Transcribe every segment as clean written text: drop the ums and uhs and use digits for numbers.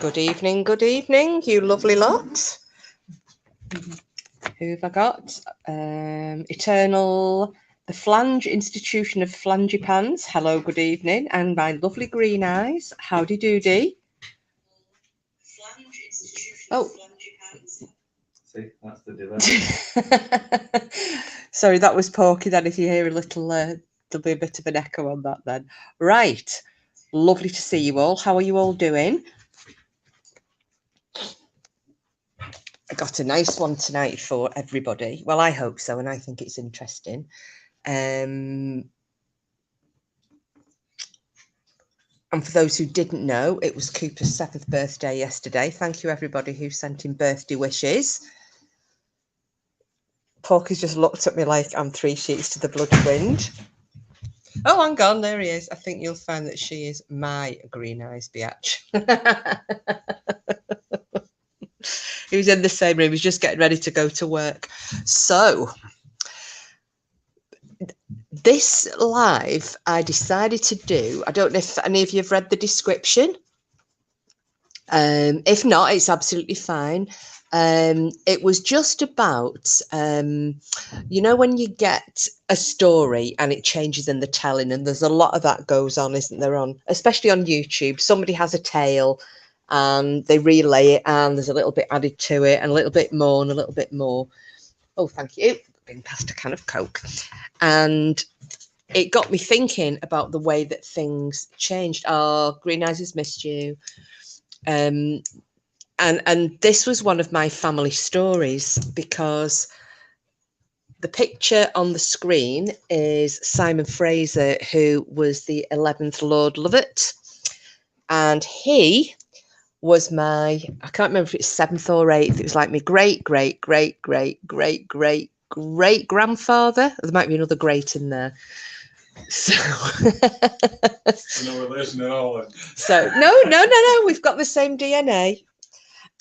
Good evening, you lovely lot. Who have I got? Eternal, the Flange Institution of Flangipans. Hello, good evening. And my lovely green eyes. Howdy doody. Oh. See, that's the delay. Sorry, that was Porky then. If you hear a little, there'll be a bit of an echo on that then. Right. Lovely to see you all. How are you all doing? I got a nice one tonight for everybody. Well, I hope so, and I think it's interesting. And for those who didn't know, it was Cooper's 7th birthday yesterday. Thank you, everybody who sent in birthday wishes. Porky's just looked at me like I'm 3 sheets to the bloody wind. Oh, hang on, there he is. I think you'll find that she is my green eyes biatch. He was in the same room. He was just getting ready to go to work. So this live, I decided to do. I don't know if any of you have read the description. If not, it's absolutely fine. It was just about, you know, when you get a story and it changes in the telling, and there's a lot of that goes on, isn't there, especially on YouTube. Somebody has a tale and they relay it, and there's a little bit added to it, and a little bit more, and a little bit more. Oh, thank you. Been past a can of Coke. And it got me thinking about the way that things changed. Oh, Green Eyes has missed you. And this was one of my family stories, because the picture on the screen is Simon Fraser, who was the 11th Lord Lovat. And he was my, I can't remember if it's 7th or 8th. It was like my great grandfather. There might be another great in there. So No relation at all. So no, we've got the same DNA.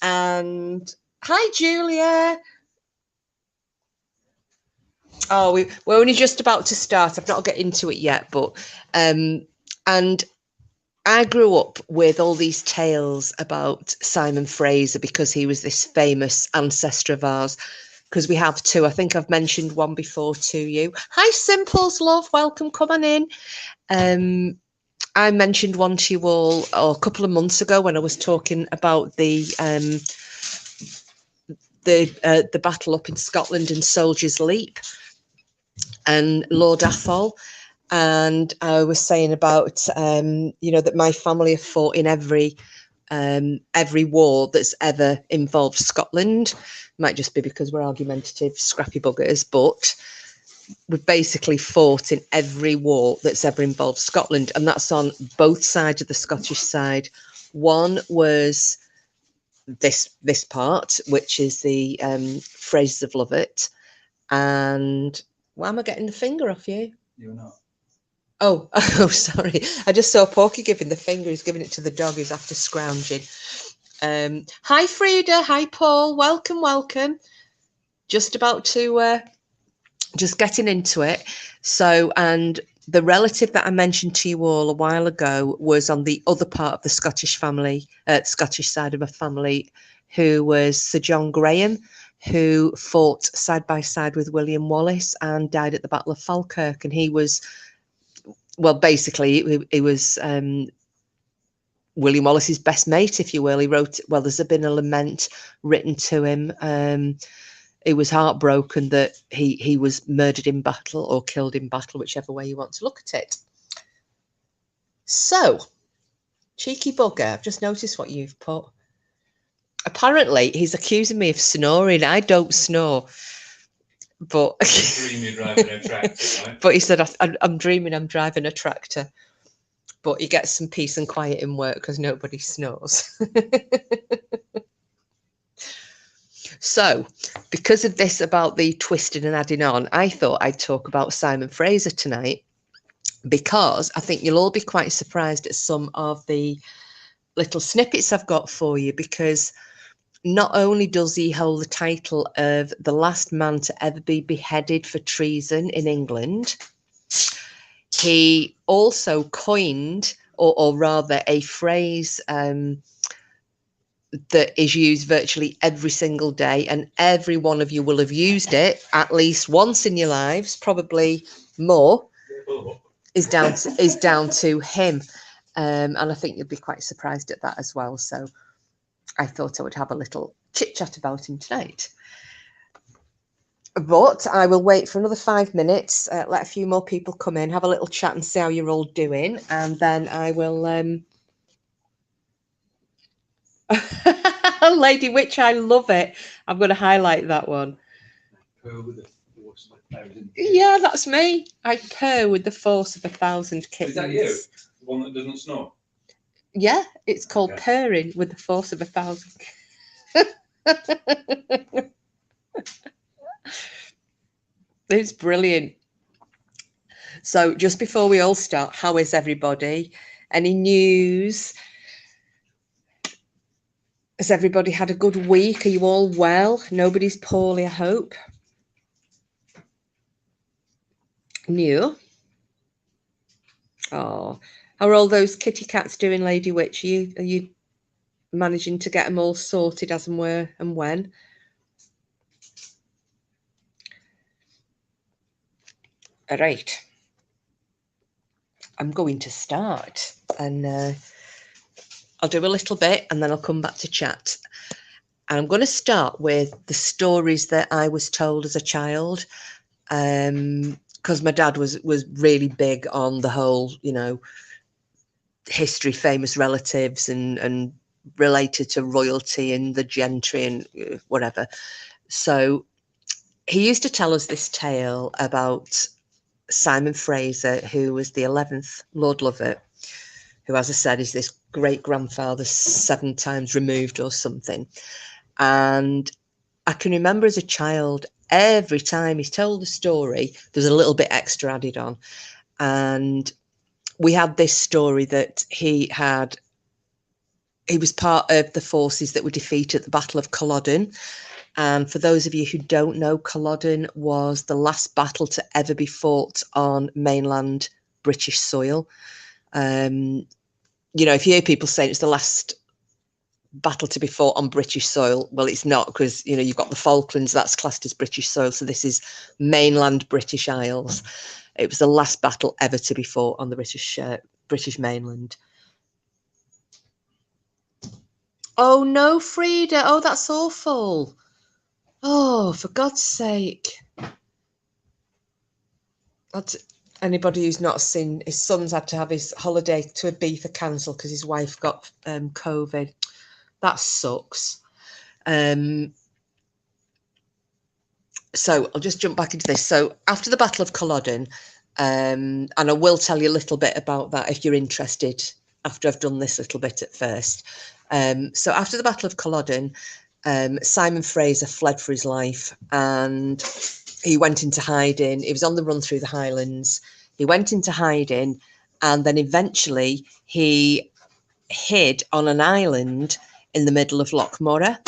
And hi, Julia. Oh, we're only just about to start. I've not got into it yet, but and I grew up with all these tales about Simon Fraser because he was this famous ancestor of ours. Because we have two. I think I've mentioned one before to you. Hi, Simples, love. Welcome. Come on in. I mentioned one to you all a couple of months ago when I was talking about the battle up in Scotland and Soldiers Leap and Lord Athol. And I was saying about, you know, that my family have fought in every war that's ever involved Scotland. Might just be because we're argumentative, scrappy buggers, but we've basically fought in every war that's ever involved Scotland, and that's on both sides of the Scottish side. One was this part, which is the Frasers of Lovat. And why am I getting the finger off you? You're not. Oh, sorry. I just saw Porky giving the finger. He's giving it to the dog who's after scrounging. Hi, Frida. Hi, Paul. Welcome. Just about to, just getting into it. So, and the relative that I mentioned to you all a while ago was on the other part of the Scottish family, Scottish side of my family, who was Sir John Graham, who fought side by side with William Wallace and died at the Battle of Falkirk. And he was, well, basically, he was William Wallace's best mate, if you will. He wrote, well, there's been a lament written to him. He was heartbroken that he was murdered in battle or killed in battle, whichever way you want to look at it. So, cheeky bugger, I've just noticed what you've put. Apparently, he's accusing me of snoring. I don't snore. But Dream you're driving a tractor, right? But he said, I'm dreaming I'm driving a tractor. But he gets some peace and quiet in work because nobody snores. So, because of this about the twisting and adding on, I thought I'd talk about Simon Fraser tonight, because I think you'll all be quite surprised at some of the little snippets I've got for you, because not only does he hold the title of the last man to ever be beheaded for treason in England, he also coined, or rather a phrase that is used virtually every single day, and every one of you will have used it at least once in your lives, probably more, is down to him. And I think you'll be quite surprised at that as well. So I thought I would have a little chit chat about him tonight. But I will wait for another 5 minutes, let a few more people come in, have a little chat and see how you're all doing. And then I will... Lady Witch, I love it. I'm going to highlight that one. Yeah, that's me. I purr with the force of 1,000 kittens. Is that you? The one that doesn't snore? Yeah, it's called purring with the force of 1,000. It's brilliant. So just before we all start, how is everybody? Any news? Has everybody had a good week? Are you all well? Nobody's poorly, I hope. New. Oh, how are all those kitty cats doing, Lady Witch? Are you managing to get them all sorted as and where and when? All right. I'm going to start, and I'll do a little bit and then I'll come back to chat. And I'm going to start with the stories that I was told as a child, because my dad was really big on the whole, you know, history, famous relatives and related to royalty and the gentry and whatever. So he used to tell us this tale about Simon Fraser, who was the 11th Lord Lovat, who, as I said, is this great grandfather 7 times removed or something. And I can remember as a child, every time he told a story, there's a little bit extra added on. And we had this story that he was part of the forces that were defeated at the Battle of Culloden. And for those of you who don't know, Culloden was the last battle to ever be fought on mainland British soil. You know, if you hear people saying it's the last battle to be fought on British soil, well, it's not, because, you know, you've got the Falklands, that's classed as British soil. So this is mainland British Isles. It was the last battle ever to be fought on the British mainland. Oh, no, Frida. Oh, that's awful. Oh, for God's sake. That's, anybody who's not seen, his son's had to have his holiday to Ibiza cancelled because his wife got COVID. That sucks. So I'll just jump back into this. So after the Battle of Culloden, and I will tell you a little bit about that if you're interested after I've done this little bit at first. So after the Battle of Culloden, Simon Fraser fled for his life and he went into hiding. He was on the run through the Highlands. He went into hiding and then eventually he hid on an island in the middle of Lochmorra,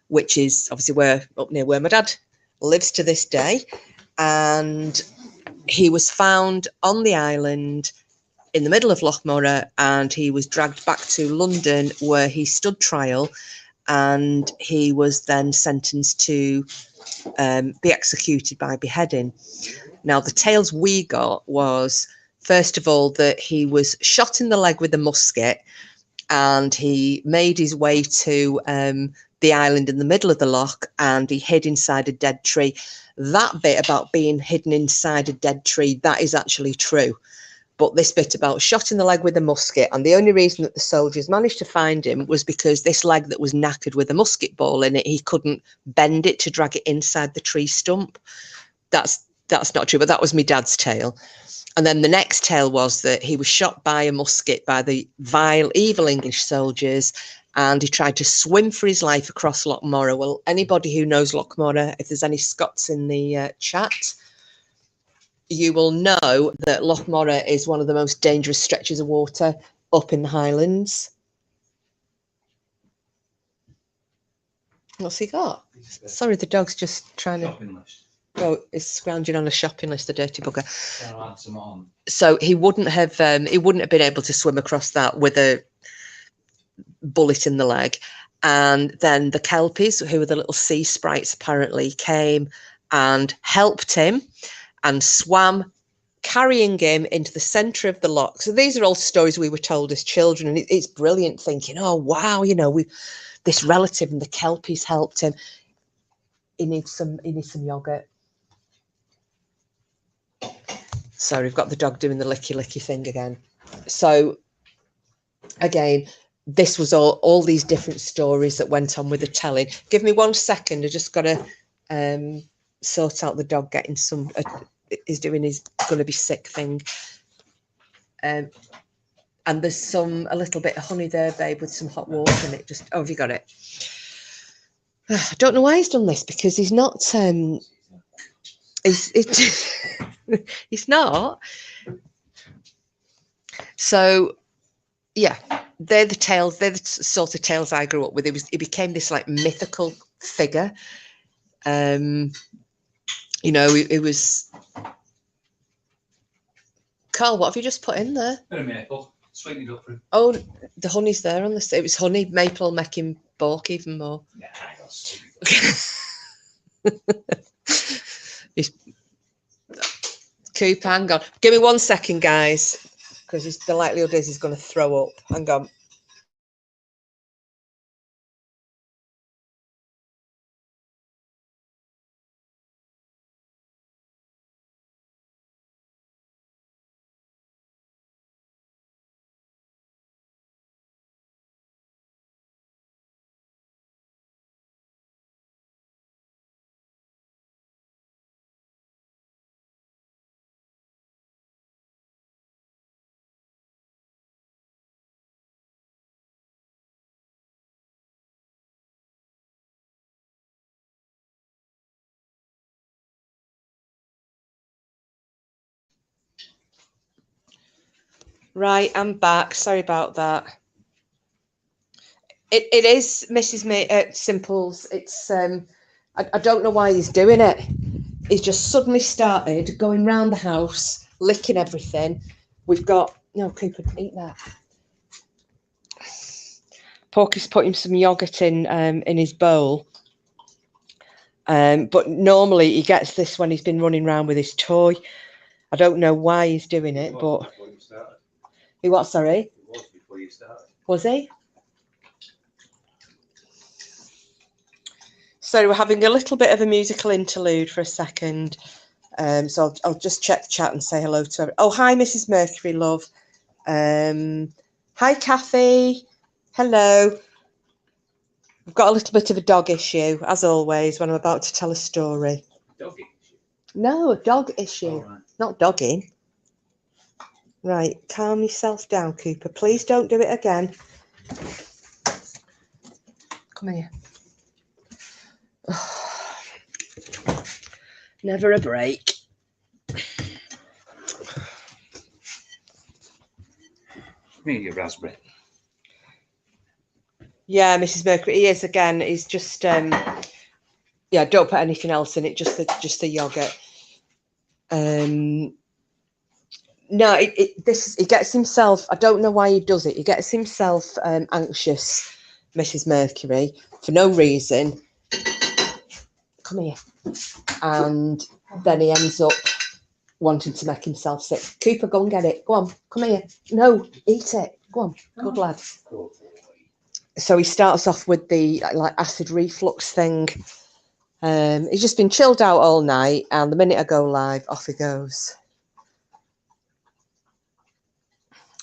which is obviously up near where my dad lives to this day. And he was found on the island in the middle of Lochmorra and he was dragged back to London where he stood trial, and he was then sentenced to be executed by beheading. Now, the tales we got was, first of all, that he was shot in the leg with a musket and he made his way to the island in the middle of the loch and he hid inside a dead tree. That bit about being hidden inside a dead tree, that is actually true. But this bit about shot in the leg with a musket, and the only reason that the soldiers managed to find him was because this leg that was knackered with a musket ball in it, he couldn't bend it to drag it inside the tree stump. That's not true, but that was my dad's tale. And then the next tale was that he was shot by a musket by the vile, evil English soldiers, and he tried to swim for his life across Lochmorra. Well, anybody who knows Lochmorra, if there's any Scots in the chat, you will know that Lochmorra is one of the most dangerous stretches of water up in the Highlands. What's he got? Sorry, the dog's just trying to... Oh, he's scrounging on a shopping list, the dirty bugger. So he wouldn't have been able to swim across that with a bullet in the leg. And then the kelpies, who were the little sea sprites, apparently came and helped him and swam, carrying him into the centre of the loch. So these are all stories we were told as children, and it's brilliant thinking, oh wow, you know, this relative and the kelpies helped him. He needs some yogurt. So we've got the dog doing the licky thing again. So again, this was all these different stories that went on with the telling. Give me 1 second. I just got to sort out the dog getting some. Is doing his going to be sick thing. And there's a little bit of honey there, babe, with some hot water in it. Just have you got it? I don't know why he's done this, because he's not. He's not. So, yeah, they're the tales. They're the sort of tales I grew up with. It became this like mythical figure. You know, it was. Carl, what have you just put in there? Bit of maple, sweetened up for. Oh, the honey's there on this. It was honey. Maple make him balk even more. Nah, Coop, hang on. Give me 1 second, guys, because the likelihood is he's going to throw up. Hang on. Right, I'm back. Sorry about that. It is Mrs. Simples. It's I don't know why he's doing it. He's just suddenly started going round the house, licking everything. We've got no, Cooper, eat that. Porky's putting some yogurt in his bowl. But normally he gets this when he's been running around with his toy. I don't know why he's doing it, but he what? Sorry, It was before you started. Was he? So we're having a little bit of a musical interlude for a second. So I'll just check the chat and say hello to everyone. Oh, hi, Mrs. Mercury, love. Hi, Kathy. Hello. We've got a little bit of a dog issue, as always, when I'm about to tell a story. Dog issue? No, a dog issue. Oh, right. Not dogging. Right, calm yourself down, Cooper. Please don't do it again. Come here. Never a break. Me, your raspberry. Yeah, Mrs. Mercury, he is again. He's just yeah, don't put anything else in it, just the yogurt. No, he gets himself, I don't know why he does it. He gets himself anxious, Mrs. Mercury, for no reason. Come here. And then he ends up wanting to make himself sick. Cooper, go and get it. Go on, come here. No, eat it. Go on, good lad. So he starts off with the like acid reflux thing. He's just been chilled out all night, and the minute I go live, off he goes.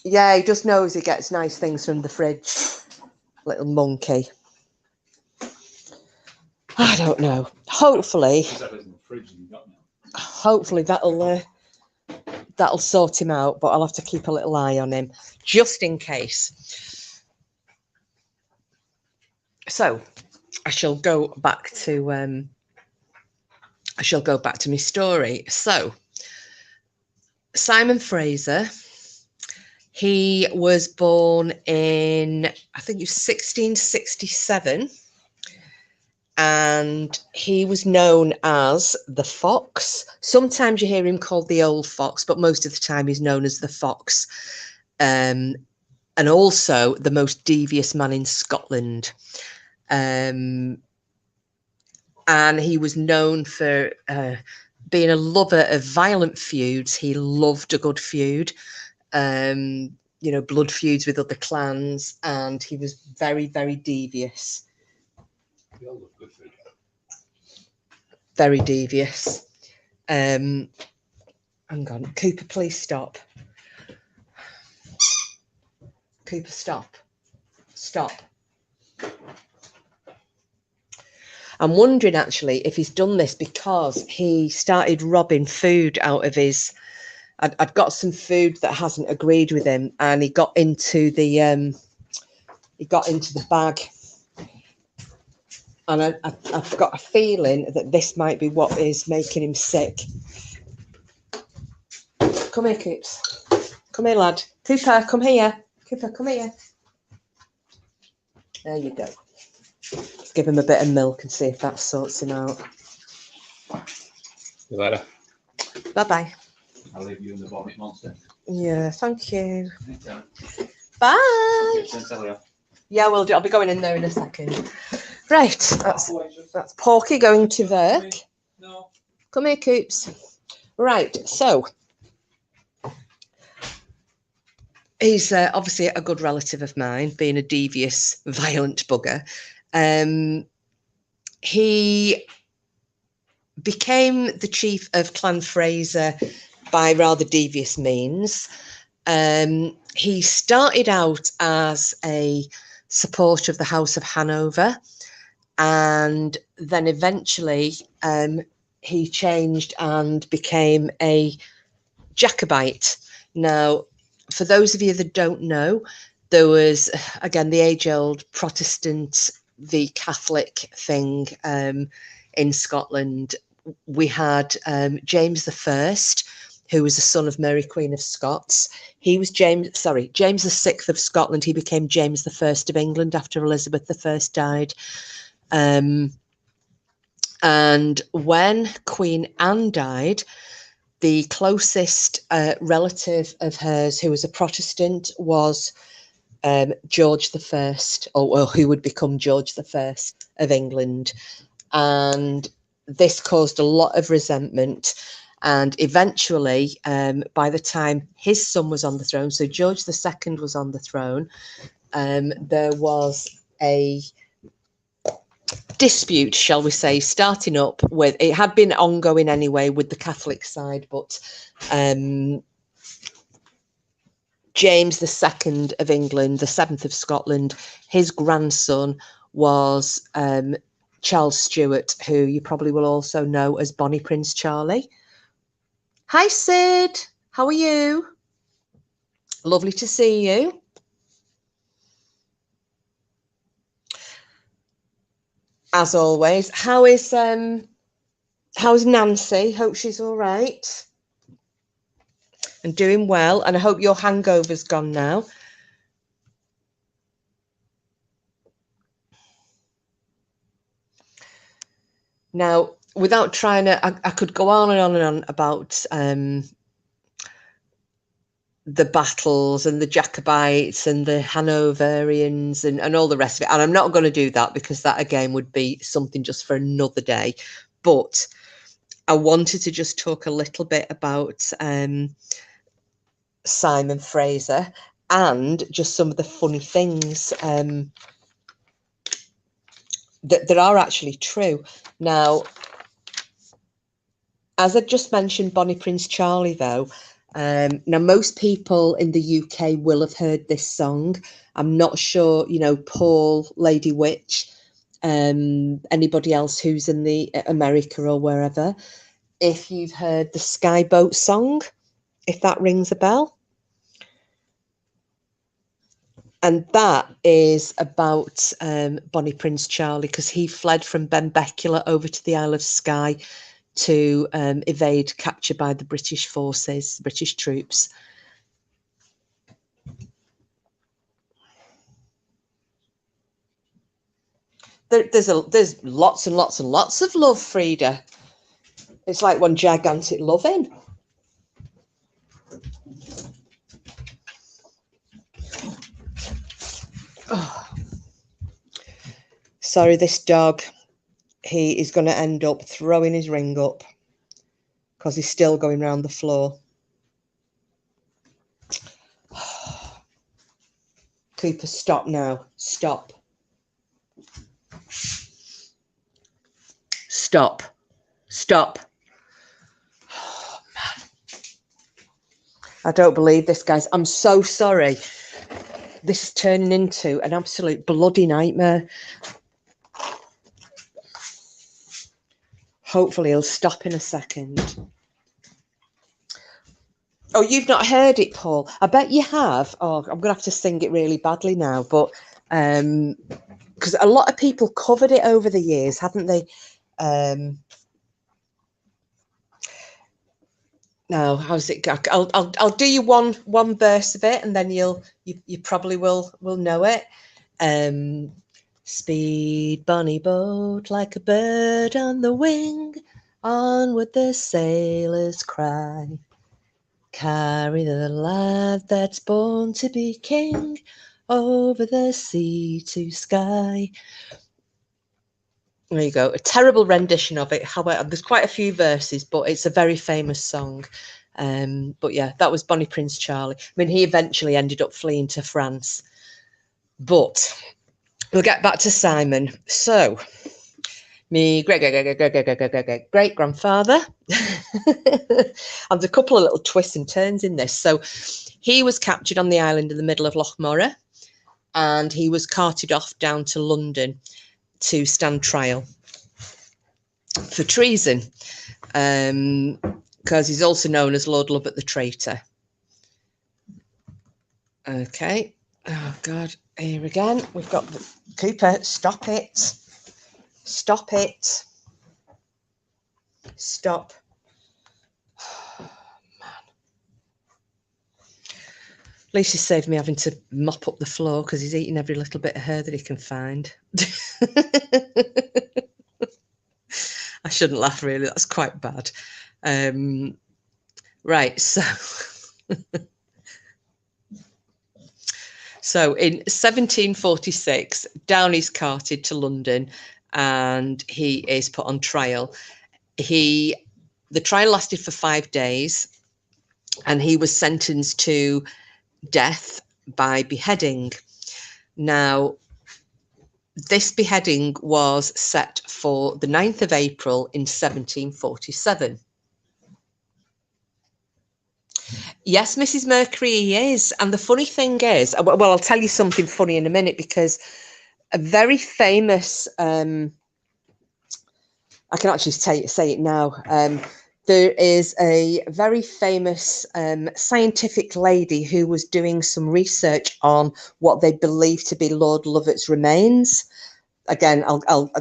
Yeah, he just knows he gets nice things from the fridge. Little monkey. I don't know. Hopefully that'll sort him out, but I'll have to keep a little eye on him just in case. So I shall go back to my story. So Simon Fraser, he was born in, I think it was 1667, and he was known as the Fox. Sometimes you hear him called the Old Fox, but most of the time he's known as the Fox, and also the most devious man in Scotland. and he was known for being a lover of violent feuds. He loved a good feud, you know, blood feuds with other clans, and he was very, very devious. We all love good food. Very devious. Hang on, Cooper, please stop. Cooper, stop. Stop. I'm wondering actually if he's done this because he started robbing food out of his. I'd got some food that hasn't agreed with him, and he got into the bag, and I've got a feeling that this might be what is making him sick. Come here, Coops. Come here, lad. Cooper, come here. Cooper, come here. There you go. Let's give him a bit of milk and see if that sorts him out. See you later. Bye-bye. I'll leave you in the vomit monster. Yeah, thank you. Yeah. Bye. Yeah. Yeah, we'll do. I'll be going in there in a second. Right, that's Porky going to work. No. Come here, Coops. Right, so he's obviously a good relative of mine, being a devious, violent bugger. He became the chief of Clan Fraser by rather devious means. He started out as a supporter of the House of Hanover, and then eventually he changed and became a Jacobite. Now, for those of you that don't know, there was, again, the age-old Protestant v Catholic thing in Scotland. We had James I, who was the son of Mary, Queen of Scots. He was James VI of Scotland. He became James I of England after Elizabeth I died. And when Queen Anne died, the closest relative of hers, who was a Protestant, was George I, or who would become George I of England. And this caused a lot of resentment. And eventually, by the time his son was on the throne, so George II was on the throne, there was a dispute, shall we say, starting up with, it had been ongoing anyway with the Catholic side, but James II of England, the 7th of Scotland, his grandson was Charles Stuart, who you probably will also know as Bonnie Prince Charlie. Hi, Sid. How are you? Lovely to see you. As always, how's Nancy? Hope she's all right and doing well. And I hope your hangover's gone now. Now, without trying to, I could go on and on and on about the battles and the Jacobites and the Hanoverians and all the rest of it. And I'm not going to do that because that, again, would be something just for another day. But I wanted to just talk a little bit about Simon Fraser and just some of the funny things that are actually true. Now, as I just mentioned, Bonnie Prince Charlie, though, now most people in the UK will have heard this song. I'm not sure, you know, Paul, Lady Witch, anybody else who's in the America or wherever, if you've heard the Skyboat song, if that rings a bell. And that is about Bonnie Prince Charlie, because he fled from Benbecula over to the Isle of Skye to evade capture by the British forces, British troops. There's lots and lots and lots of love, Frida. It's like one gigantic loving. Oh. Sorry, this dog, he is going to end up throwing his ring up because he's still going round the floor. Cooper, stop now. Stop. Stop. Stop. Oh, man. I don't believe this, guys. I'm so sorry. This is turning into an absolute bloody nightmare. Hopefully he'll stop in a second. Oh, you've not heard it, Paul? I bet you have. Oh, I'm going to have to sing it really badly now. But because a lot of people covered it over the years, hadn't they? No, how's it go? I'll do you one verse of it, and then you probably will know it. Speed, bonny boat, like a bird on the wing, onward the sailors cry. Carry the lad that's born to be king, over the sea to sky. There you go. A terrible rendition of it. However, there's quite a few verses, but it's a very famous song. But yeah, that was Bonnie Prince Charlie. I mean, he eventually ended up fleeing to France. But we'll get back to Simon. So, me great-grandfather. And a couple of little twists and turns in this. So, he was captured on the island in the middle of Loch Moray, and he was carted off down to London to stand trial for treason, because he's also known as Lord Lovat the Traitor. Okay. Oh, God. Here again. We've got the Cooper. Stop it. Stop it. Stop. Oh, man. At least he saved me having to mop up the floor because he's eating every little bit of hair that he can find. I shouldn't laugh, really. That's quite bad. Right, so... So in 1746, Downey's carted to London and he is put on trial. The trial lasted for 5 days and he was sentenced to death by beheading. Now, this beheading was set for the 9th of April in 1747. Yes, Mrs. Mercury, he is. And the funny thing is, well, I'll tell you something funny in a minute, because a very famous, I can actually say it now. There is a very famous scientific lady who was doing some research on what they believe to be Lord Lovat's remains. Again,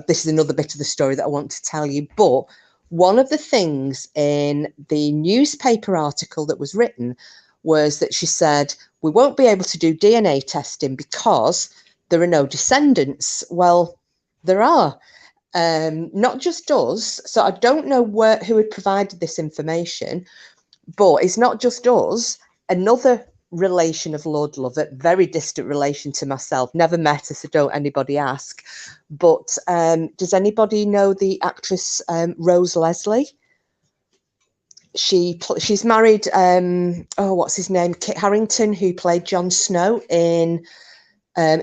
this is another bit of the story that I want to tell you, but one of the things in the newspaper article that was written was that she said, we won't be able to do DNA testing because there are no descendants. Well, there are, not just us. So I don't know who had provided this information, but it's not just us. Another relation of Lord Lovat, very distant relation to myself, never met her, so don't anybody ask. But does anybody know the actress Rose Leslie? She's married, what's his name? Kit Harington, who played Jon Snow in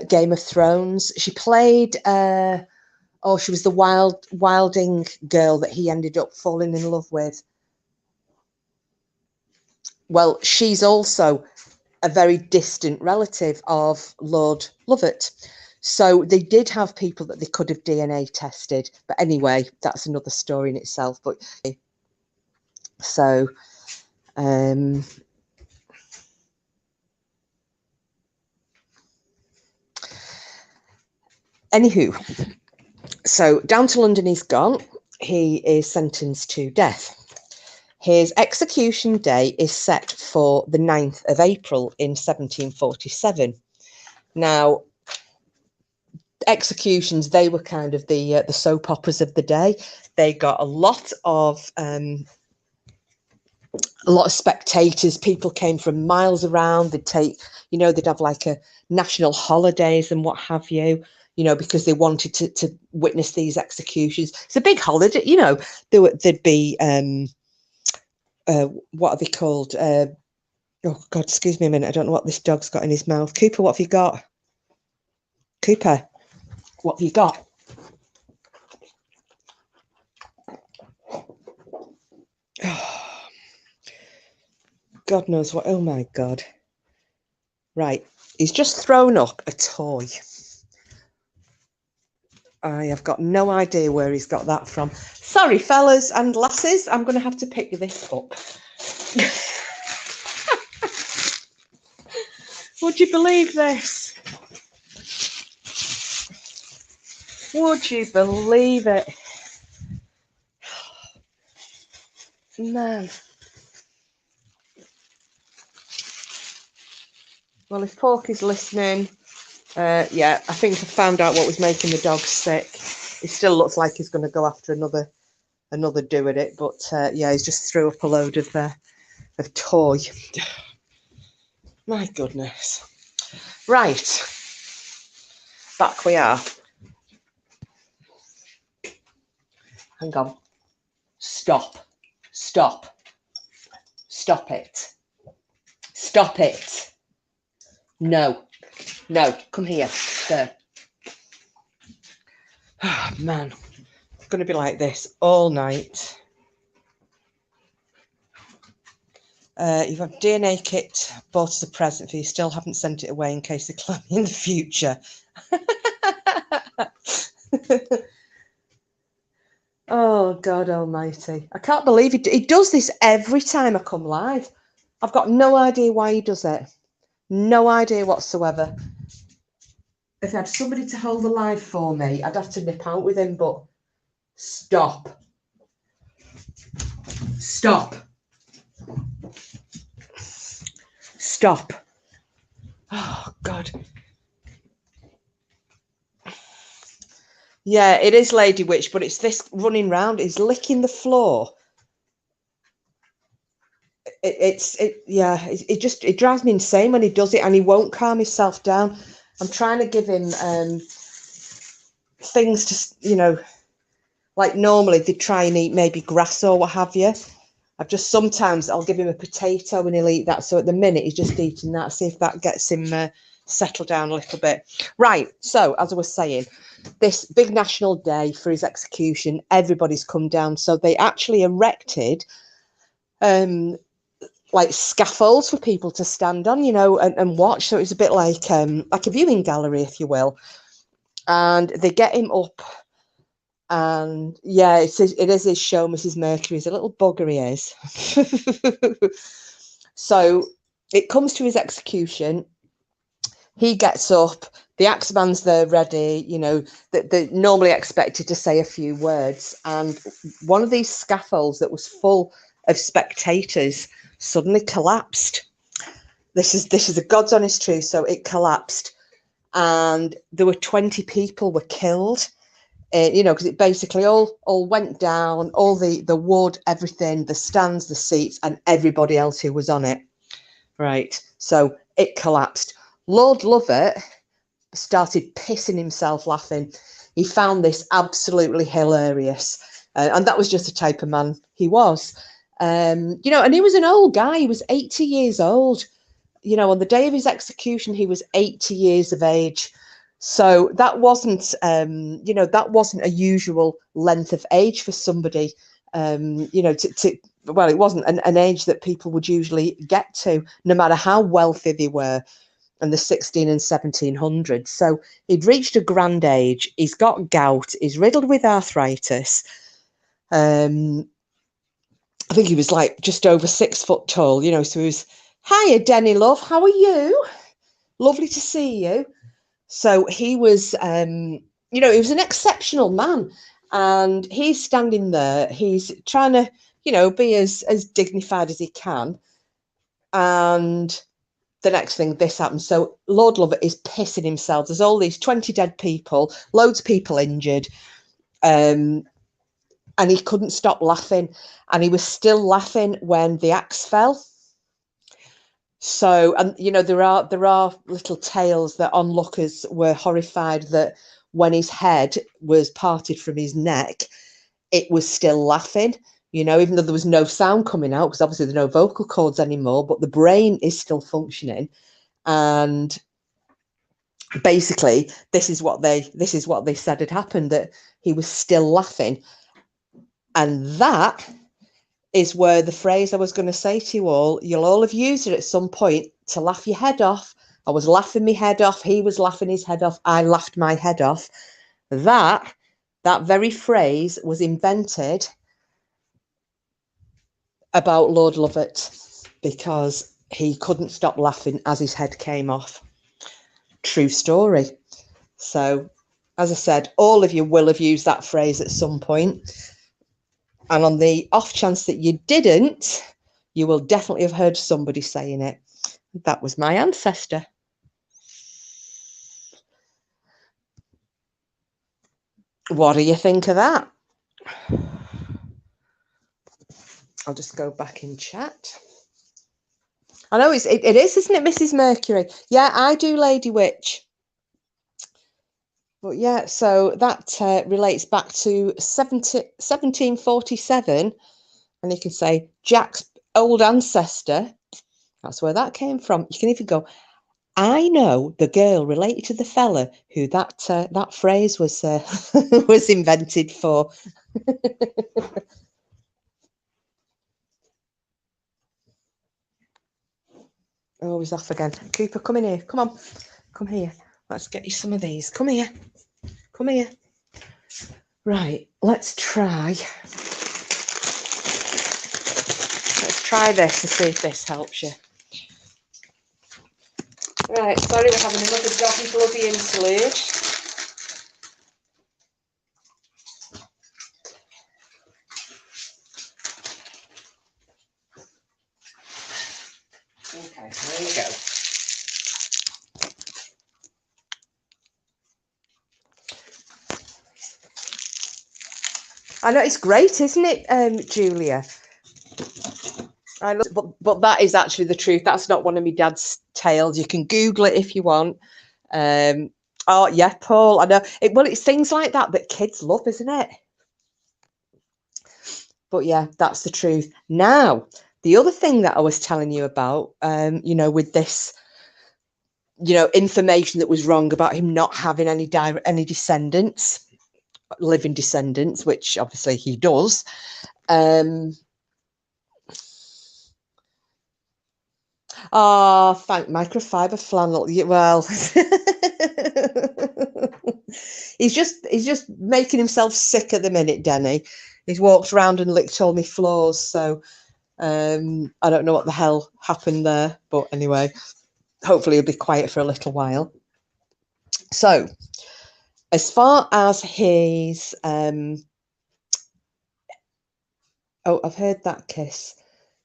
Game of Thrones. She played, she was the wilding girl that he ended up falling in love with. Well, she's also a very distant relative of Lord Lovat. So they did have people that they could have DNA tested. But anyway, that's another story in itself. But so, anywho, so down to London he's gone. He is sentenced to death. His execution day is set for the 9th of April in 1747. Now, executions, they were kind of the soap operas of the day. They got a lot of spectators. People came from miles around. They'd take, they'd have like a national holidays and what have you. you know, because they wanted to witness these executions. It's a big holiday, you know. There'd be what are they called? Oh God, excuse me a minute. I don't know what this dog's got in his mouth. Cooper, what have you got? Cooper, what have you got? Oh, God knows what. Oh my God. Right, he's just thrown up a toy. I have got no idea where he's got that from. Sorry, fellas and lasses, I'm going to have to pick this up. Would you believe this? Would you believe it? Man. Well, if Porky's listening, yeah, I think I found out what was making the dog sick. He still looks like he's going to go after another do at it, but yeah, he's just threw up a load of toy. My goodness. Right, back we are. Hang on. Stop. Stop. Stop it. Stop it. No. No. Come here. There. Oh, man. It's going to be like this all night. You've got a DNA kit bought as a present for you. Still haven't sent it away in case they claim me in the future. Oh, God almighty. I can't believe he does this every time I come live. I've got no idea why he does it. No idea whatsoever. If I had somebody to hold the live for me, I'd have to nip out with him, but stop. Stop. Stop. Oh, God. Yeah, it is Lady Witch, but it's this running round. He's licking the floor. It drives me insane when he does it, and he won't calm himself down. I'm trying to give him things to, you know, like normally they try and eat maybe grass or what have you. Sometimes I'll give him a potato and he'll eat that. So at the minute he's just eating that. See if that gets him settled down a little bit. Right. So as I was saying, this big national day for his execution, everybody's come down. So they actually erected like scaffolds for people to stand on, you know, and watch. So it's a bit like a viewing gallery, if you will. And they get him up. And yeah, it is his show, Mrs. Mercury. He's a little bugger, he is. So it comes to his execution. He gets up. The axe man's there ready. You know, they're normally expected to say a few words. And one of these scaffolds that was full of spectators suddenly collapsed. This is a God's honest truth. So it collapsed, and there were 20 people were killed. You know, because it basically all went down, all the wood, everything, the stands, the seats, and everybody else who was on it. Right. So it collapsed. Lord Lovat started pissing himself laughing. He found this absolutely hilarious. And that was just the type of man he was. You know, and he was an old guy. He was 80 years old. You know, on the day of his execution, he was 80 years of age. So that wasn't, you know, that wasn't a usual length of age for somebody, you know, well, it wasn't an age that people would usually get to, no matter how wealthy they were in the 16 and 1700s. So he'd reached a grand age. He's got gout. He's riddled with arthritis. I think he was like just over 6 foot tall, you know, so he was, hiya, Denny, love, how are you? Lovely to see you. So he was, you know, he was an exceptional man, and he's standing there. He's trying to, you know, be as dignified as he can. And the next thing, this happens. So Lord Lovat is pissing himself. There's all these 20 dead people, loads of people injured. And he couldn't stop laughing. And he was still laughing when the axe fell. So, and you know, there are little tales that onlookers were horrified that when his head was parted from his neck, it was still laughing, you know, even though there was no sound coming out, because obviously there are no vocal cords anymore, but the brain is still functioning. And basically, this is what they said had happened, that he was still laughing. And that is where the phrase I was going to say to you all, you'll all have used it at some point, to laugh your head off. I was laughing my head off. He was laughing his head off. I laughed my head off. That very phrase was invented about Lord Lovat because he couldn't stop laughing as his head came off. True story. So, as I said, all of you will have used that phrase at some point. And on the off chance that you didn't, you will definitely have heard somebody saying it. That was my ancestor. What do you think of that? I'll just go back in chat. I know it is, isn't it, Mrs. Mercury? Yeah, I do, Lady Witch. But yeah, so that relates back to 1747. And you can say Jack's old ancestor. That's where that came from. You can even go, I know the girl related to the fella who that phrase was was invented for. Oh, he's off again. Cooper, come in here. Come on. Come here. Let's get you some of these. Come here. Come here. Right, let's try. Let's try this and see if this helps you. Right, sorry, we're having another doggy bloody interlude. Okay, there you go. I know, it's great, isn't it, Julia? I love, but that is actually the truth. That's not one of my dad's tales. You can Google it if you want. Oh yeah, Paul. I know. Well, it's things like that that kids love, isn't it? But yeah, that's the truth. Now, the other thing that I was telling you about, you know, with this, you know, information that was wrong about him not having any descendants, living descendants, which obviously he does. Oh, thank microfiber flannel. Well, he's just making himself sick at the minute, Denny. He's walked around and licked all my floors, so I don't know what the hell happened there. But anyway, hopefully he'll be quiet for a little while. So, as far as his oh, I've heard that, Kiss.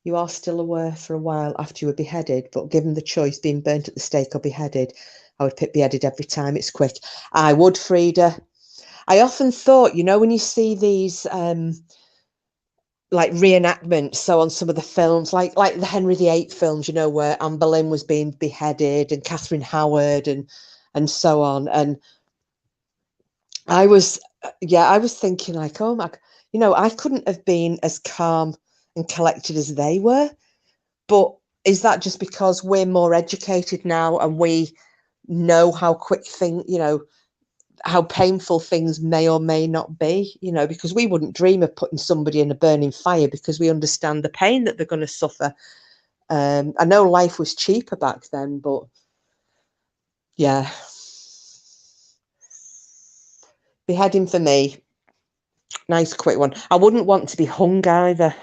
You are still aware for a while after you were beheaded, but given the choice being burnt at the stake or beheaded, I would pick beheaded every time. It's quick. I would, Frida. I often thought, you know, when you see these like reenactments, so on some of the films, like the Henry VIII films, you know, where Anne Boleyn was being beheaded and Catherine Howard and so on. And I was thinking like, oh my, you know, I couldn't have been as calm and collected as they were. But is that just because we're more educated now and we know how quick you know, how painful things may or may not be, you know, because we wouldn't dream of putting somebody in a burning fire because we understand the pain that they're going to suffer. I know life was cheaper back then, but yeah. Beheading for me, nice quick one. I wouldn't want to be hung either,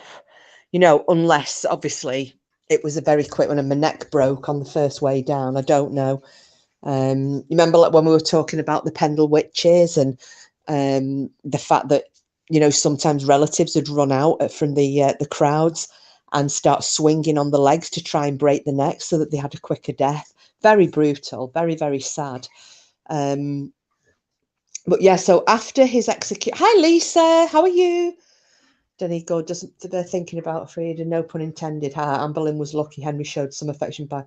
you know, unless obviously it was a very quick one and my neck broke on the first way down. I don't know. You remember like when we were talking about the Pendle witches and the fact that, you know, sometimes relatives would run out from the crowds and start swinging on the legs to try and break the neck so that they had a quicker death. Very brutal, very, very sad. But yeah, so after his execution, hi Lisa, how are you? Denny God doesn't, they're thinking about Frida, no pun intended. Anne Boleyn was lucky Henry showed some affection by.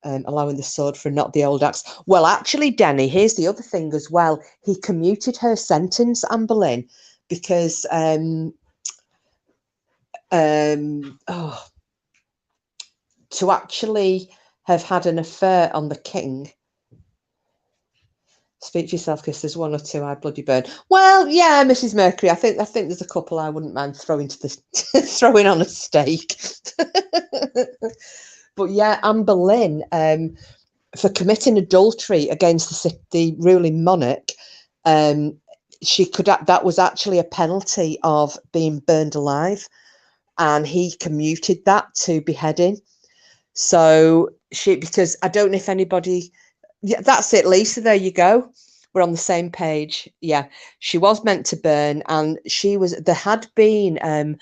allowing the sword for not the old axe. Well, actually, Denny, here's the other thing as well. He commuted her sentence, Anne Boleyn, because to actually have had an affair on the king. Speak for yourself, because there's one or two I bloody burn. Well, yeah, Mrs. Mercury. I think there's a couple I wouldn't mind throwing throwing on a stake. But yeah, Anne Boleyn, for committing adultery against the ruling monarch, that was actually a penalty of being burned alive, and he commuted that to beheading. So because I don't know if anybody. Yeah, that's it, Lisa. There you go. We're on the same page. Yeah, she was meant to burn, and there had been an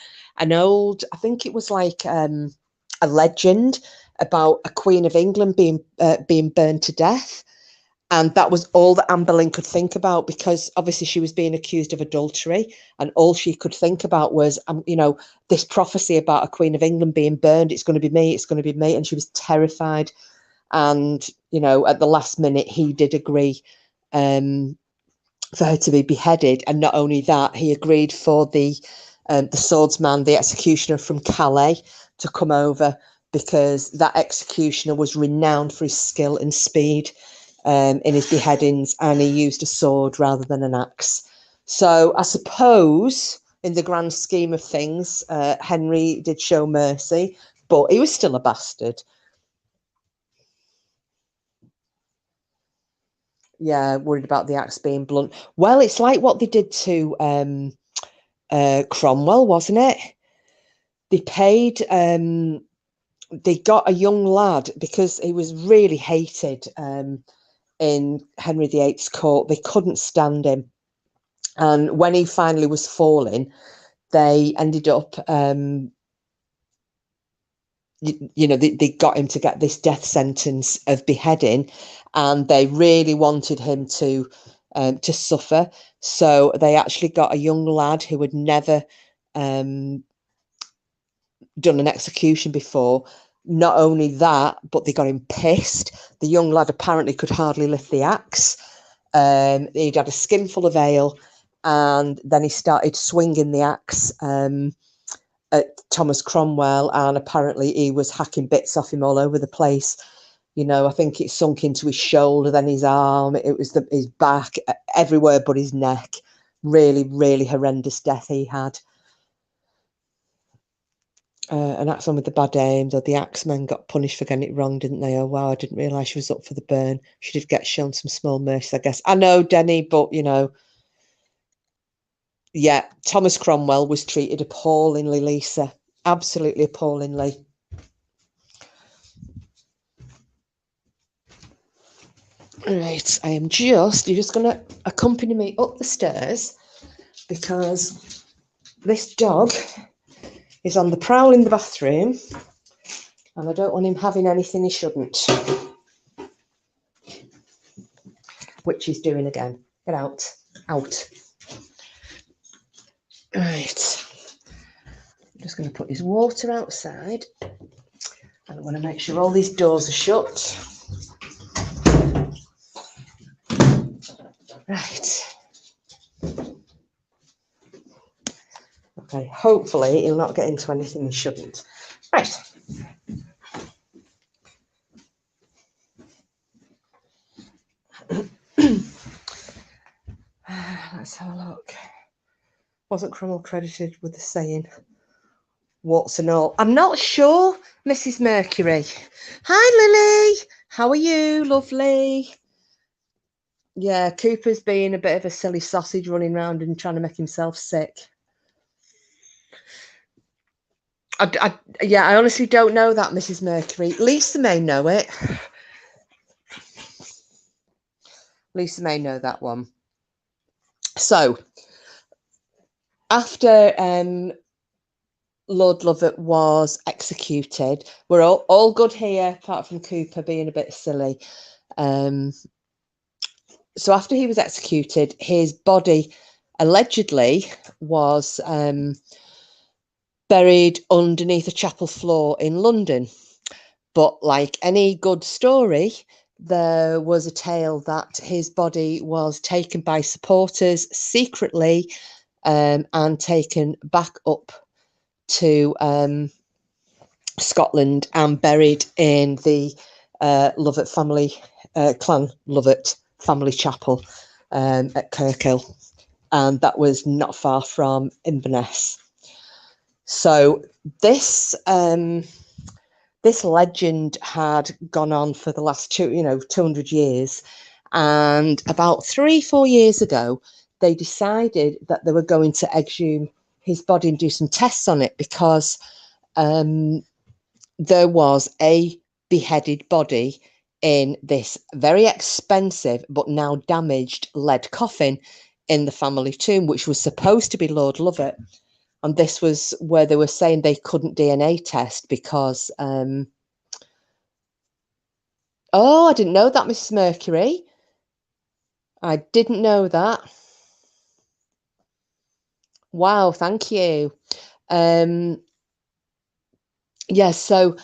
old, I think it was like a legend about a Queen of England being burned to death, and that was all that Anne Boleyn could think about, because obviously she was being accused of adultery, and all she could think about was this prophecy about a Queen of England being burned. It's going to be me. It's going to be me, and she was terrified. And at the last minute, he did agree for her to be beheaded, and not only that, he agreed for the swordsman, the executioner from Calais, to come over, because that executioner was renowned for his skill and speed in his beheadings, and he used a sword rather than an axe. So I suppose, in the grand scheme of things, Henry did show mercy, but he was still a bastard. Yeah, worried about the axe being blunt. Well, it's like what they did to Cromwell, wasn't it? They paid, they got a young lad, because he was really hated in Henry VIII's court. They couldn't stand him. And when he finally was falling, they ended up, they got him to get this death sentence of beheading, and they really wanted him to suffer. So they actually got a young lad who had never done an execution before. Not only that, but they got him pissed. The young lad apparently could hardly lift the axe. He'd had a skinful of ale, and then he started swinging the axe at Thomas Cromwell, and apparently he was hacking bits off him all over the place. I think it sunk into his shoulder, then his arm, it was his back, everywhere but his neck. Really, really horrendous death he had. An axeman with the bad aims, or the axemen got punished for getting it wrong, didn't they? Oh, wow, I didn't realise she was up for the burn. She did get shown some small mercy, I guess. I know, Denny, but, yeah, Thomas Cromwell was treated appallingly, Lisa. Absolutely appallingly. Right, you're just going to accompany me up the stairs, because this dog is on the prowl in the bathroom, and I don't want him having anything he shouldn't. Which he's doing again. Get out. Out. Right. I'm just going to put his water outside, and I want to make sure all these doors are shut. Right. Okay, hopefully he'll not get into anything he shouldn't. Right. Let's have a look. Wasn't Cromwell credited with the saying, warts and all? I'm not sure, Mrs. Mercury. Hi, Lily. How are you? Lovely. Yeah, Cooper's being a bit of a silly sausage, running around and trying to make himself sick. I honestly don't know that, Mrs. Mercury. Lisa may know it. Lisa may know that one. So, after Lord Lovat was executed, we're all good here, apart from Cooper being a bit silly. So after he was executed, his body allegedly was buried underneath a chapel floor in London. But like any good story, there was a tale that his body was taken by supporters secretly and taken back up to Scotland and buried in the Lovat family, Clan Lovat family chapel at Kirkhill. And that was not far from Inverness. So this this legend had gone on for the last 200 years, and about 3-4 years ago, they decided that they were going to exhume his body and do some tests on it because there was a beheaded body in this very expensive but now damaged lead coffin in the family tomb, which was supposed to be Lord Lovat. And this was where they were saying they couldn't DNA test because, oh, I didn't know that, Mrs. Mercury. I didn't know that. Wow, thank you. Yeah, so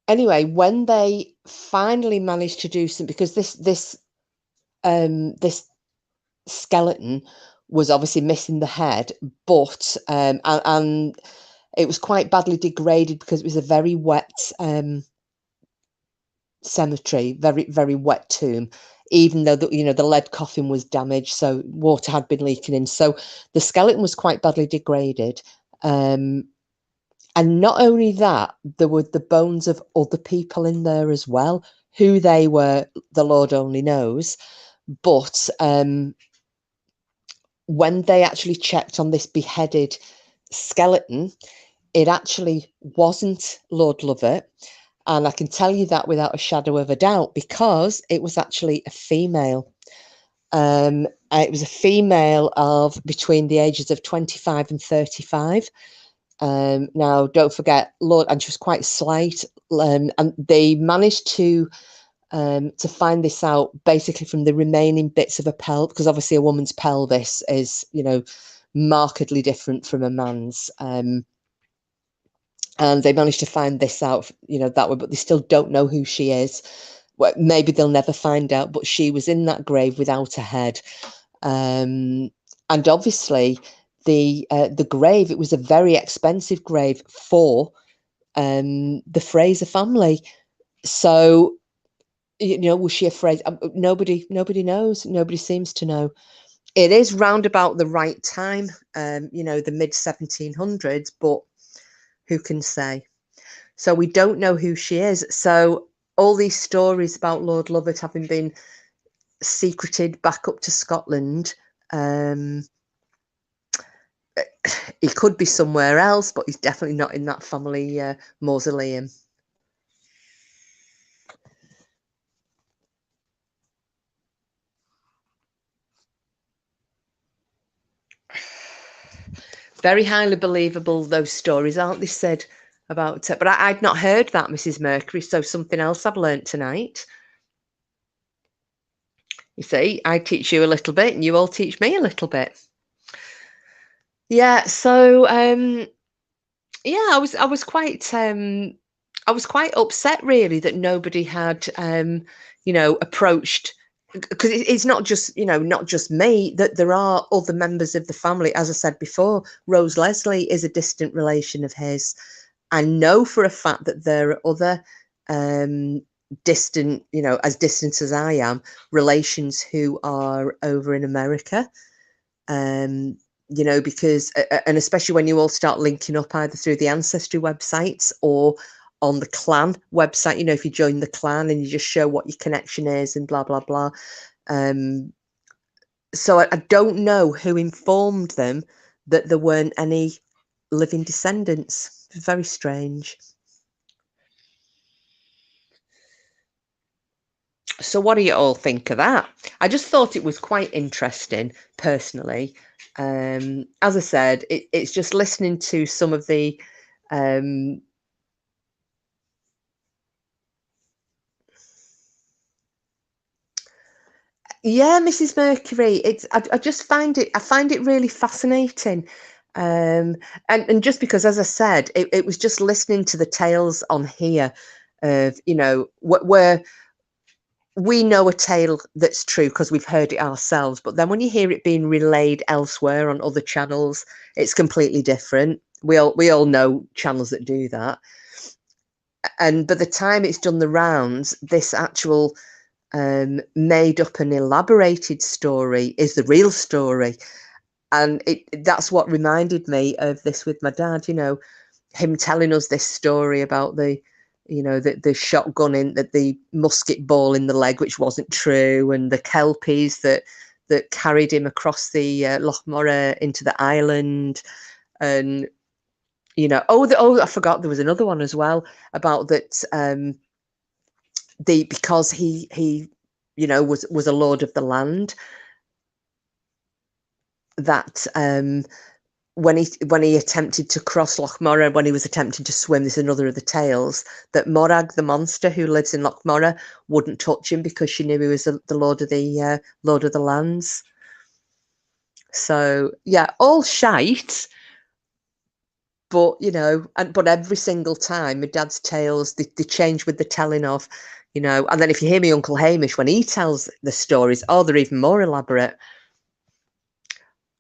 anyway, when they finally managed to do some, because this skeleton was obviously missing the head, but and it was quite badly degraded because it was a very wet cemetery, very wet tomb, even though the lead coffin was damaged, so water had been leaking in. So the skeleton was quite badly degraded. And not only that, there were the bones of other people in there as well. Who they were, the Lord only knows. But when they actually checked on this beheaded skeleton, it actually wasn't Lord Lovat. And I can tell you that without a shadow of a doubt, because it was actually a female. It was a female of between the ages of 25 and 35. Now, don't forget, Lord, and she was quite slight. And they managed to find this out basically from the remaining bits of a pelvis, because obviously a woman's pelvis is, markedly different from a man's. And they managed to find this out, that way, but they still don't know who she is. Well, maybe they'll never find out, but she was in that grave without a head. And obviously the grave, it was a very expensive grave for the Fraser family. So, was she a Fraser? Nobody knows. Nobody seems to know. It is round about the right time, the mid 1700s, but who can say? So we don't know who she is. So all these stories about Lord Lovat having been secreted back up to Scotland, he could be somewhere else, but he's definitely not in that family mausoleum. Very highly believable, those stories, aren't they, Sid, about it? But I'd not heard that, Mrs. Mercury, so something else I've learnt tonight. You see, I teach you a little bit and you all teach me a little bit. Yeah, so yeah, I was quite upset really that nobody had approached, because it's not just not just me, that there are other members of the family. As I said before, Rose Leslie is a distant relation of his. I know for a fact that there are other distant, as distant as I am, relations who are over in America. Because, and especially when you all start linking up either through the Ancestry websites or on the clan website, if you join the clan and you just show what your connection is and blah, blah, blah. So I don't know who informed them that there weren't any living descendants. Very strange. So what do you all think of that? I just thought it was quite interesting, personally. As I said, it's just listening to some of the yeah, Mrs. Mercury. I just find it really fascinating. And just because, as I said, it was just listening to the tales on here of, you know, where we know a tale that's true because we've heard it ourselves, but then when you hear it being relayed elsewhere on other channels, it's completely different. We all know channels that do that, and by the time it's done the rounds, this actual made up and elaborated story is the real story. And that's what reminded me of this with my dad, you know, him telling us this story about the, you know, the shotgun in the musket ball in the leg, which wasn't true, and the kelpies that carried him across the Loch Morra into the island. And, you know, I forgot there was another one as well about that, because he you know was a lord of the land, that when he attempted to cross Loch Morra, when he was attempting to swim, this is another of the tales, that Morag, the monster who lives in Loch Morra, wouldn't touch him because she knew he was the lord of the lands. So yeah, all shite. But, you know, but every single time my dad's tales, they change with the telling of, you know. And then if you hear me Uncle Hamish, when he tells the stories, oh, they're even more elaborate.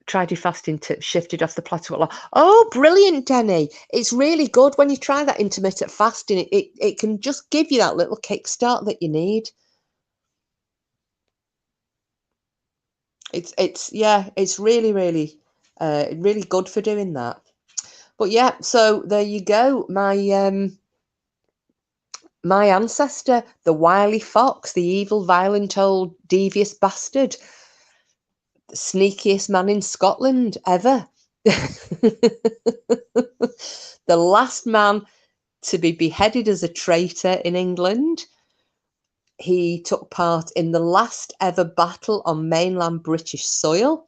Tried your fasting tip, shifted off the plateau. Oh, brilliant, Denny. It's really good when you try that intermittent fasting. It can just give you that little kickstart that you need. It's really, really, really good for doing that. But yeah, so there you go. My ancestor, the wily fox, the evil, violent, old, devious bastard, the sneakiest man in Scotland ever. The last man to be beheaded as a traitor in England. He took part in the last ever battle on mainland British soil.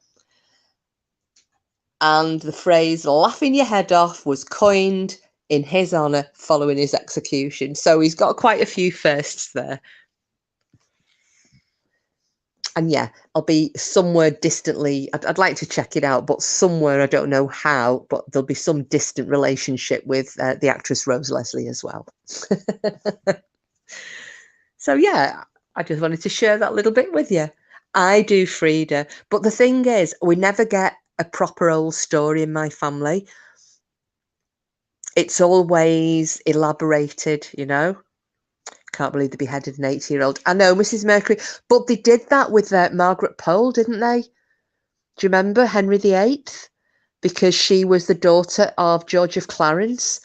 And the phrase "laughing your head off" was coined in his honour following his execution. So he's got quite a few firsts there. And yeah, I'll be somewhere distantly, I'd like to check it out, but somewhere, I don't know how, but there'll be some distant relationship with the actress Rose Leslie as well. So yeah, I just wanted to share that little bit with you. I do Frida, but the thing is, we never get a proper old story in my family. It's always elaborated, you know. Can't believe they beheaded an 80-year-old. I know, Mrs. Mercury, but they did that with Margaret Pole, didn't they? Do you remember Henry VIII? Because she was the daughter of George of Clarence.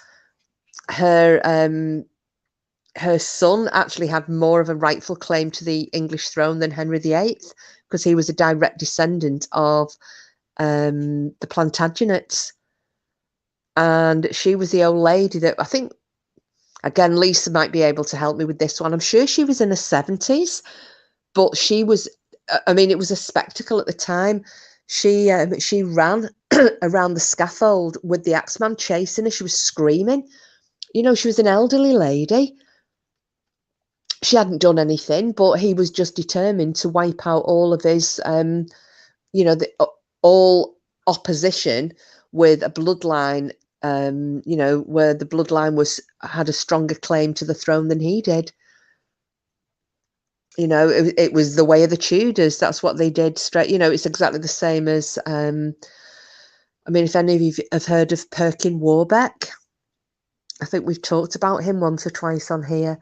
Her son actually had more of a rightful claim to the English throne than Henry VIII, because he was a direct descendant of the Plantagenets. And she was the old lady that, I think, again, Lisa might be able to help me with this one. I'm sure she was in her 70s, but she was, I mean, it was a spectacle at the time. She ran around the scaffold with the axeman chasing her. She was screaming. You know, she was an elderly lady. She hadn't done anything, but he was just determined to wipe out all of his, you know, all opposition with a bloodline, you know, where the bloodline had a stronger claim to the throne than he did. You know, it was the way of the Tudors. That's what they did straight. You know, it's exactly the same as, I mean, if any of you have heard of Perkin Warbeck, I think we've talked about him once or twice on here.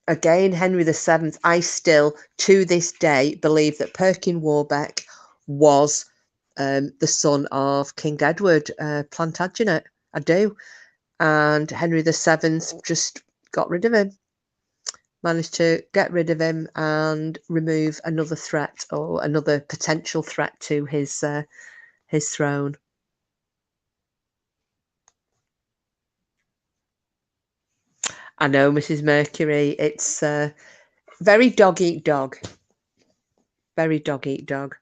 Again, Henry VII, I still, to this day, believe that Perkin Warbeck was the son of King Edward Plantagenet. I do. And Henry VII just got rid of him. Managed to get rid of him and remove another threat, or another potential threat to his throne. I know, Mrs. Mercury, it's very dog eat dog. Very dog eat dog.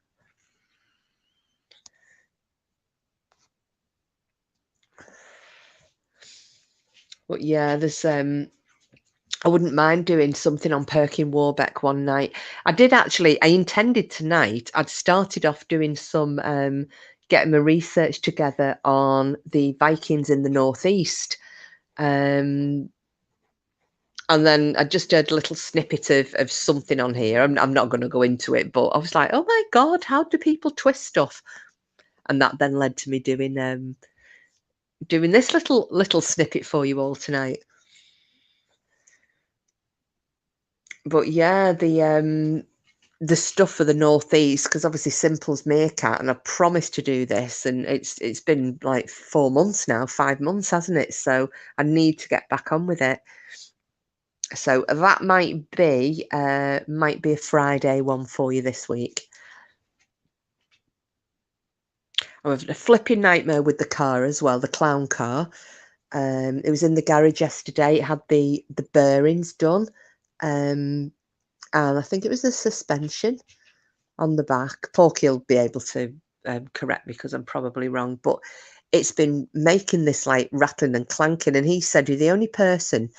But yeah, there's I wouldn't mind doing something on Perkin Warbeck one night. I intended tonight, I'd started off doing some, getting my research together on the Vikings in the Northeast. And then I just heard a little snippet of something on here. I'm not going to go into it, but I was like, oh my God, how do people twist stuff? And that then led to me doing this little snippet for you all tonight. But yeah, the stuff for the northeast, because obviously Simple's Meerkat, and I promised to do this, and it's been like 4 months now, 5 months, hasn't it? So I need to get back on with it. So that might be a Friday one for you this week. I'm having a flipping nightmare with the car as well, the clown car. It was in the garage yesterday. It had the bearings done, and I think it was the suspension on the back. Porky will be able to correct me because I'm probably wrong, but it's been making this like rattling and clanking, and he said, you're the only person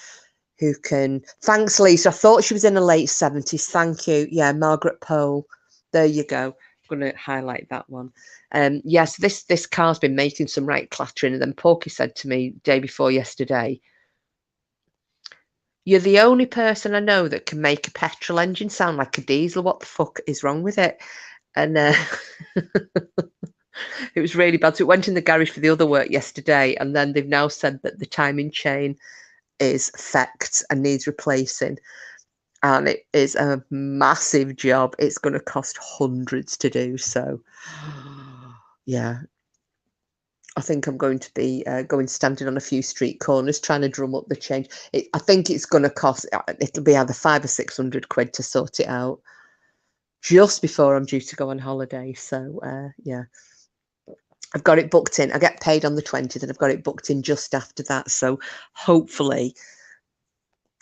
who can... Thanks, Lisa. I thought she was in her late 70s. Thank you. Yeah, Margaret Pole. There you go. I'm going to highlight that one. Yes, this car's been making some right clattering, and then Porky said to me day before yesterday, you're the only person I know that can make a petrol engine sound like a diesel. What the fuck is wrong with it? And it was really bad. So it went in the garage for the other work yesterday, and then they've now said that the timing chain is fecked and needs replacing. And it is a massive job. It's going to cost hundreds to do. So, yeah. I think I'm going to be standing on a few street corners trying to drum up the change. I think it's going to cost, it'll be either 500 or 600 quid to sort it out just before I'm due to go on holiday. So, yeah, I've got it booked in. I get paid on the 20th and I've got it booked in just after that. So hopefully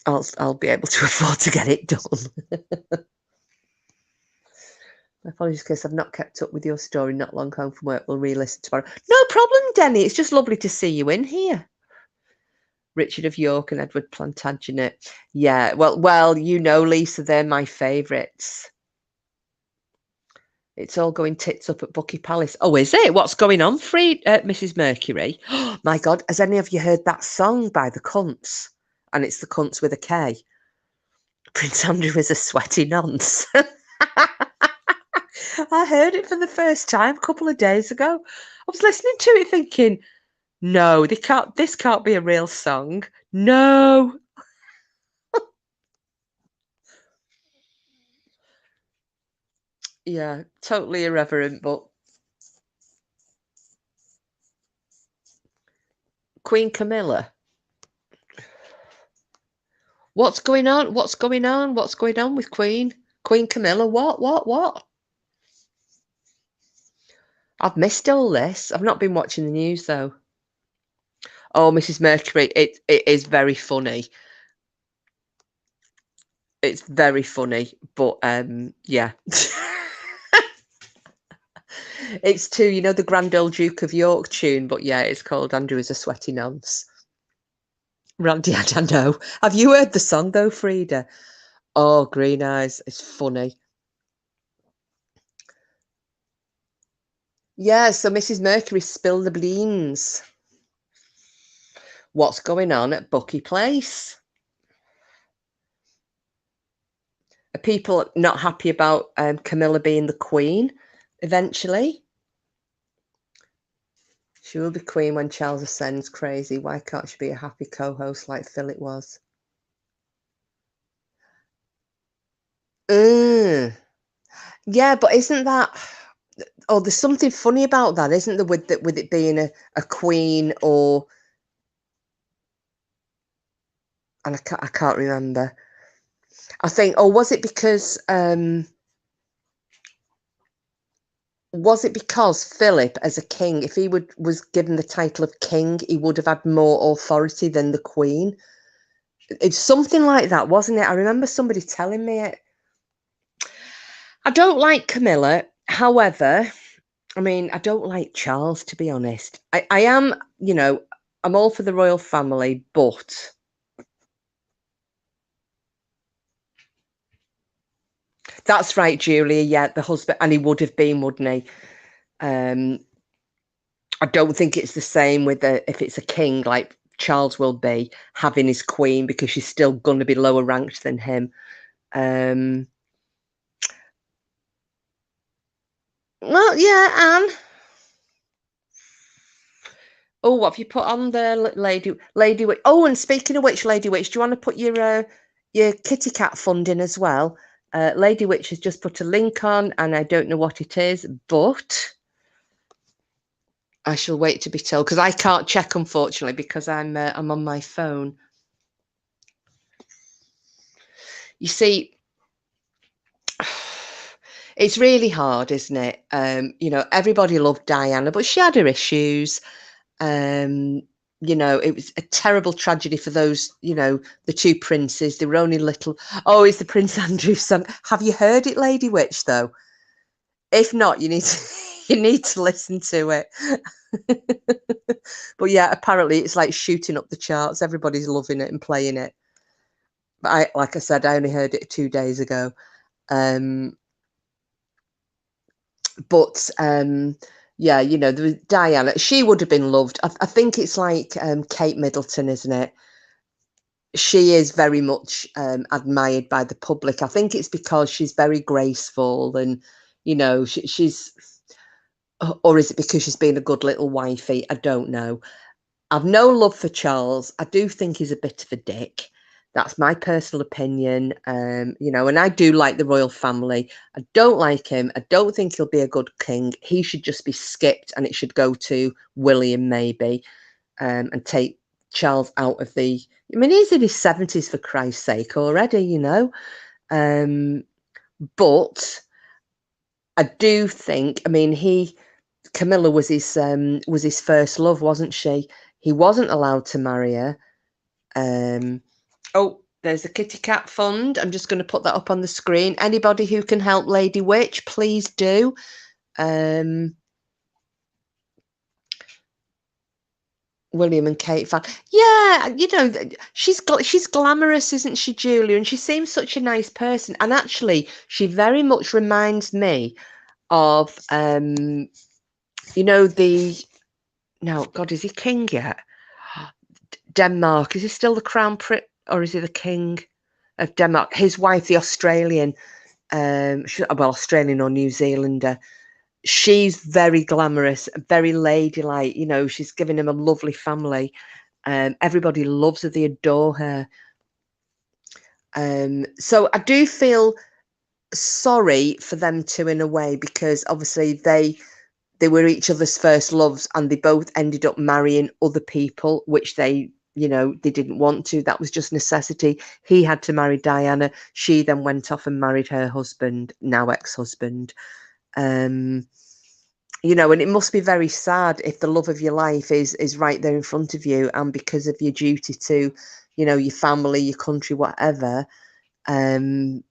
I'll be able to afford to get it done. Apologies, Chris. I've not kept up with your story. Not long home from work. We'll re-listen tomorrow. No problem, Denny. It's just lovely to see you in here. Richard of York and Edward Plantagenet. Yeah, well, you know, Lisa, they're my favourites. It's all going tits up at Bucky Palace. Oh, is it? What's going on, Mrs. Mercury? Oh, my God. Has any of you heard that song by the Cunts? And it's the Cunts with a K. Prince Andrew is a sweaty nonce. I heard it for the first time a couple of days ago. I was listening to it thinking, no, this can't be a real song. No. Yeah, totally irreverent, but Queen Camilla. What's going on? What's going on? What's going on with Queen Camilla? What? I've missed all this. I've not been watching the news though. Oh, Mrs. Mercury, it is very funny. It's very funny, but yeah. It's to, you know, the Grand Old Duke of York tune, but yeah, it's called Andrew is a Sweaty Nonce. Randy, I don't know. Have you heard the song though, Frida? Oh, Green Eyes. It's funny. Yeah, so Mrs. Mercury spilled the beans. What's going on at Bucky Place? Are people not happy about Camilla being the queen eventually? She will be queen when Charles ascends. Crazy. Why can't she be a happy co-host like Philip was? Yeah, but isn't that... Oh, there's something funny about that, isn't there, with it being a queen or... And I can't remember. I think, or was it because Philip, as a king, if he was given the title of king, he would have had more authority than the queen? It's something like that, wasn't it? I remember somebody telling me it. I don't like Camilla. However, I mean, I don't like Charles, to be honest. I am, you know, I'm all for the royal family, but... That's right, Julia. Yeah, the husband, and he would have been, wouldn't he? I don't think it's the same with if it's a king like Charles will be having his queen, because she's still going to be lower ranked than him. Well, yeah, Anne. Oh, what have you put on there, Lady Witch? Oh, and speaking of which, Lady Witch, do you want to put your kitty cat fund in as well? Lady Witch has just put a link on, and I don't know what it is, but I shall wait to be told, because I can't check, unfortunately, because I'm on my phone. You see, it's really hard, isn't it? You know, everybody loved Diana, but she had her issues. You know, it was a terrible tragedy for those, you know, the two princes. They were only little. Oh, it's the Prince Andrew's son. Have you heard it, Lady Witch, though? If not, you need to, you need to listen to it. But yeah, apparently it's like shooting up the charts. Everybody's loving it and playing it. But like I said, I only heard it 2 days ago. But yeah, you know, Diana, she would have been loved. I think it's like Kate Middleton, isn't it? She is very much admired by the public. I think it's because she's very graceful, and, you know, she's, or is it because she's been a good little wifey? I don't know. I've no love for Charles. I do think he's a bit of a dick. That's my personal opinion. You know, and I do like the royal family. I don't like him. I don't think he'll be a good king. He should just be skipped, and it should go to William, maybe, and take Charles out of the... I mean, he's in his 70s, for Christ's sake, already, you know. But I do think, I mean, Camilla was his first love, wasn't she? He wasn't allowed to marry her. Oh, there's a kitty cat fund. I'm just going to put that up on the screen. Anybody who can help Lady Witch, please do. William and Kate fan. Yeah, you know, she's glamorous, isn't she, Julia? And she seems such a nice person. And actually, she very much reminds me of, you know, no, God, is he king yet? Denmark. Is he still the crown prince, or is he the king of Denmark? His wife, the Australian, well, Australian or New Zealander. She's very glamorous, very ladylike. You know, she's given him a lovely family. Everybody loves her. They adore her. So I do feel sorry for them two, in a way, because obviously they were each other's first loves, and they both ended up marrying other people, which they, you know, they didn't want to. That was just necessity. He had to marry Diana. She then went off and married her husband, now ex-husband. You know, and it must be very sad if the love of your life is right there in front of you, and because of your duty to, you know, your family, your country, whatever, you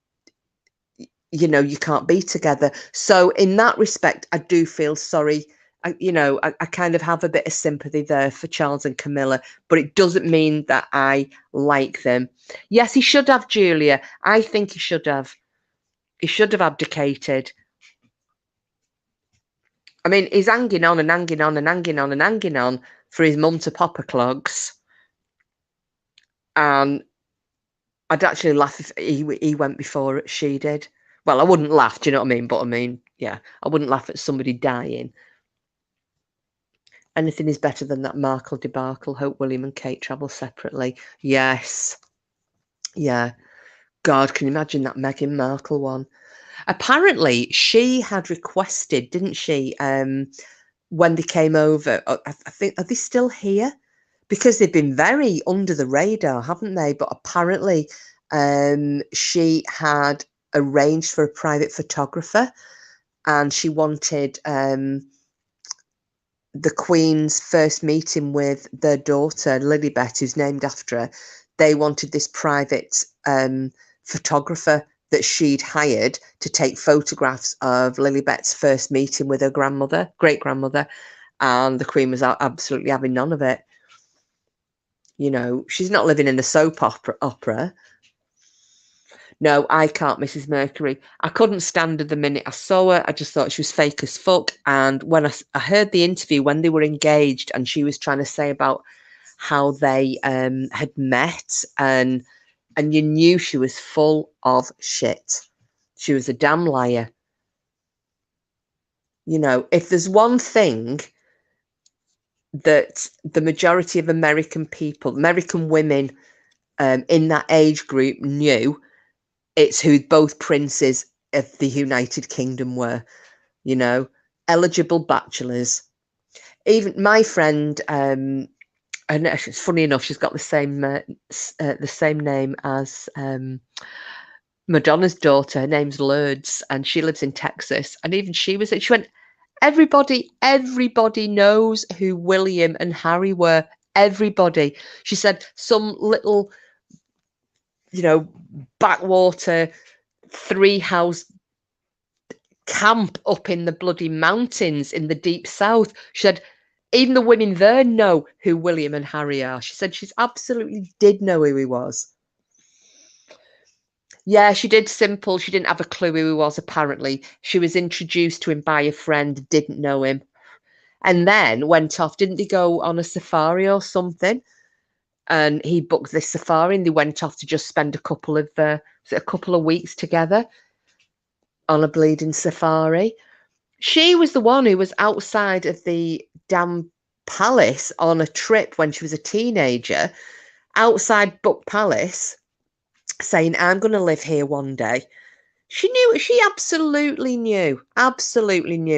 know, you can't be together. So in that respect, I do feel sorry. You know, I kind of have a bit of sympathy there for Charles and Camilla, but it doesn't mean that I like them. Yes, he should have, Julia. I think he should have. He should have abdicated. I mean, he's hanging on and hanging on and hanging on and hanging on for his mum to pop her clogs. And I'd actually laugh if he went before she did. Well, I wouldn't laugh, do you know what I mean? But I mean, yeah, I wouldn't laugh at somebody dying. Anything is better than that Markle debacle. Hope William and Kate travel separately. Yes. Yeah. God, can you imagine that Meghan Markle one? Apparently, she had requested, didn't she, when they came over, I think, are they still here? Because they've been very under the radar, haven't they? But apparently, she had arranged for a private photographer, and she wanted the Queen's first meeting with their daughter, Lilibet, who's named after her. They wanted this private photographer that she'd hired to take photographs of Lilibet's first meeting with her grandmother, great-grandmother, and the Queen was absolutely having none of it. You know, she's not living in a soap opera. No, I can't, Mrs. Mercury. I couldn't stand her the minute I saw her. I just thought she was fake as fuck. And when I heard the interview when they were engaged, and she was trying to say about how they had met, and you knew she was full of shit. She was a damn liar. You know, if there's one thing that the majority of American people, American women in that age group knew, it's who both princes of the United Kingdom were, you know, eligible bachelors. Even my friend, and it's funny enough, she's got the same name as Madonna's daughter. Her name's Lourdes, and she lives in Texas. And even she went, everybody knows who William and Harry were. Everybody. She said some little, you know, backwater 3-house camp up in the bloody mountains in the deep south. She said even the women there know who William and Harry are. She said she's absolutely did know who he was. Yeah, she did simple. She didn't have a clue who he was, apparently. She was introduced to him by a friend, didn't know him. And then went off. Didn't he go on a safari or something? And he booked this safari and they went off to just spend a couple of weeks together on a bleeding safari. She was the one who was outside of the damn palace on a trip when she was a teenager, outside Buck Palace, saying, I'm going to live here one day. She absolutely knew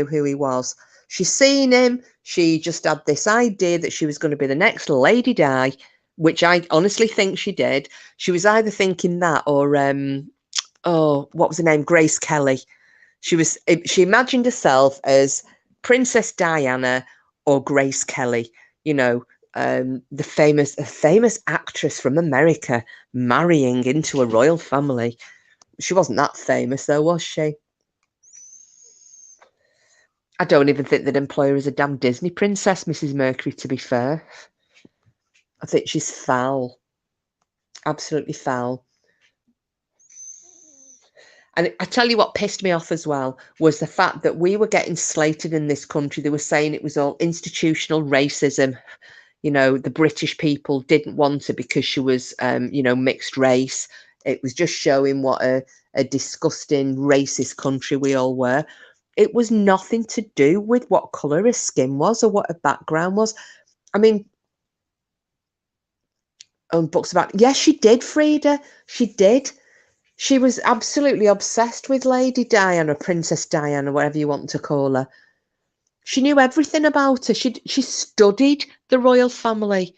who he was. She's seen him. She just had this idea that she was going to be the next Lady Di, which I honestly think she did. She was either thinking that or, what was her name? Grace Kelly. She imagined herself as Princess Diana or Grace Kelly, you know, the famous actress from America marrying into a royal family. She wasn't that famous though, was she? I don't even think they'd employ her as a damn Disney princess, Mrs. Mercury, to be fair. I think she's foul. Absolutely foul. And I tell you what pissed me off as well was the fact that we were getting slated in this country. They were saying it was all institutional racism. You know, the British people didn't want her because she was, you know, mixed race. It was just showing what a disgusting racist country we all were. It was nothing to do with what colour her skin was or what her background was. I mean, books about, yes, she did, Frida. She did. She was absolutely obsessed with Lady Diana, Princess Diana, whatever you want to call her. She knew everything about her. She studied the royal family.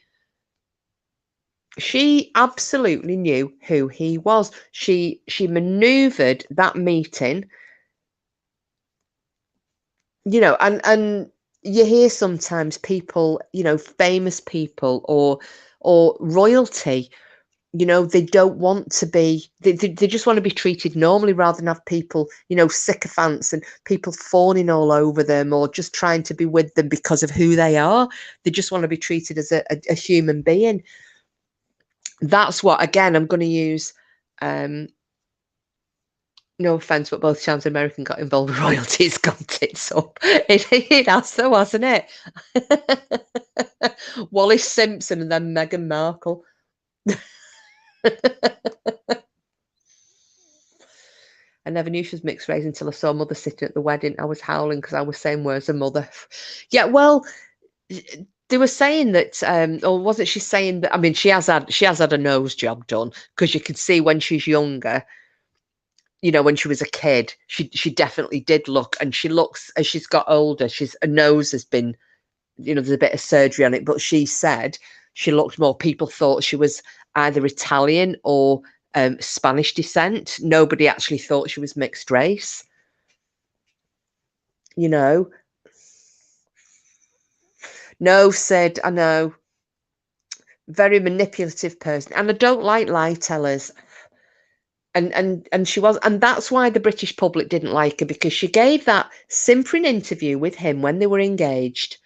She absolutely knew who he was. She manoeuvred that meeting. You know, and you hear sometimes people, you know, famous people or royalty, you know, they don't want to be, they just want to be treated normally rather than have people, you know, sycophants and people fawning all over them or just trying to be with them because of who they are. They just want to be treated as a human being. That's what, again, I'm going to use, no offense, but both times American got involved with royalty, it's gone tits up. It has though, hasn't it? Wallis Simpson and then Meghan Markle. I never knew she was mixed race until I saw Mother sitting at the wedding. I was howling because I was saying, where's her mother? Yeah, well, they were saying that, or wasn't she saying that? I mean, she has had a nose job done because you could see when she's younger, you know, when she was a kid, she definitely did look, and she looks as she's got older. Her nose has been, you know, there's a bit of surgery on it, but she said she looked more. People thought she was either Italian or Spanish descent. Nobody actually thought she was mixed race. You know. No, Sid, I know. Very manipulative person, and I don't like lie tellers. And she was, and that's why the British public didn't like her, because she gave that simpering interview with him when they were engaged,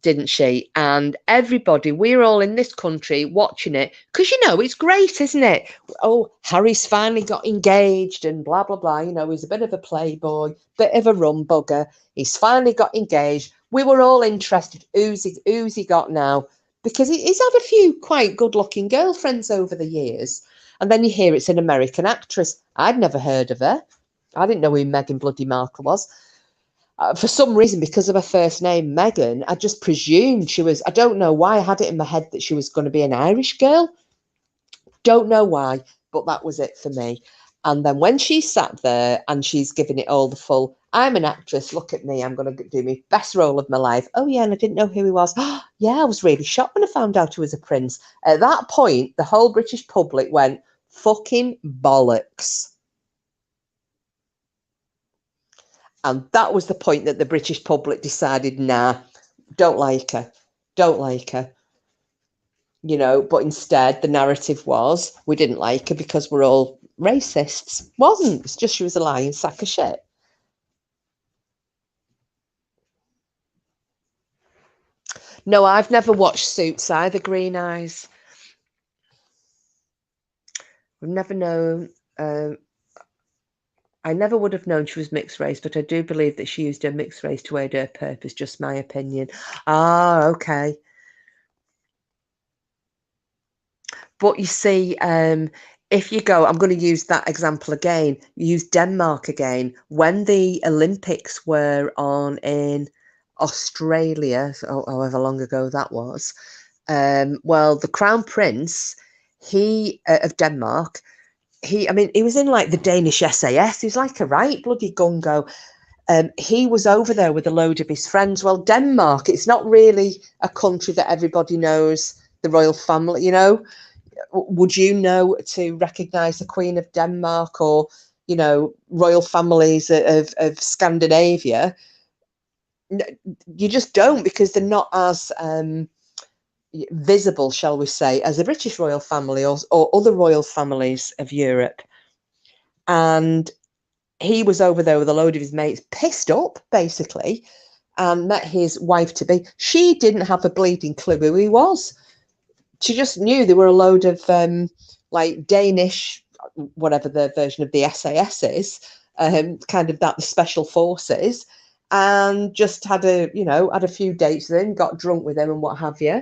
didn't she? And everybody, we're all in this country watching it because, you know, it's great, isn't it? Oh, Harry's finally got engaged and blah blah blah. You know, he's a bit of a playboy, bit of a rum bugger. He's finally got engaged. We were all interested. Who's he got now? because he's had a few quite good-looking girlfriends over the years. And then you hear it's an American actress. I'd never heard of her. I didn't know who Meghan bloody Markle was. For some reason, because of her first name, Meghan, I just presumed she was, I don't know why I had it in my head that she was going to be an Irish girl. Don't know why, but that was it for me. And then when she sat there and she's giving it all the full, I'm an actress, look at me, I'm going to do my best role of my life. Oh, yeah, and I didn't know who he was. Yeah, I was really shocked when I found out he was a prince. At that point, the whole British public went, fucking bollocks. And that was the point that the British public decided, nah, don't like her, don't like her. You know, but instead the narrative was we didn't like her because we're all racists. Wasn't. It's just she was a lying sack of shit. No, I've never watched Suits either, Green Eyes. I've never known. I never would have known she was mixed race, but I do believe that she used her mixed race to aid her purpose. Just my opinion. Ah, okay. But you see, if you go, I'm going to use that example again, use Denmark again. When the Olympics were on in Australia, however long ago that was, well, the Crown Prince, he of Denmark, he was in like the Danish SAS. He's like a right bloody gungo. He was over there with a load of his friends. Well, Denmark, it's not really a country that everybody knows the royal family, you know. Would you know to recognise the Queen of Denmark or, you know, royal families of Scandinavia? You just don't, because they're not as visible, shall we say, as the British royal family or other royal families of Europe. And he was over there with a load of his mates, pissed up, basically, and met his wife-to-be. She didn't have a bleeding clue who he was. She just knew there were a load of like Danish, whatever the version of the SAS is, kind of that the special forces, and just had a few dates with him, got drunk with him and what have you.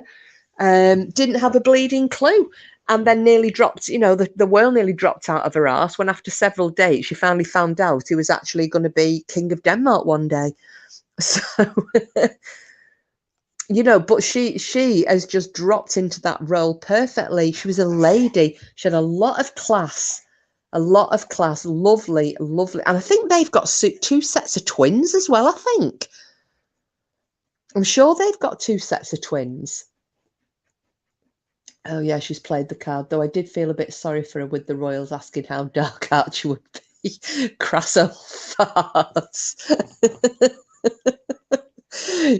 Didn't have a bleeding clue, and then nearly dropped, the world nearly dropped out of her arse when after several dates she finally found out he was actually going to be King of Denmark one day. So but she has just dropped into that role perfectly. She was a lady. She had a lot of class, lovely. And I think they've got 2 sets of twins as well, I think. I'm sure they've got 2 sets of twins. Oh, yeah, she's played the card, though I did feel a bit sorry for her with the royals asking how dark Archie would be. Crass old farts.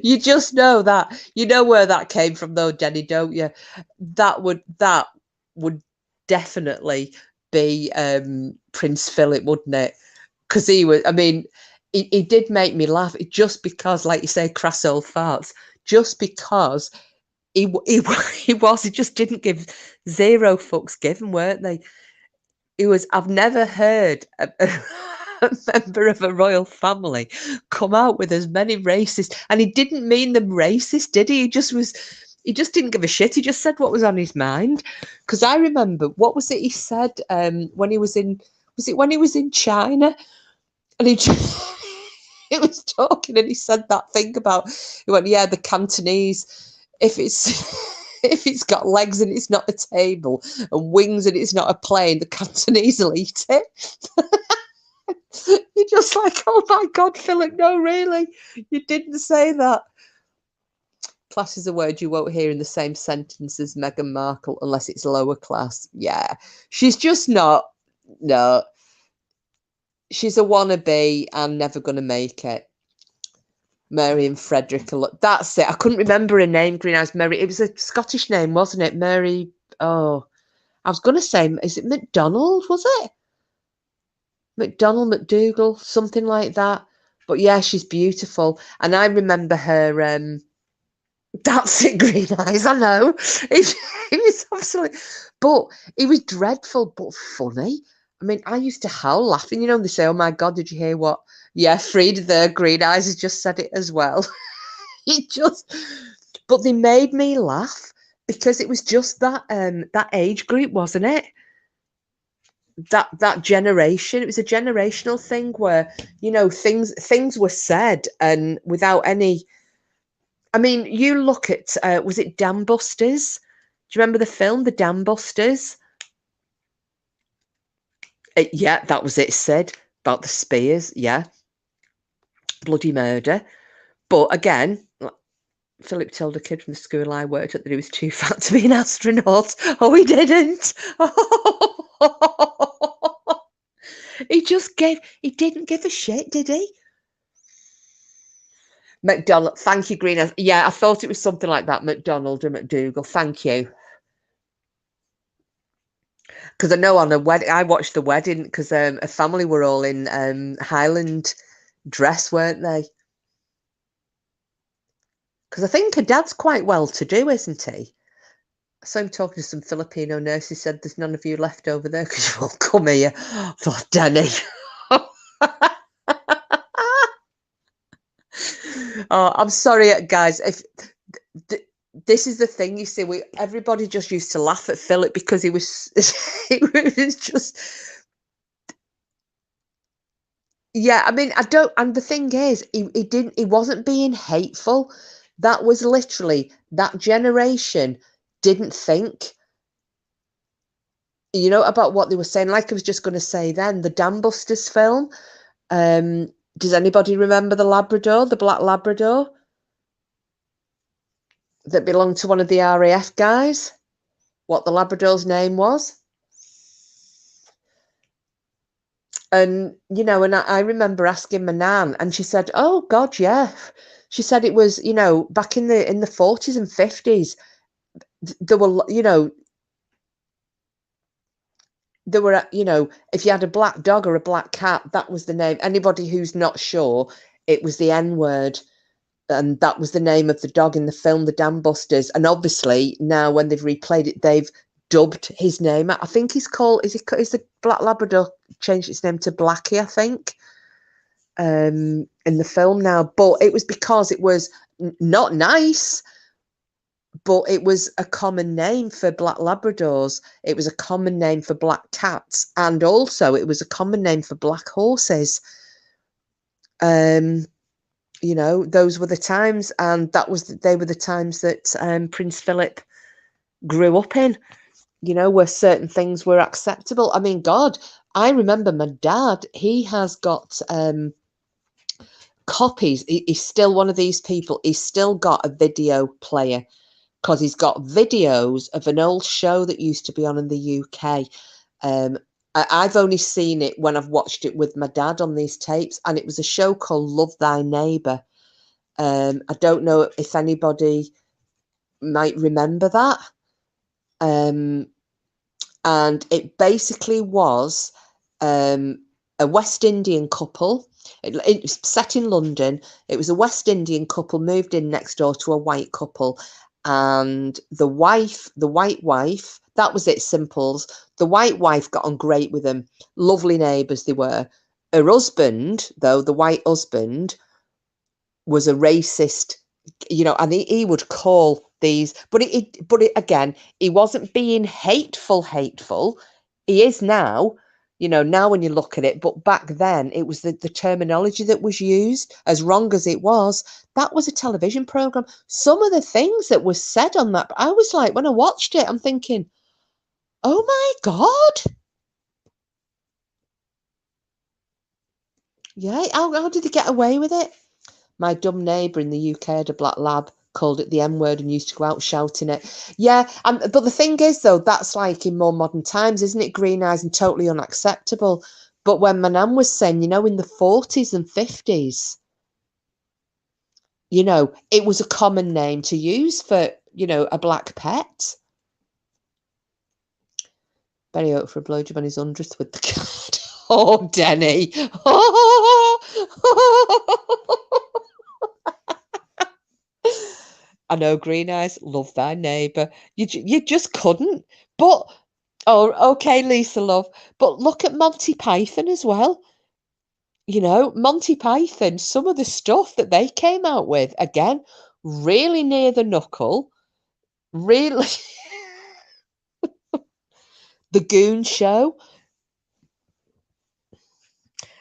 You just know that. You know where that came from, though, Jenny, don't you? That would definitely be Prince Philip, wouldn't it? Because he was, he did make me laugh just because, like you say, crass old farts, just because he just didn't give 0 fucks given, weren't they? I've never heard a member of a royal family come out with as many racist, and he didn't mean them racist, did he? He just didn't give a shit. He just said what was on his mind. Because I remember, what was it he said when he was in China, and he was talking and he said that thing about, he went, yeah, the Cantonese, if it's got legs and it's not a table, and wings and it's not a plane, the Cantonese will eat it. You're just like, oh my God, Philip, no, really? You didn't say that. Class is a word you won't hear in the same sentence as Meghan Markle unless it's lower class. Yeah, she's just not. No, she's a wannabe and never going to make it. Mary and Frederick. That's it. I couldn't remember her name, Green Eyes Mary. It was a Scottish name, wasn't it? Mary. Oh, I was going to say, is it McDonald? Was it? McDonald, McDougall, something like that. But yeah, she's beautiful. And I remember her, that's it, Green Eyes, I know. It was absolutely, but it was dreadful, but funny. I used to howl laughing, they say, oh my God, did you hear what? Yeah, Frida there, Green Eyes, has just said it as well. But they made me laugh because it was just that that age group, wasn't it? That generation. It was a generational thing where, you know, things were said and without any. I mean, you look at was it Dam Busters? Do you remember the film, The Dam Busters? Yeah, that was it. Said about the spears. Yeah, bloody murder. But again, Philip told a kid from the school I worked at that he was too fat to be an astronaut. Oh, he didn't. He didn't give a shit, did he? McDonald, thank you, Green. Yeah, I thought it was something like that, McDonald or McDougal. Thank you. Because I know on a wedding, I watched the wedding because a family were all in Highland dress, weren't they? Because I think her dad's quite well to do, isn't he? I saw him talking to some Filipino nurse. He said, "There's none of you left over there because you won't come here." I thought, Danny. Oh, I'm sorry, guys. If this is the thing, you see, everybody just used to laugh at Philip because he was, it was just, yeah. I mean, I don't, and the thing is, he wasn't being hateful. That was literally that generation didn't think, you know, about what they were saying. Like I was just going to say then, the Dam Busters film. Does anybody remember the Labrador, the black Labrador that belonged to one of the RAF guys? What the Labrador's name was? And, you know, and I remember asking my nan, and she said, "Oh God, yeah." She said it was, you know, back in the 40s and 50s, there were, you know, if you had a black dog or a black cat, that was the name. Anybody who's not sure, it was the N word. And that was the name of the dog in the film, The Dam Busters. And obviously now when they've replayed it, they've dubbed his name. I think he's called, is the Black Labrador changed its name to Blackie, I think, in the film now. But it was because it was not nice, but it was a common name for black Labradors. It was a common name for black cats. And also it was a common name for black horses. You know, those were the times, and they were the times that Prince Philip grew up in, you know, where certain things were acceptable. I mean, God, I remember my dad, he has got copies. He's still one of these people. He's still got a video player because he's got videos of an old show that used to be on in the UK. I've only seen it when I've watched it with my dad on these tapes, and it was a show called Love Thy Neighbour. I don't know if anybody might remember that. And it basically was a West Indian couple. It was set in London. It was a West Indian couple moved in next door to a white couple. And the white wife, that was it, simples. The white wife got on great with them. Lovely neighbours they were. Her husband, though, the white husband, was a racist, you know, and he would call these, but again, he wasn't being hateful. He is now, you know, now when you look at it, but back then it was the terminology that was used, as wrong as it was. That was a television program. Some of the things that was said on that, I was like, when I watched it, I'm thinking, oh my God. Yeah, how did they get away with it? My dumb neighbour in the UK had a black lab, called it the M word, and used to go out shouting it. Yeah, but the thing is, though, that's like in more modern times, isn't it? Green eyes and totally unacceptable. But when my nan was saying, you know, in the 40s and 50s, you know, it was a common name to use for, you know, a black pet. Very hope for a blowjob on his 100th with the cat. Oh, Denny. I know, Green Eyes, love thy neighbour. You just couldn't. But, oh, okay, Lisa, love. But look at Monty Python as well. You know, Monty Python, some of the stuff that they came out with, again, really near the knuckle. Really? The GOAN show?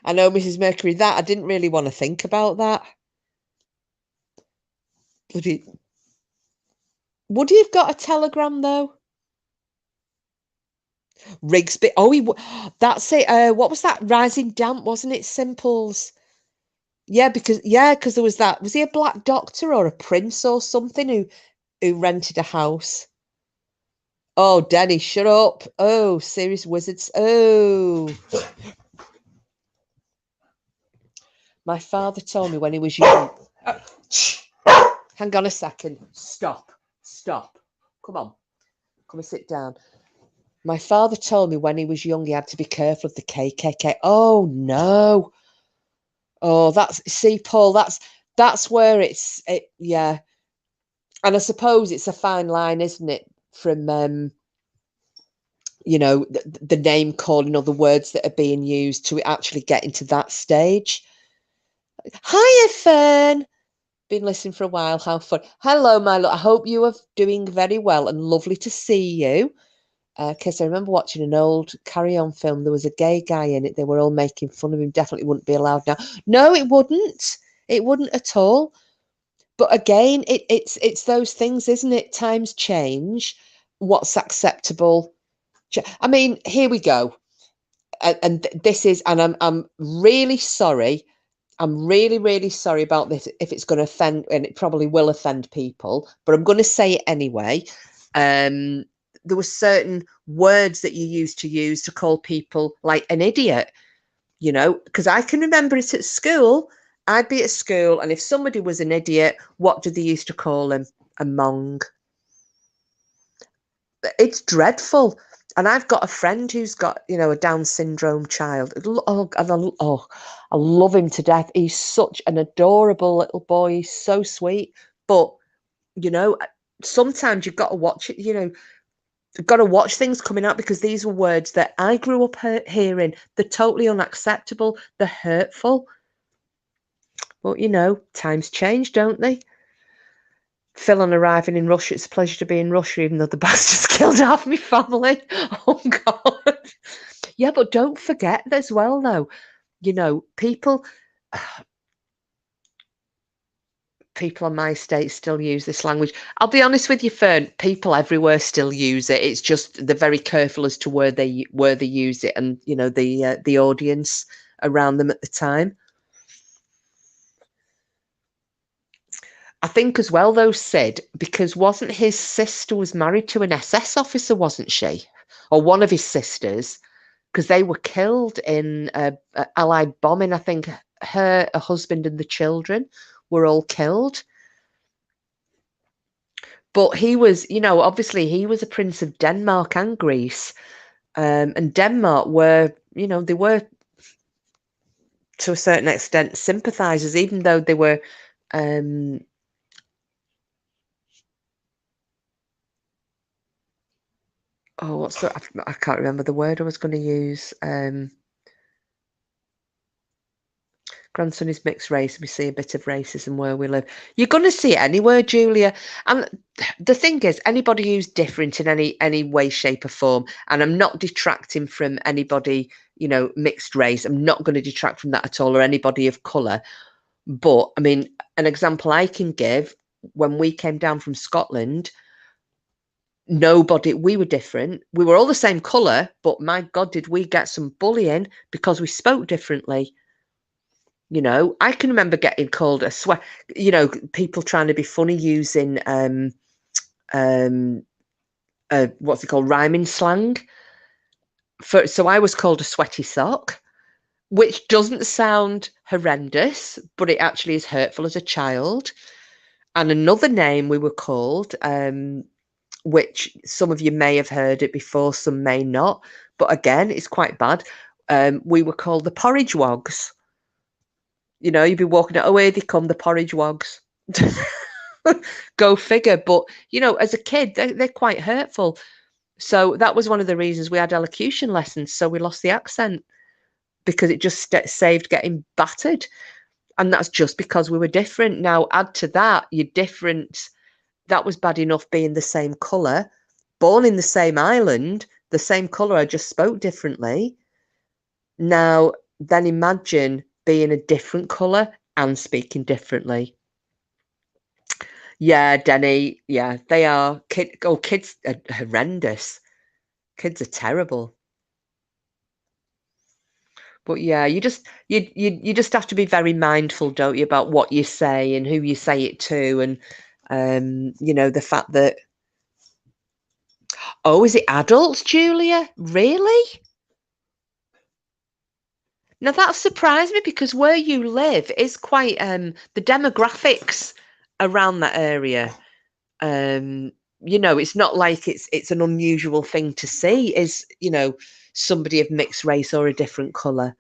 I know, Mrs. Mercury, that I didn't really want to think about that. Would he have got a telegram though? Rigsby. Oh, that's it. What was that? Rising Damp, wasn't it? Simples. Yeah, because there was that. Was he a black doctor or a prince or something who rented a house? Oh, Denny, shut up. Oh, serious wizards. Oh. My father told me when he was young. Hang on a second. Stop. Come on. Come and sit down. My father told me when he was young he had to be careful of the KKK. Oh no. Oh, Paul, that's where yeah. And I suppose it's a fine line, isn't it, from the name calling or the words that are being used to actually getting to that stage. Hiya, Fern. Been listening for a while. How fun. Hello, my love. I hope you are doing very well and lovely to see you. Because I remember watching an old Carry On film. There was a gay guy in it. They were all making fun of him. Definitely wouldn't be allowed now. No, it wouldn't. It wouldn't at all. But again, it's those things, isn't it? Times change. What's acceptable? I mean, here we go. And this is, and I'm really sorry. I'm really, really sorry about this if it's going to offend, and it probably will offend people, but I'm going to say it anyway. There were certain words that you used to use to call people like an idiot, because I can remember it at school. I'd be at school, and if somebody was an idiot, what did they used to call him? A mong. It's dreadful. And I've got a friend who's got, a Down syndrome child. I love him to death. He's such an adorable little boy. He's so sweet. But, sometimes you've got to watch it, you've got to watch things coming out, because these were words that I grew up hearing. They're totally unacceptable. They're hurtful. But, times change, don't they? Phil, on arriving in Russia, it's a pleasure to be in Russia, even though the bastards killed half my family. Oh, God. Yeah, but don't forget as well, though, people on my estate still use this language. I'll be honest with you, Fern, people everywhere still use it. It's just they're very careful as to where they use it, and, the audience around them at the time. I think as well, though, Sid, because wasn't his sister was married to an SS officer, wasn't she? Or one of his sisters, because they were killed in a Allied bombing. I think her husband and the children were all killed. But he was, obviously he was a prince of Denmark and Greece. And Denmark were, they were to a certain extent sympathizers, even though they were I can't remember the word I was going to use. Grandson is mixed race. We see a bit of racism where we live. You're going to see it anywhere, Julia. And the thing is, anybody who's different in any way, shape, or form, and I'm not detracting from anybody, mixed race. I'm not going to detract from that at all, or anybody of colour. But I mean, an example I can give: when we came down from Scotland, we were different. We were all the same colour, but my God, did we get some bullying because we spoke differently. I can remember getting called a sweat, people trying to be funny using what's it called, rhyming slang. So I was called a sweaty sock, which doesn't sound horrendous, but it actually is hurtful as a child. And another name we were called, which some of you may have heard it before, some may not, but again, it's quite bad. We were called the porridge wogs. You'd be walking out, oh, here they come, the porridge wogs. Go figure. But, as a kid, they're quite hurtful. So that was one of the reasons we had elocution lessons. So we lost the accent, because it just saved getting battered. And that's just because we were different. Now, add to that, you're different that was bad enough being the same colour, born in the same island, the same colour, I just spoke differently. Now, then imagine being a different colour and speaking differently. Yeah, Denny, yeah, they are. Kids are horrendous. Kids are terrible. But yeah, you just have to be very mindful, don't you, about what you say and who you say it to, and you know, the fact that, oh, is it adults, Julia? Really? Now that surprised me, because where you live is quite the demographics around that area. You know, it's not like it's an unusual thing to see, is, you know, somebody of mixed race or a different colour.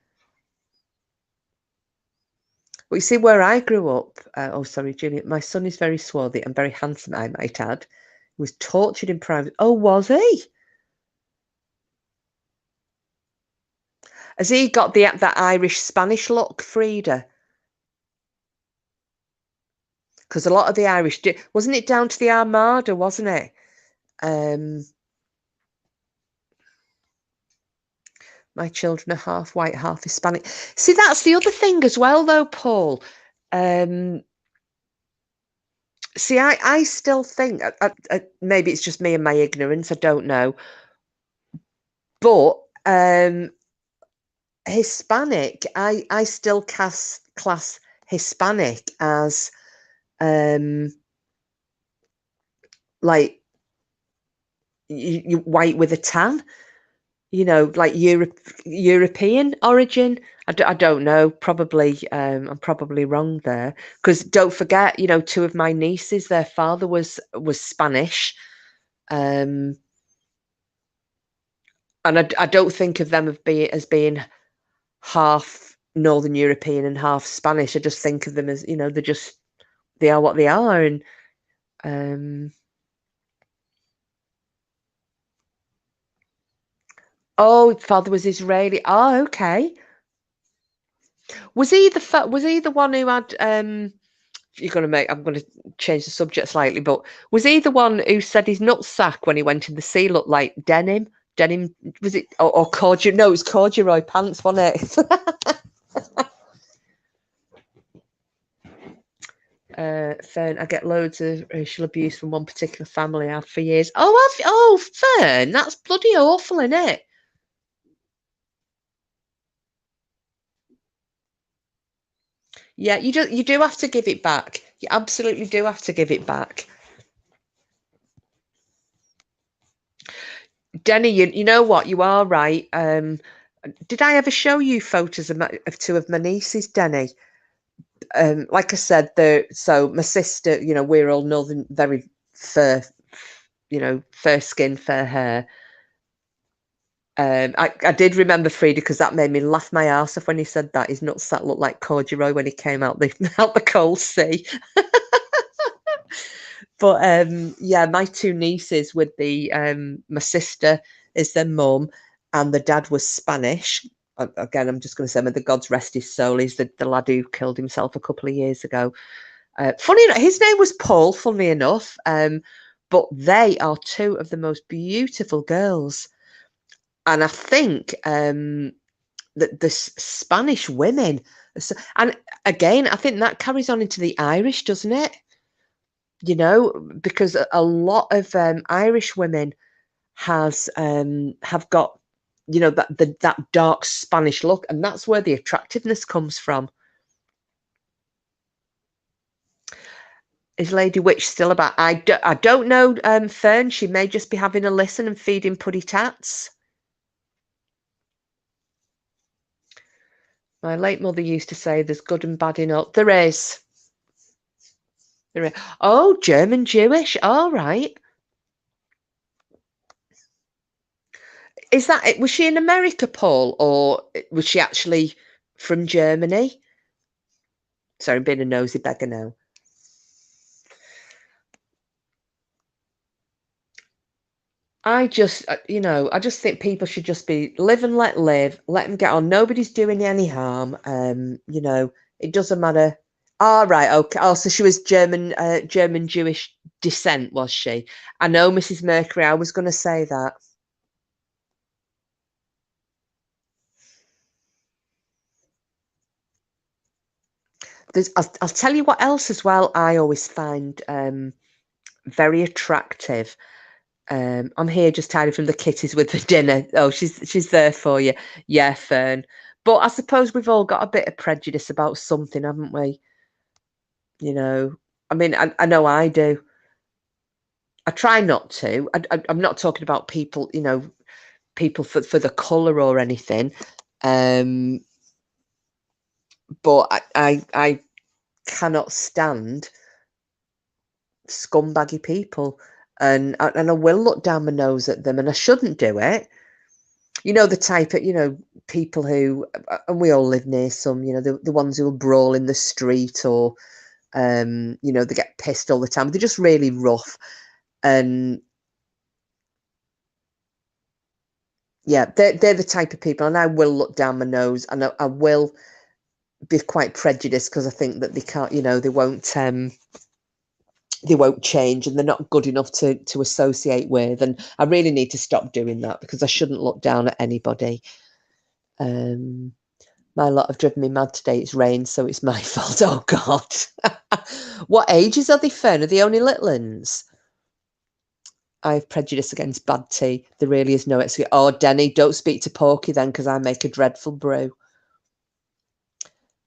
But you see, where I grew up, oh, sorry, Julia, my son is very swarthy and very handsome, I might add. He was tortured in private. Oh, was he? Has he got that Irish Spanish look, Frida? Because a lot of the Irish do. Wasn't it down to the Armada, wasn't it? My children are half white, half Hispanic. See, that's the other thing as well, though, Paul. See, I still think, maybe it's just me and my ignorance, I don't know. But Hispanic, I still class Hispanic as like you white with a tan, you know, like European origin. I don't know. Probably I'm probably wrong there, because don't forget, you know, two of my nieces, their father was Spanish, and I don't think of them as being half Northern European and half Spanish. I just think of them as, you know, they are what they are, and oh, father was Israeli. Oh, okay. Was he the one who had I'm gonna change the subject slightly, but was he the one who said his nutsack when he went in the sea looked like denim? Denim, was it, or corduroy? No, it was corduroy pants, wasn't it? Fern, I get loads of racial abuse from one particular family I have for years. Oh, Fern, that's bloody awful, isn't it? Yeah, you do have to give it back. You absolutely do have to give it back. Denny, you know what? You are right. Did I ever show you photos of two of my nieces, Denny? Like I said, so my sister, you know, we're all northern, very fair, you know, fair skin, fair hair. I did remember Frida, because that made me laugh my arse off when he said that his nutsack looked like corduroy when he came out the cold sea. But yeah, my two nieces with my sister is their mum, and the dad was Spanish. Again, I'm just going to say, may the gods rest his soul. He's the lad who killed himself a couple of years ago. Funny enough, his name was Paul, funnily enough. But they are two of the most beautiful girls. And I think that the Spanish women, and again, I think that carries on into the Irish, doesn't it? You know, because a lot of Irish women have got, you know, that dark Spanish look, and that's where the attractiveness comes from. Is Lady Witch still about? I don't know, Fern. She may just be having a listen and feeding puddy tats. My late mother used to say, "There's good and bad in all." There is. There is. Oh, German Jewish. All right. Is that it? Was she in America, Paul, or was she actually from Germany? Sorry, I'm being a nosy beggar now. I just, you know, I just think people should just be live and let them get on. Nobody's doing any harm. You know, it doesn't matter. Ah, right, okay. Oh, so she was German, German Jewish descent, was she? I know, Mrs. Mercury. I was going to say that. I'll tell you what else as well. I always find very attractive. I'm here just tidying from the kitties with the dinner. Oh, she's there for you. Yeah, Fern. But I suppose we've all got a bit of prejudice about something, haven't we? You know, I mean, I know I do. I try not to. I'm not talking about people, you know, people for the colour or anything. But I cannot stand scumbaggy people, and I will look down my nose at them, and I shouldn't do it. You know, the type of, you know, people who, and we all live near some, you know, the ones who will brawl in the street, or you know, they get pissed all the time. They're just really rough, and yeah, they're the type of people, and I will look down my nose, and I will be quite prejudiced because I think that they can't, you know, they won't change, and they're not good enough to associate with. And I really need to stop doing that, because I shouldn't look down at anybody. My lot have driven me mad today. It's rained, so it's my fault. Oh God. What ages are they, Fern? Are they only little uns? I have prejudice against bad tea. There really is no excuse. Oh, Denny, don't speak to Porky then, because I make a dreadful brew.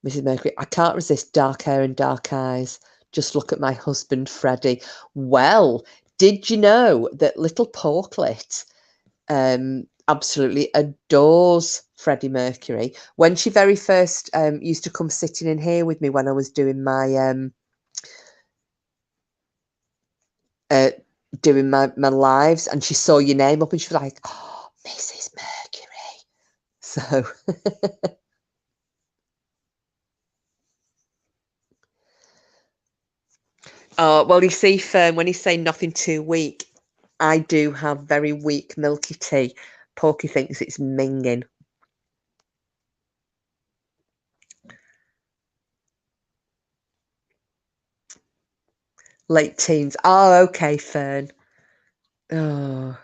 Mrs. Mercury, I can't resist dark hair and dark eyes. Just look at my husband, Freddie. Well, did you know that little Porklet absolutely adores Freddie Mercury? When she very first used to come sitting in here with me when I was doing my lives, and she saw your name up, and she was like, "Oh, Mrs. Mercury." So oh, well, you see, Fern, when you say nothing too weak, I do have very weak milky tea. Porky thinks it's minging. Late teens. Oh, okay, Fern. Oh,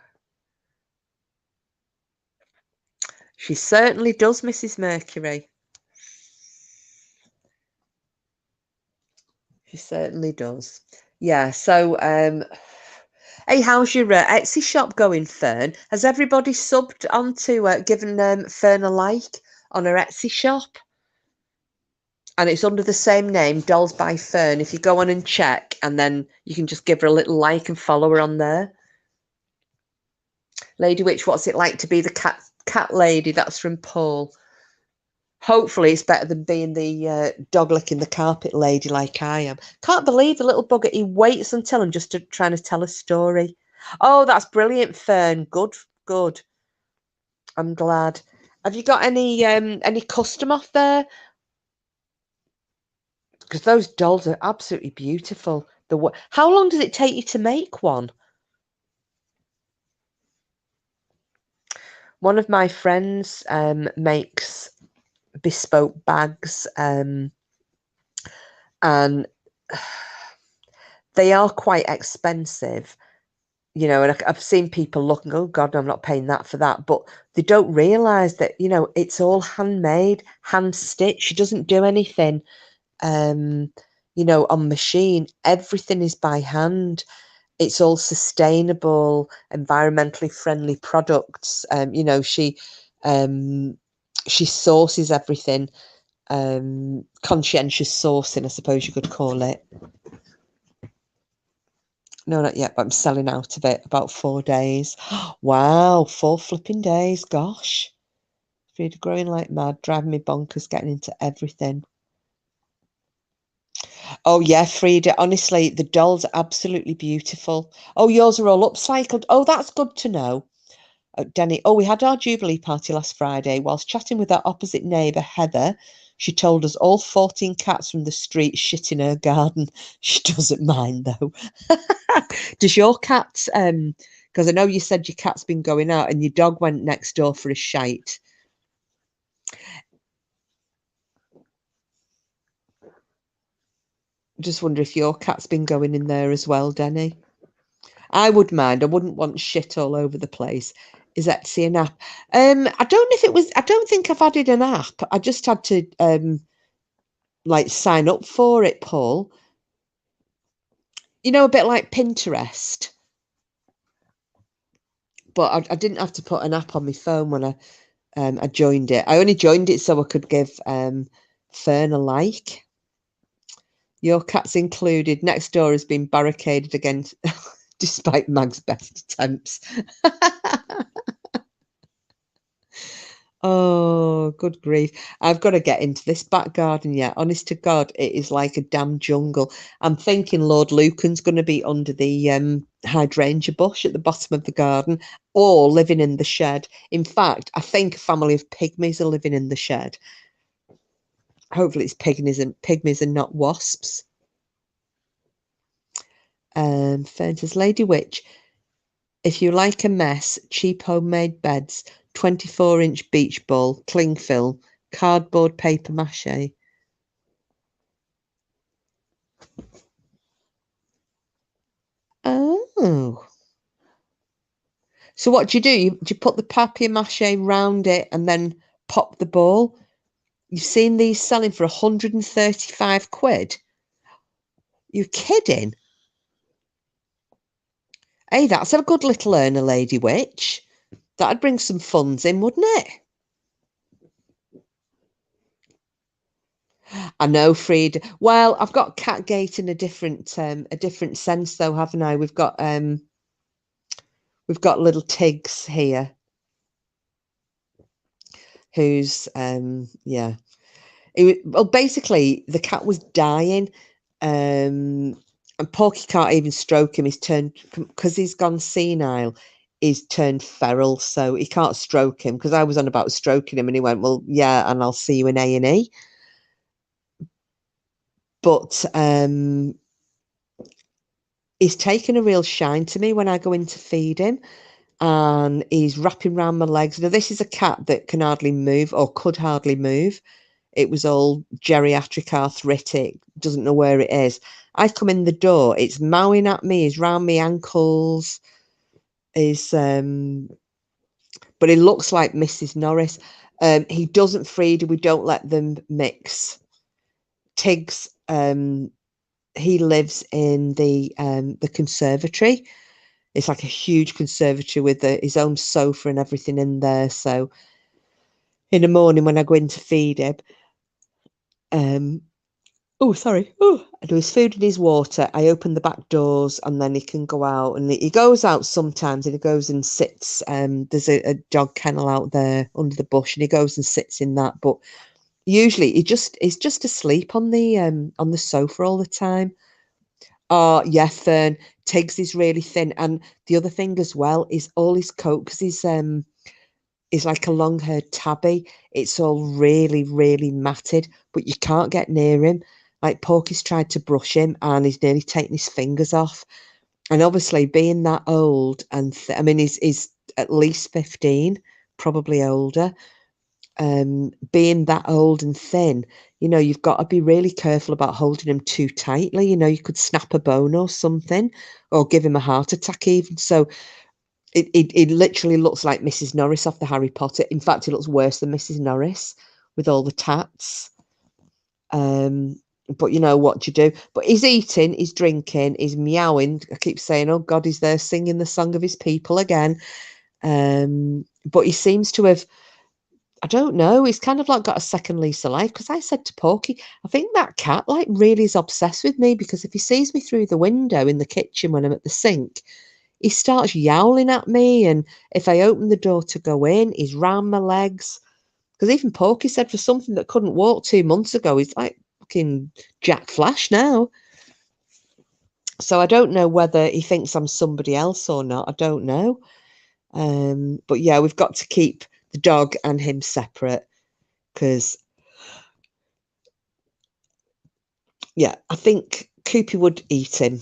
she certainly does, Mrs. Mercury. She certainly does. Yeah, so hey, how's your Etsy shop going, Fern? Has everybody subbed onto giving Fern a like on her Etsy shop? And it's under the same name, Dolls by Fern. If you go on and check, and then you can just give her a little like and follow her on there. Lady Witch, what's it like to be the cat lady? That's from Paul. Hopefully it's better than being the dog licking the carpet lady like I am. Can't believe the little bugger, he waits until I'm just trying to tell a story. Oh, that's brilliant, Fern. Good, good. I'm glad. Have you got any custom off there? Because those dolls are absolutely beautiful. How long does it take you to make one? One of my friends makes bespoke bags, and they are quite expensive, you know, and I've seen people look and go, oh God, I'm not paying that for that. But they don't realise that, you know, it's all handmade, hand stitched. She doesn't do anything, you know, on machine. Everything is by hand. It's all sustainable, environmentally friendly products. You know, she sources everything, conscientious sourcing, I suppose you could call it. No, not yet, but I'm selling out of it. About 4 days. Wow, 4 flipping days. Gosh. Frida growing like mad, driving me bonkers, getting into everything. Oh, yeah, Frida. Honestly, the dolls are absolutely beautiful. Oh, yours are all upcycled. Oh, that's good to know. Danny, oh, we had our Jubilee party last Friday. Whilst chatting with our opposite neighbour, Heather, she told us all 14 cats from the street shit in her garden. She doesn't mind, though. Does your cat, because I know you said your cat's been going out and your dog went next door for a shite. Just wonder if your cat's been going in there as well, Denny. I would mind. I wouldn't want shit all over the place. Is Etsy an app? I don't know if it was. I don't think I've added an app. I just had to like sign up for it, Paul. You know, a bit like Pinterest. But I didn't have to put an app on my phone when I joined it. I only joined it so I could give Fern a like. Your cat's included. Next door has been barricaded against, despite Mag's best attempts. Oh, good grief. I've got to get into this back garden yet. Honest to God, it is like a damn jungle. I'm thinking Lord Lucan's going to be under the hydrangea bush at the bottom of the garden or living in the shed. In fact, I think a family of pygmies are living in the shed. Hopefully it's pygmies and not wasps. Fern says, Lady Witch, if you like a mess, cheap homemade beds, 24-inch beach ball, cling film, cardboard paper mache. Oh. So what do? Do you put the papier mache round it and then pop the ball? You've seen these selling for 135 quid? You're kidding? Hey, that's a good little earner, Lady Witch. That'd bring some funds in, wouldn't it? I know, Fried. Well, I've got Catgate in a different sense, though, haven't I? We've got little Tiggs here, who's yeah. Well, basically, the cat was dying, and Porky can't even stroke him. He's turned, because he's gone senile, he's turned feral, so he can't stroke him. Because I was on about stroking him, and he went, well, yeah, and I'll see you in A&E. But he's taken a real shine to me when I go in to feed him, and he's wrapping around my legs. Now, this is a cat that can hardly move, or could hardly move. It was all geriatric arthritic, doesn't know where it is. I come in the door, it's mowing at me, he's round my ankles, is but he looks like Mrs. Norris. He doesn't feed, we don't let them mix. Tiggs, he lives in the conservatory. It's like a huge conservatory with his own sofa and everything in there. So in the morning when I go in to feed him, oh, sorry. Oh, I do his food and his water. I open the back doors and then he can go out. And he goes out sometimes and he goes and sits. There's a dog kennel out there under the bush and he goes and sits in that. But usually he's just asleep on the sofa all the time. Oh, yeah, Fern. Tiggs is really thin. And the other thing as well is all his coat, because he's like a long-haired tabby. It's all really, really matted, but you can't get near him. Like Porky's tried to brush him and he's nearly taken his fingers off. And obviously being that old and I mean, he's at least 15, probably older. Being that old and thin, you know, you've got to be really careful about holding him too tightly. You know, you could snap a bone or something, or give him a heart attack even. So it literally looks like Mrs. Norris off the Harry Potter. In fact, it looks worse than Mrs. Norris with all the tats. But you know what you do. But he's eating, he's drinking, he's meowing. I keep saying, oh God, he's there singing the song of his people again. But he seems to have, I don't know, he's kind of like got a second lease of life. Because I said to Porky, I think that cat like really is obsessed with me, because if he sees me through the window in the kitchen when I'm at the sink, he starts yowling at me. And if I open the door to go in, he's round my legs. Because even Porky said for something that couldn't walk 2 months ago, he's like fucking Jack Flash now. So I don't know whether he thinks I'm somebody else or not. I don't know. But yeah, we've got to keep the dog and him separate, because yeah, I think Koopy would eat him.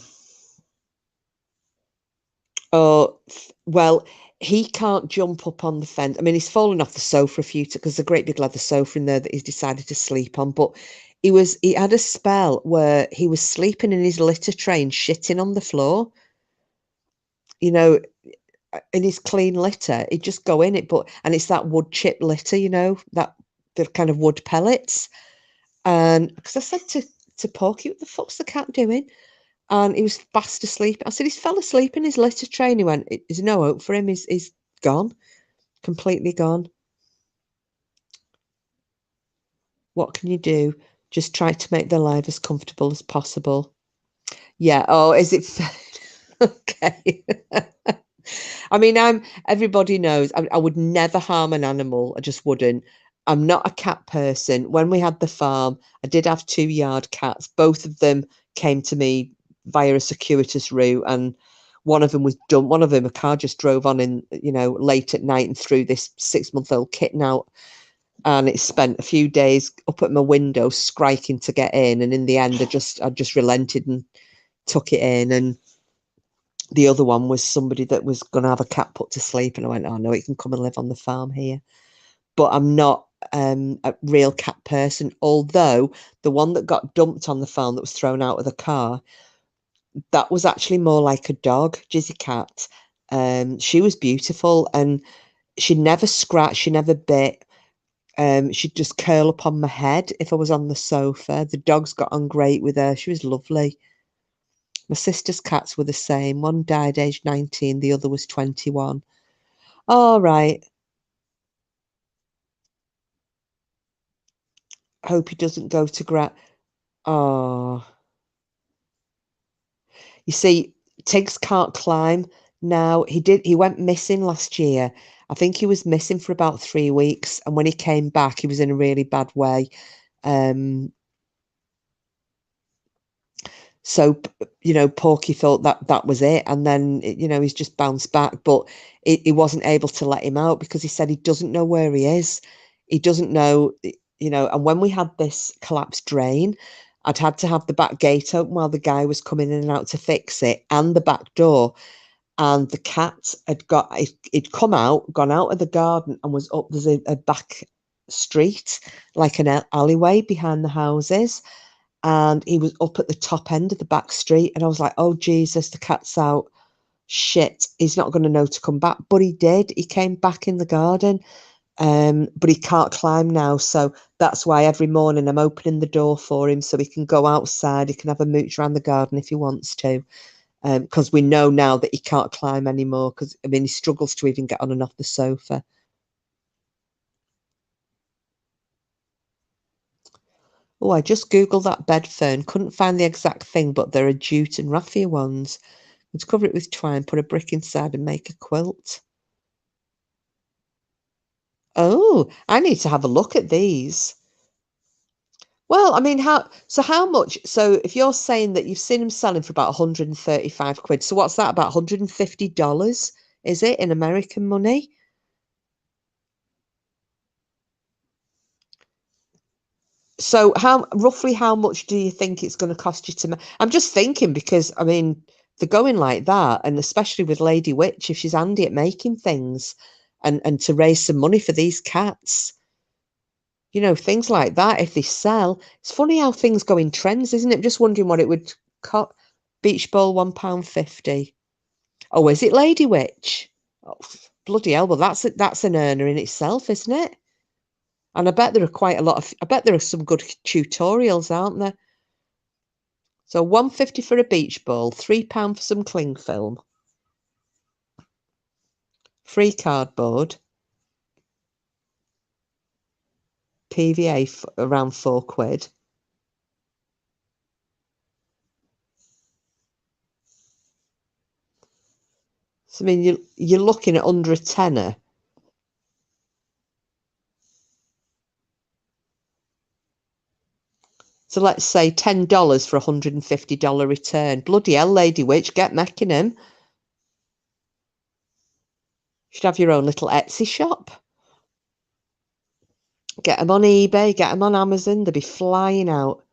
Oh, well, he can't jump up on the fence. I mean, he's fallen off the sofa a few times, because there's a great big leather sofa in there that he's decided to sleep on. But he had a spell where he was sleeping in his litter tray and shitting on the floor, you know, in his clean litter. He'd just go in it, and it's that wood chip litter, you know, that the kind of wood pellets. And because I said to Porky, what the fuck's the cat doing? And he was fast asleep. I said, he's fell asleep in his litter tray. And he went, there's no hope for him. He's gone, completely gone. What can you do? Just try to make their life as comfortable as possible. Yeah. Oh, is it? Okay. I mean, everybody knows I would never harm an animal. I just wouldn't. I'm not a cat person. When we had the farm, I did have 2 yard cats. Both of them came to me via a circuitous route, and one of them was done. One of them, a car just drove on in, you know, late at night and threw this 6-month-old kitten out, and it spent a few days up at my window scriking to get in. And in the end, I just relented and took it in. And the other one was somebody that was going to have a cat put to sleep, and I went, oh no, it can come and live on the farm here. But I'm not a real cat person, although the one that got dumped on the farm that was thrown out of the car, that was actually more like a dog, Jizzy cat. She was beautiful, and she never scratched, she never bit. She'd just curl up on my head if I was on the sofa. The dogs got on great with her. She was lovely. My sister's cats were the same. One died aged 19, the other was 21. All right. Hope he doesn't go to Oh. You see, Tiggs can't climb now. He went missing last year. I think he was missing for about 3 weeks. And when he came back, he was in a really bad way. So, you know, Porky thought that was it. And then, you know, he's just bounced back. But he wasn't able to let him out because he said he doesn't know where he is. He doesn't know, you know. And when we had this collapsed drain, I'd had to have the back gate open while the guy was coming in and out to fix it, and the back door. And the cat it'd come out, gone out of the garden, and was up. There's a back street, like an alleyway behind the houses. And he was up at the top end of the back street. And I was like, oh, Jesus, the cat's out. Shit, he's not going to know to come back. But he did. He came back in the garden. But he can't climb now. So that's why every morning I'm opening the door for him so he can go outside. He can have a mooch around the garden if he wants to. Because we know now that he can't climb anymore. Because, I mean, he struggles to even get on and off the sofa. Oh, I just Googled that bed fern. Couldn't find the exact thing, but there are jute and raffia ones. Let's cover it with twine, put a brick inside and make a quilt. Oh, I need to have a look at these. Well, I mean, how much? So if you're saying that you've seen them selling for about 135 quid, so what's that, about $150? Is it in American money? So roughly how much do you think it's going to cost you to make? I'm just thinking because, I mean, they're going like that, and especially with Lady Witch, if she's handy at making things and to raise some money for these cats, you know, things like that, if they sell. It's funny how things go in trends, isn't it? I'm just wondering what it would cost. Beach ball, £1.50. Oh, is it Lady Witch? Oh, bloody hell. Well, that's an earner in itself, isn't it? And I bet there are quite a lot of, I bet there are some good tutorials, aren't there? So £1.50 for a beach ball, £3 for some cling film, free cardboard, PVA around £4. So I mean, you're looking at under a tenner. So let's say $10 for $150 return. Bloody hell, Lady Witch, get making him. You should have your own little Etsy shop. Get them on eBay, get them on Amazon. They'll be flying out.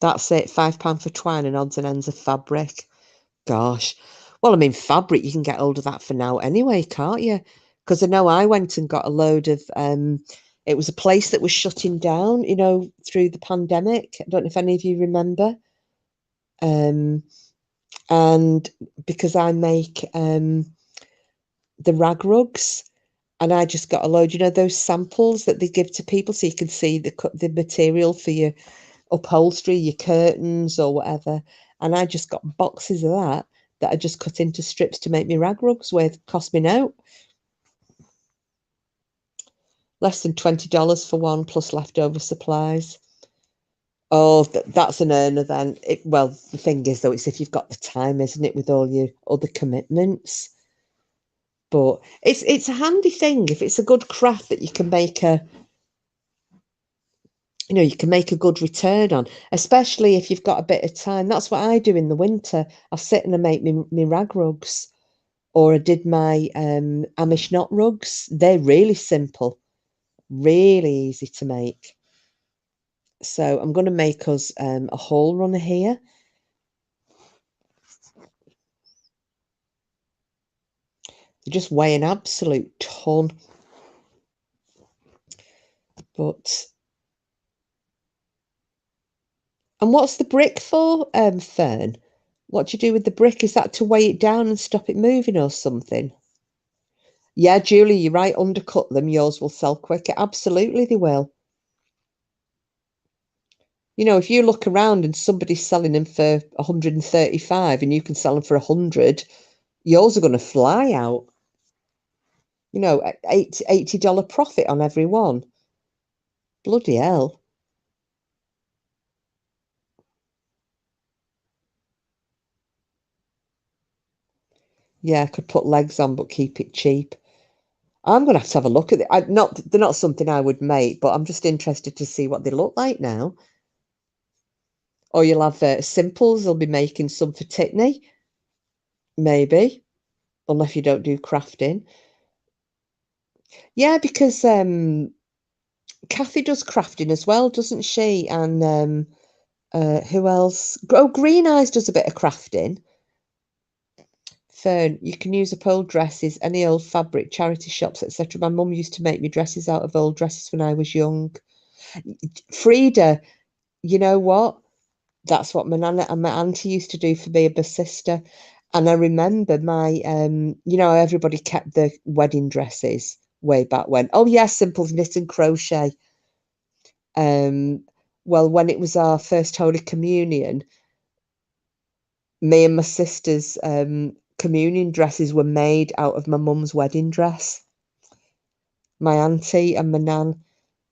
That's it, £5 for twine and odds and ends of fabric. Gosh. Well, I mean, fabric, you can get hold of that for now anyway, can't you? Because I know I went and got a load of, It was a place that was shutting down, you know, through the pandemic. I don't know if any of you remember. And because I make the rag rugs, and I just got a load, you know, those samples that they give to people so you can see the material for your upholstery, your curtains or whatever. And I just got boxes of that I just cut into strips to make me rag rugs with. Cost me now less than $20 for one, plus leftover supplies. Oh, that's an earner then. Well, the thing is though, it's if you've got the time, isn't it, with all your other commitments. But it's a handy thing if it's a good craft that you can make you can make a good return on, especially if you've got a bit of time. That's what I do in the winter. I'll sit and I make me rag rugs, or I did my Amish knot rugs. They're really simple, really easy to make. So I'm going to make us a haul runner here. They just weigh an absolute ton. And what's the brick for, Fern? What do you do with the brick? Is that to weigh it down and stop it moving or something? Yeah, Julie, you're right. Undercut them. Yours will sell quicker. Absolutely, they will. You know, if you look around and somebody's selling them for 135 and you can sell them for 100, yours are going to fly out. You know, $80 profit on every one. Bloody hell. Yeah, I could put legs on, but keep it cheap. I'm going to have a look at it. They're not something I would make, but I'm just interested to see what they look like now. Or you'll have Simples. They'll be making some for Tiffany. Maybe. Unless you don't do crafting. Yeah, because Kathy does crafting as well, doesn't she? And who else? Oh, Green Eyes does a bit of crafting. Fern, you can use up old dresses, any old fabric, charity shops, etc. My mum used to make me dresses out of old dresses when I was young. Frida, you know what? That's what my nana and my auntie used to do for me and my sister. And I remember my, you know, everybody kept the wedding dresses way back when. Oh, yeah, Simple's knit and crochet. Well, when it was our first Holy Communion, me and my sister's communion dresses were made out of my mum's wedding dress. My auntie and my nan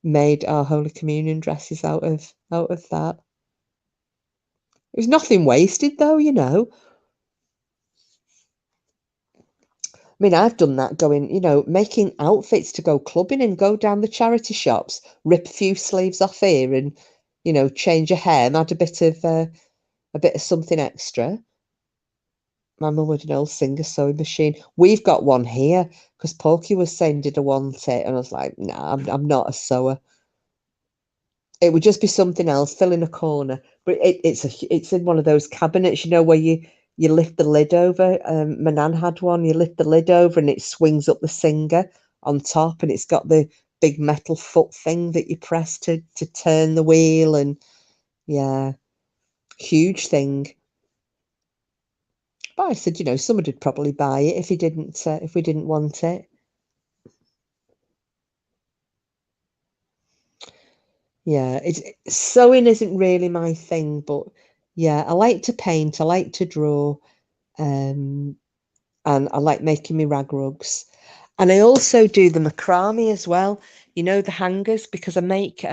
made our Holy Communion dresses out of that. It was nothing wasted though, you know. I mean, I've done that going, you know, making outfits to go clubbing and go down the charity shops, rip a few sleeves off here and, you know, change your hair and add a bit of something extra. My mum had an old Singer sewing machine. We've got one here because Porky was saying, did I want it? And I was like, nah, I'm not a sewer. It would just be something else, fill in a corner. But it's in one of those cabinets, you know, where you lift the lid over. My nan had one. You lift the lid over and it swings up the Singer on top, and it's got the big metal foot thing that you press to turn the wheel. And yeah, huge thing. But I said, you know, somebody'd probably buy it if we didn't want it. Yeah, sewing isn't really my thing, but yeah, I like to paint, I like to draw, and I like making me rag rugs. And I also do the macrame as well, you know, the hangers, because I make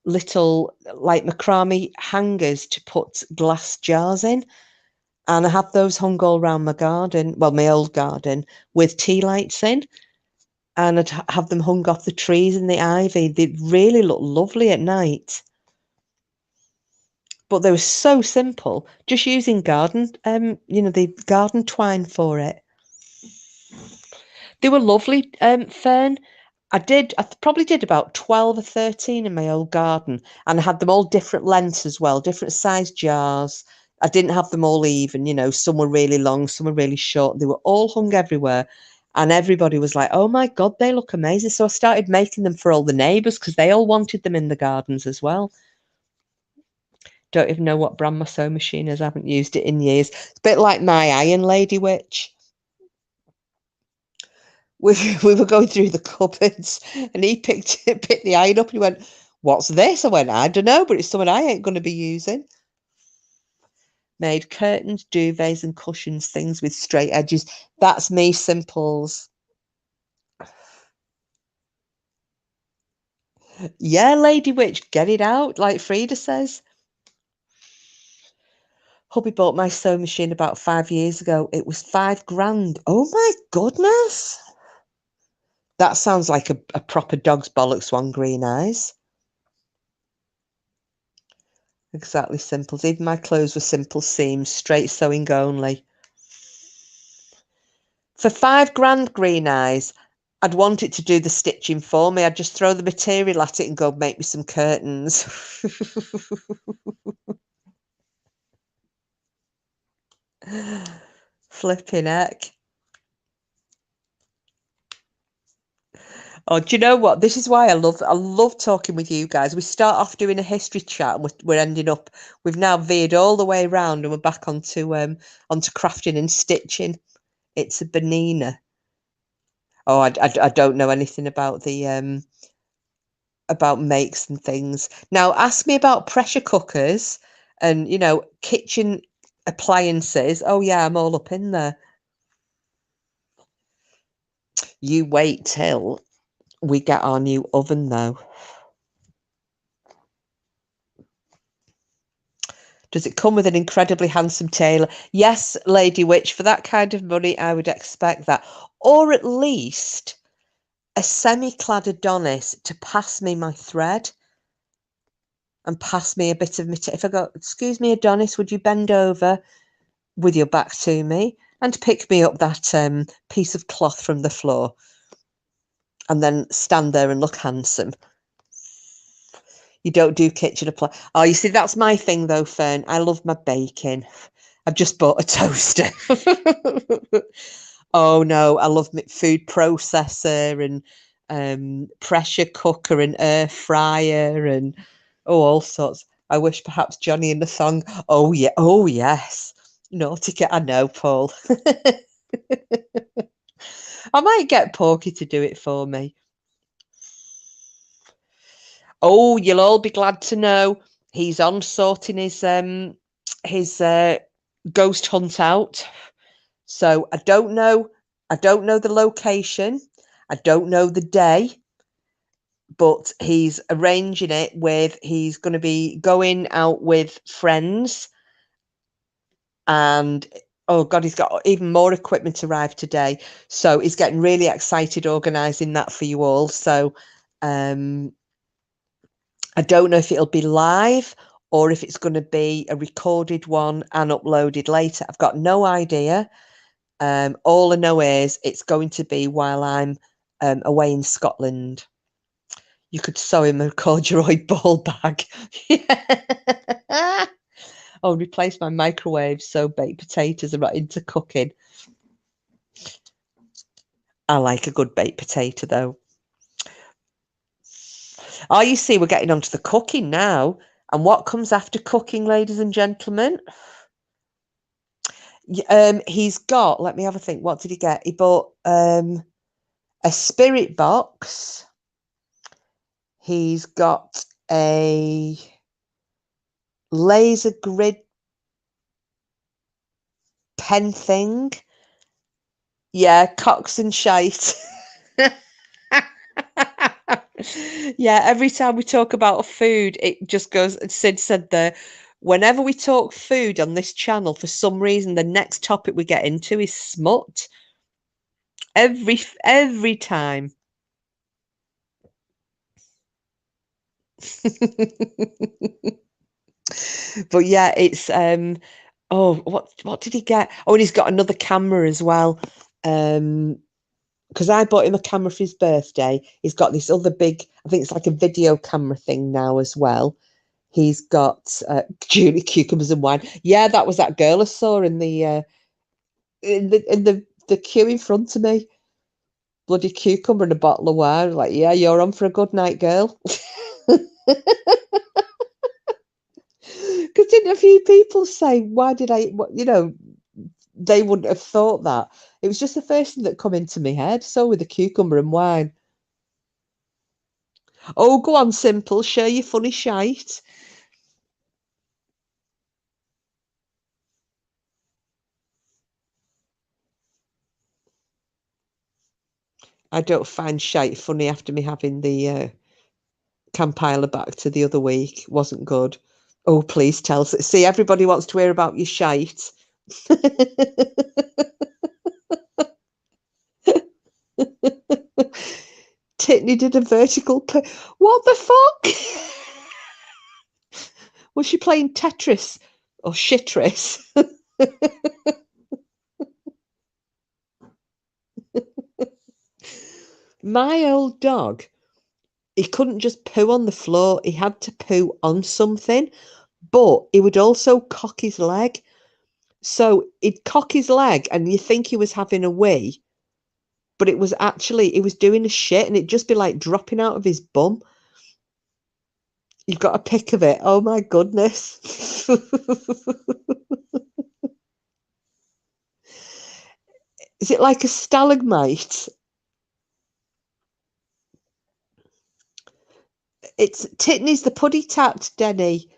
little like macrame hangers to put glass jars in. And I have those hung all around my garden, well, my old garden, with tea lights in. And I'd have them hung off the trees and the ivy. They really look lovely at night. But they were so simple, just using garden, you know, the garden twine for it. They were lovely, Fern. I probably did about 12 or 13 in my old garden, and I had them all different lengths as well, different size jars. I didn't have them all even, you know, some were really long, some were really short. They were all hung everywhere. And everybody was like, oh my God, they look amazing. So I started making them for all the neighbours because they all wanted them in the gardens as well. Don't even know what brand my sewing machine is. I haven't used it in years. It's a bit like my iron lady witch. We were going through the cupboards and he picked the iron up and he went, what's this? I went, I don't know, but it's something I ain't going to be using. Made curtains, duvets and cushions, things with straight edges. That's me, Simples. Yeah, Lady Witch, get it out, like Frida says. Hubby bought my sewing machine about 5 years ago. It was £5,000. Oh my goodness. That sounds like a proper dog's bollocks one, green eyes. Exactly, Simples. Even my clothes were simple seams, straight sewing only. For £5,000, green eyes, I'd want it to do the stitching for me. I'd just throw the material at it and go make me some curtains. Flipping heck. Oh, do you know what? This is why I love talking with you guys. We start off doing a history chat and we're ending up, we've now veered all the way around and we're back onto crafting and stitching. It's a banana. Oh, I don't know anything about the about makes and things. Now ask me about pressure cookers and, you know, kitchen appliances. Oh yeah, I'm all up in there. You wait till we get our new oven though. Does it come with an incredibly handsome tailor? Yes, Lady Witch, for that kind of money, I would expect that. Or at least a semi-clad Adonis to pass me my thread and pass me a bit of material. If I go, excuse me, Adonis, would you bend over with your back to me and pick me up that piece of cloth from the floor and then stand there and look handsome? You don't do kitchen apply. Oh, you see, that's my thing though, Fern. I love my baking. I've just bought a toaster. Oh no, I love my food processor and pressure cooker and air fryer and all sorts. I wish perhaps Johnny in the song. Oh yeah, oh yes. Naughty cat, I know, Paul. I might get Porky to do it for me. Oh, you'll all be glad to know he's on sorting his ghost hunt out. So I don't know the location. I don't know the day, but he's arranging it with, he's going to be going out with friends and oh God, he's got even more equipment arrived today. So he's getting really excited organising that for you all. So I don't know if it'll be live or if it's going to be a recorded one and uploaded later. I've got no idea. All I know is it's going to be while I'm away in Scotland. You could sew him a corduroy ball bag. I'll replace my microwave so baked potatoes are not into cooking. I like a good baked potato though. Oh, you see, we're getting onto the cooking now. And what comes after cooking, ladies and gentlemen? He's got, let me have a think. What did he get? He bought a spirit box. He's got a laser grid pen thing. Yeah, cocks and shite. Yeah, every time we talk about food, it just goes, Sid said there, whenever we talk food on this channel, for some reason, the next topic we get into is smut. Every time. But yeah, it's oh, what did he get? Oh, and he's got another camera as well. Because I bought him a camera for his birthday. He's got this other big, I think it's like a video camera thing now as well. He's got Julie cucumbers and wine. Yeah, that was that girl I saw in the queue in front of me. bloody cucumber and a bottle of wine. Like, yeah, you're on for a good night, girl. Because didn't a few people say, why did I, you know, they wouldn't have thought that. It was just the first thing that come into my head. So with the cucumber and wine. Oh, go on, Simple, share your funny shite. I don't find shite funny after me having the Campiler back to the other week. Wasn't good. Oh, please tell us. See, everybody wants to hear about your shite. Titney did a vertical what the fuck? Was she playing Tetris or Shitris? My old dog, he couldn't just poo on the floor. He had to poo on something, but he would also cock his leg. So he'd cock his leg and you think he was having a wee, but it was actually, he was doing a shit and it'd just be like dropping out of his bum. You've got a pic of it. Oh my goodness. Is it like a stalagmite? It's Titney's the puddy tat, Denny.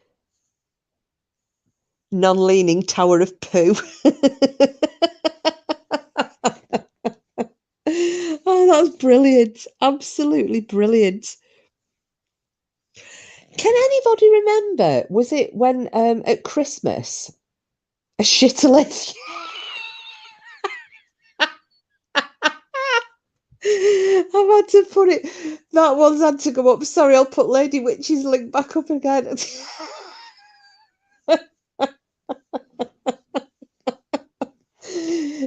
Non-leaning tower of poo. Oh, that's brilliant. Absolutely brilliant. Can anybody remember, was it when at Christmas, a shitolith? I've had to put it, that one's had to go up. Sorry, I'll put Lady Witch's link back up again.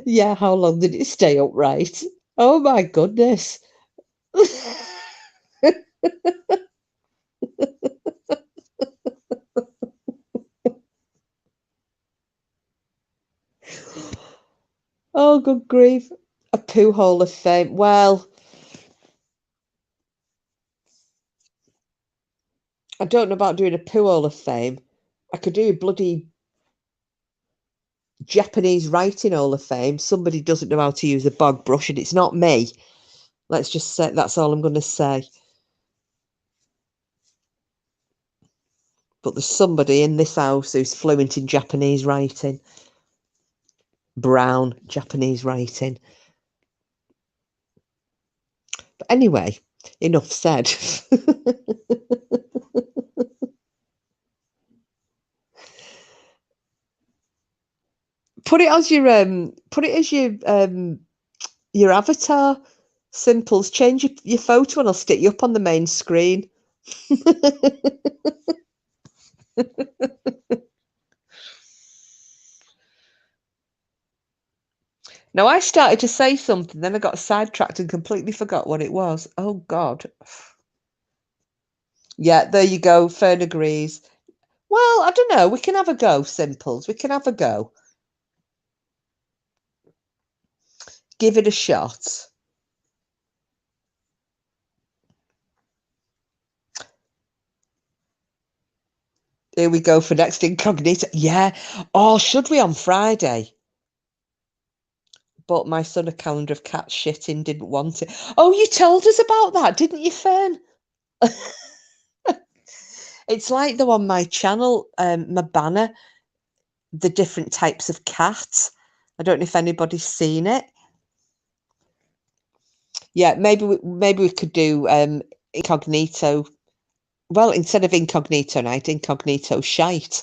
Yeah, how long did it stay upright? Oh my goodness. Oh, good grief. A poo hole of fame. Well, I don't know about doing a poo hole of fame. I could do a bloody Japanese writing hall of fame. Somebody doesn't know how to use a bog brush, and it's not me. Let's just say that's all I'm going to say. But there's somebody in this house who's fluent in Japanese writing. Brown Japanese writing. But anyway, enough said. Put it as your avatar. Simples. Change your photo and I'll stick you up on the main screen. Now, I started to say something, then I got sidetracked and completely forgot what it was. Oh, God. Yeah, there you go. Fern agrees. Well, I don't know. We can have a go, Simples. We can have a go. Give it a shot. Here we go for next incognito. Yeah. Oh, should we on Friday? Bought my son a calendar of cat shitting, didn't want it. Oh, you told us about that, didn't you, Fern? It's like though on my channel, my banner, the different types of cats. I don't know if anybody's seen it. Yeah, maybe we could do incognito. Well, instead of incognito night, incognito shite.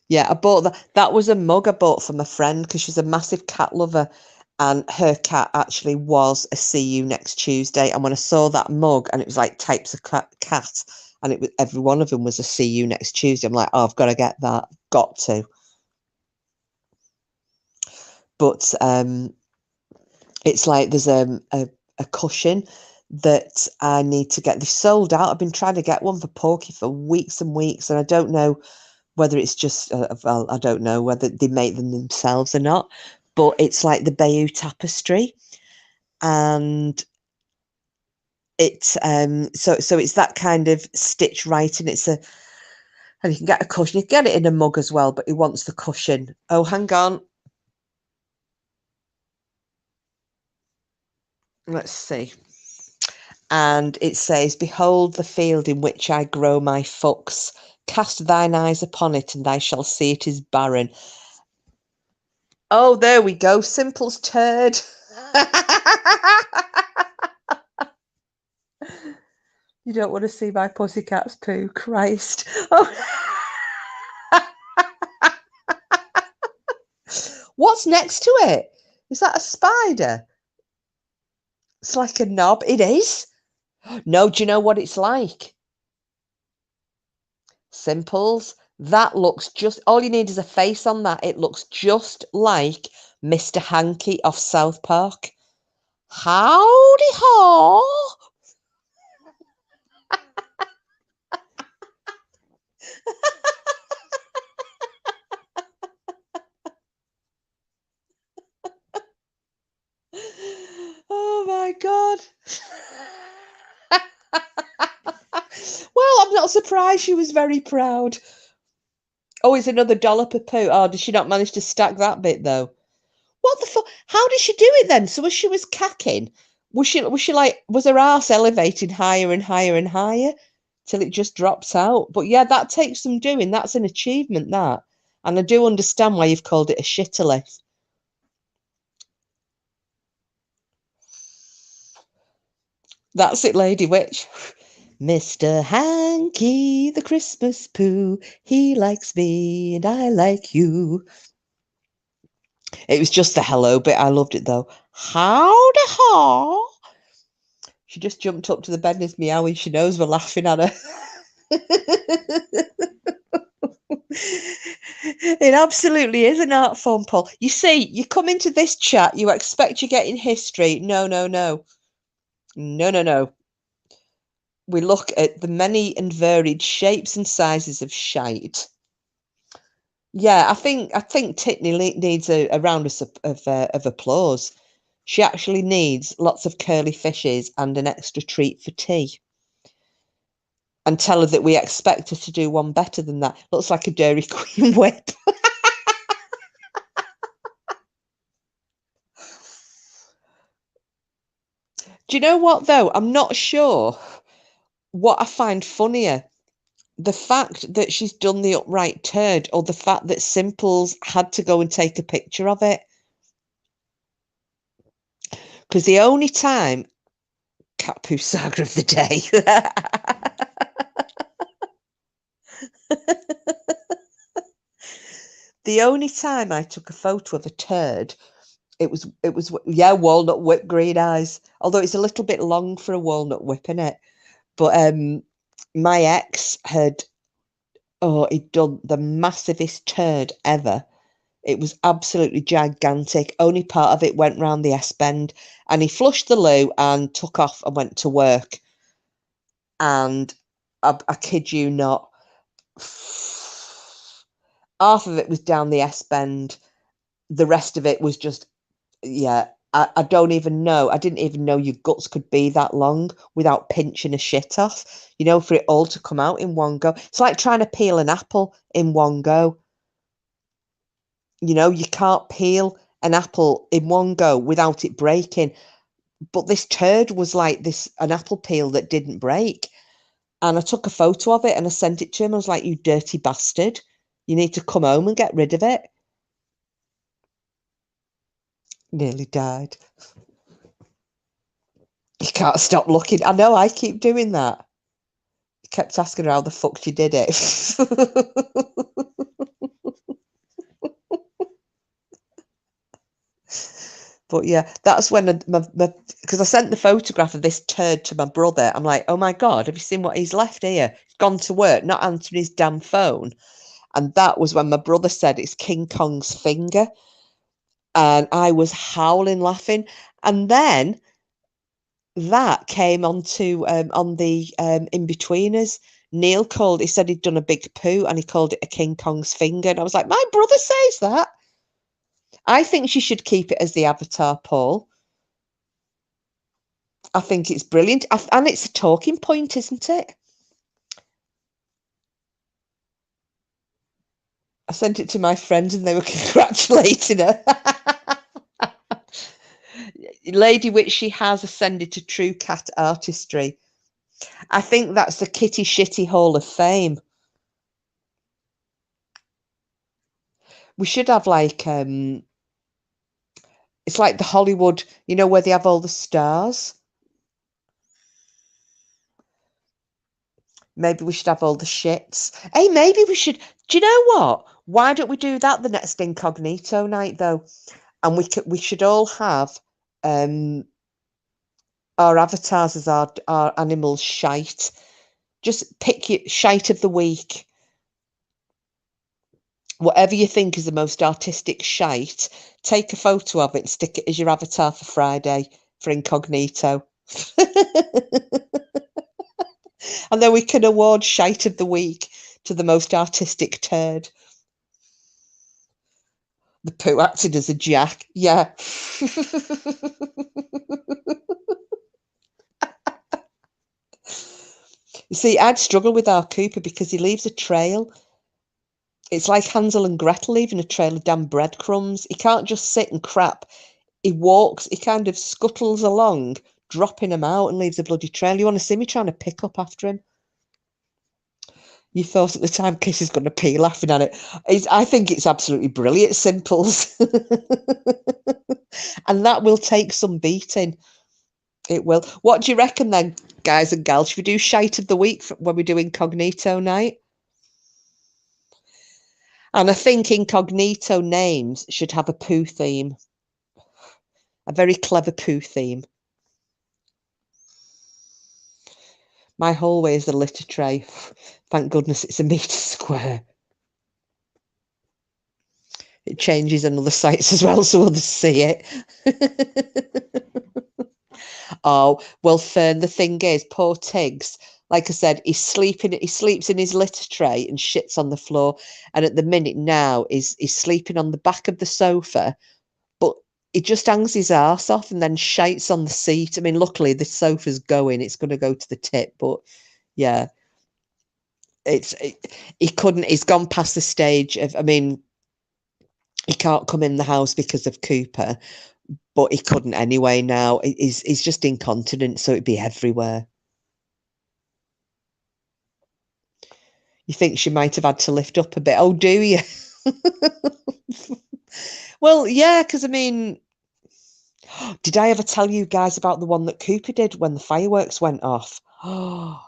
Yeah, I bought that. That was a mug I bought from a friend because she's a massive cat lover, and her cat actually was a see you next Tuesday. And when I saw that mug, and it was like types of cat, and it was every one of them was a see you next Tuesday. I'm like, oh, I've got to get that. Got to. But it's like there's a cushion that I need to get. They've sold out. I've been trying to get one for Porky for weeks and weeks, and I don't know whether it's just, well, I don't know whether they make them themselves or not, but it's like the Bayeux tapestry. And it's so it's that kind of stitch writing. It's a, and you can get a cushion. You can get it in a mug as well, but he wants the cushion. Oh, hang on. Let's see. And it says, "Behold the field in which I grow my fucks. Cast thine eyes upon it, and I shall see it is barren." Oh, there we go. Simple's turd. You don't want to see my pussycat's poo, Christ. Oh. What's next to it? Is that a spider? It's like a knob. It is. No, do you know what it's like? Simples. That looks just, all you need is a face on that. It looks just like Mr. Hanky off South Park. Howdy ho. Oh my God. Well, I'm not surprised she was very proud. Oh, it's another dollop of poo. Oh, did she not manage to stack that bit though? What the fuck? How did she do it then? So as she was cacking, was she like, was her arse elevating higher and higher and higher till it just drops out? But yeah, that takes some doing. That's an achievement, that. And I do understand why you've called it a shitterly. That's it, Lady Witch. Mr. Hanky, the Christmas poo, he likes me and I like you. It was just the hello bit. I loved it though. Howdy ho. She just jumped up to the bed and is meowing. She knows we're laughing at her. It absolutely is an art form, Paul. You see, you come into this chat, you expect you're getting history. No, no, no. No, no, no. We look at the many and varied shapes and sizes of shite. Yeah, I think Titney needs a round of applause. She actually needs lots of curly fishes and an extra treat for tea. And tell her that we expect her to do one better than that. Looks like a Dairy Queen whip. Do you know what, though? I'm not sure what I find funnier. The fact that she's done the upright turd, or the fact that Simples had to go and take a picture of it. Because the only time, cat poo saga of the day. The only time I took a photo of a turd, it was yeah, walnut whip, green eyes. Although it's a little bit long for a walnut whip, innit? But my ex had, he'd done the massivest turd ever. It was absolutely gigantic. Only part of it went round the S-bend, and he flushed the loo and took off and went to work. And I kid you not, half of it was down the S-bend. The rest of it was just, yeah, I don't even know. I didn't even know your guts could be that long without pinching a shit off, you know, for it all to come out in one go. It's like trying to peel an apple in one go. You know, you can't peel an apple in one go without it breaking. But this turd was like an apple peel that didn't break. And I took a photo of it and I sent it to him. I was like, "You dirty bastard. You need to come home and get rid of it." Nearly died. You can't stop looking. I know, I keep doing that. He kept asking her how the fuck she did it. But yeah, that's when because I sent the photograph of this turd to my brother. I'm like, "Oh my God, have you seen what he's left here? He's gone to work, not answering his damn phone." And that was when my brother said it's King Kong's finger. And I was howling laughing. And then that came onto on the In-Betweeners. Neil he said he'd done a big poo and he called it a King Kong's finger. And I was like, my brother says that. I think she should keep it as the avatar, Paul. I think it's brilliant. And it's a talking point, isn't it? I sent it to my friends and they were congratulating her. Lady Witch, has ascended to true cat artistry. I think that's the Kitty Shitty Hall of Fame. We should have like, it's like the Hollywood, you know, where they have all the stars. Maybe we should have all the shits. Hey, maybe we should. Do you know what? Why don't we do that the next incognito night, though? And we should all have our avatars as our animals shite. Just pick your shite of the week. Whatever you think is the most artistic shite, take a photo of it and stick it as your avatar for Friday for incognito. And then we can award shite of the week to the most artistic turd. The poo acted as a jack. Yeah. You see, I'd struggle with our Cooper because he leaves a trail. It's like Hansel and Gretel leaving a trail of damn breadcrumbs. He can't just sit and crap. He walks, he kind of scuttles along, dropping them out and leaves a bloody trail. You want to see me trying to pick up after him? You thought at the time Kiss is going to pee laughing at it. I think it's absolutely brilliant, Simples. And that will take some beating. It will. What do you reckon then, guys and gals? Should we do shite of the week when we do incognito night? And I think incognito names should have a poo theme. A very clever poo theme. My hallway is a litter tray. Thank goodness it's a metre square. It changes on other sites as well, so others see it. Oh, well, Fern, the thing is, poor Tiggs, like I said, he sleeps in his litter tray and shits on the floor. And at the minute now, he's sleeping on the back of the sofa, but he just hangs his arse off and then shites on the seat. I mean, luckily the sofa's going, it's going to go to the tip, but yeah, he's gone past the stage of, I mean, he can't come in the house because of Cooper, but he couldn't anyway now. He's just incontinent, so it'd be everywhere. You think she might have had to lift up a bit? Oh, do you? Well, yeah, because I mean, did I ever tell you guys about the one that Cooper did when the fireworks went off? Oh,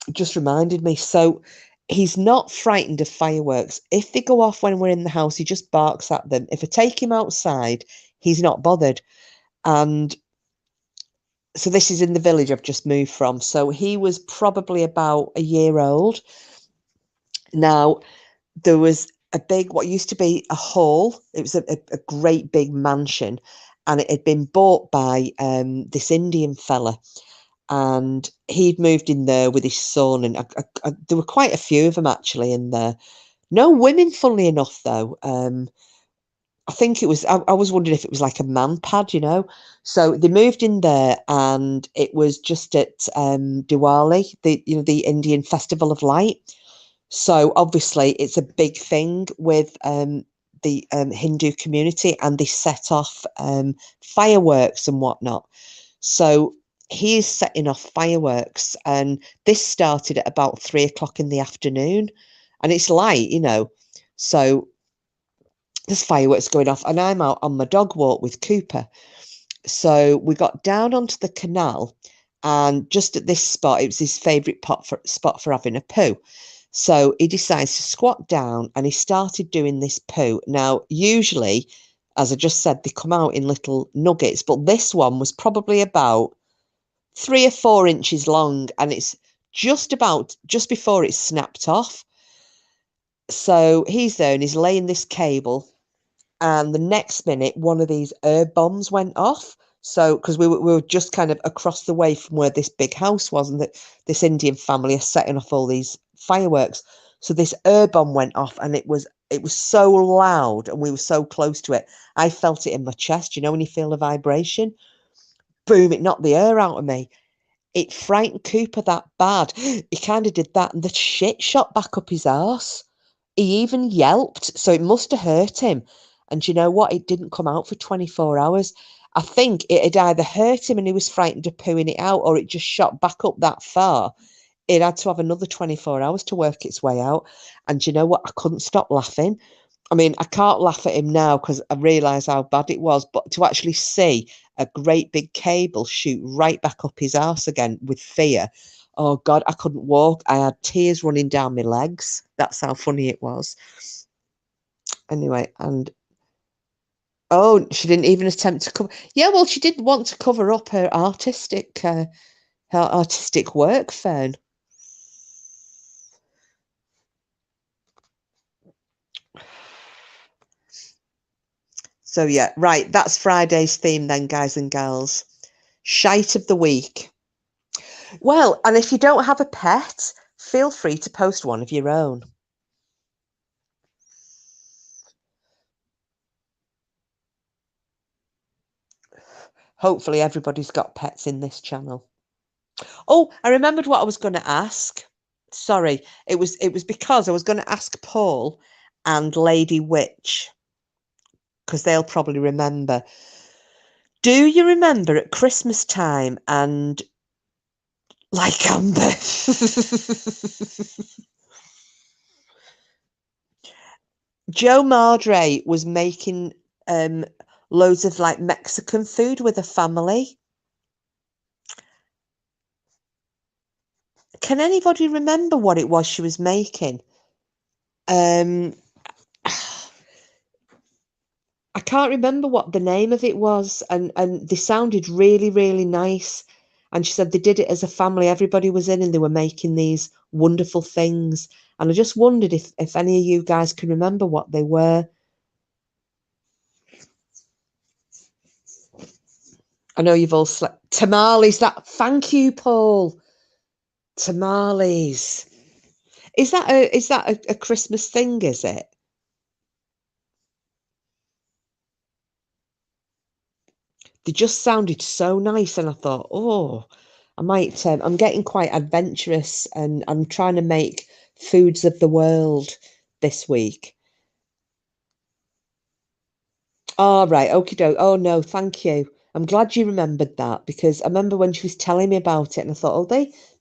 it just reminded me. So he's not frightened of fireworks. If they go off when we're in the house, he just barks at them. If I take him outside, he's not bothered. And so this is in the village I've just moved from. So he was probably about a year old. Now, there was a big, what used to be a hall. It was a great big mansion, and it had been bought by this Indian fella, and he'd moved in there with his son, and there were quite a few of them actually in there. No women, funnily enough, though. I think it was, I was wondering if it was like a man pad, you know. So they moved in there, and it was just at Diwali, the Indian Festival of Light. So obviously it's a big thing with the Hindu community, and they set off fireworks and whatnot. So he is setting off fireworks, and this started at about 3 o'clock in the afternoon, and it's light, you know. So there's fireworks going off, and I'm out on my dog walk with Cooper. So we got down onto the canal, and just at this spot, it was his favourite spot for having a poo. So he decides to squat down, and he started doing this poo. Now, usually, as I just said, they come out in little nuggets, but this one was probably about 3 or 4 inches long, and it's just before it snapped off. So he's there and he's laying this cable, and the next minute, one of these herb bombs went off. So, because we were just kind of across the way from where this big house was, and that this Indian family are setting off all these fireworks. So this air bomb went off, and it was so loud, and we were so close to it. I felt it in my chest. You know when you feel the vibration? Boom! It knocked the air out of me. It frightened Cooper that bad. He kind of did that, and the shit shot back up his arse. He even yelped, so it must have hurt him. And you know what? It didn't come out for 24 hours. I think it had either hurt him and he was frightened of pooing it out, or it just shot back up that far. It had to have another 24 hours to work its way out. And you know what? I couldn't stop laughing. I mean, I can't laugh at him now because I realise how bad it was, but to actually see a great big cable shoot right back up his arse again with fear. Oh God, I couldn't walk. I had tears running down my legs. That's how funny it was. Anyway, and oh, she didn't even attempt to cover. Yeah, well, she did want to cover up her artistic work, Fern. So yeah, right. That's Friday's theme then, guys and gals. Shite of the week. Well, and if you don't have a pet, feel free to post one of your own. Hopefully everybody's got pets in this channel. Oh, I remembered what I was going to ask. Sorry, it was because I was going to ask Paul and Lady Witch, because they'll probably remember. Do you remember at Christmas time and like Amber? Joe Mardre was making loads of like Mexican food with a family. Can anybody remember what it was she was making? I can't remember what the name of it was, and they sounded really, really nice. And she said they did it as a family. Everybody was in and they were making these wonderful things. And I just wondered if any of you guys can remember what they were. I know you've all slept. Tamales, thank you, Paul. Tamales. Is that a Christmas thing, is it? They just sounded so nice, and I thought, oh, I might. I'm getting quite adventurous, and I'm trying to make foods of the world this week. All right, okie doke. Oh no, thank you. I'm glad you remembered that, because I remember when she was telling me about it, and I thought, oh,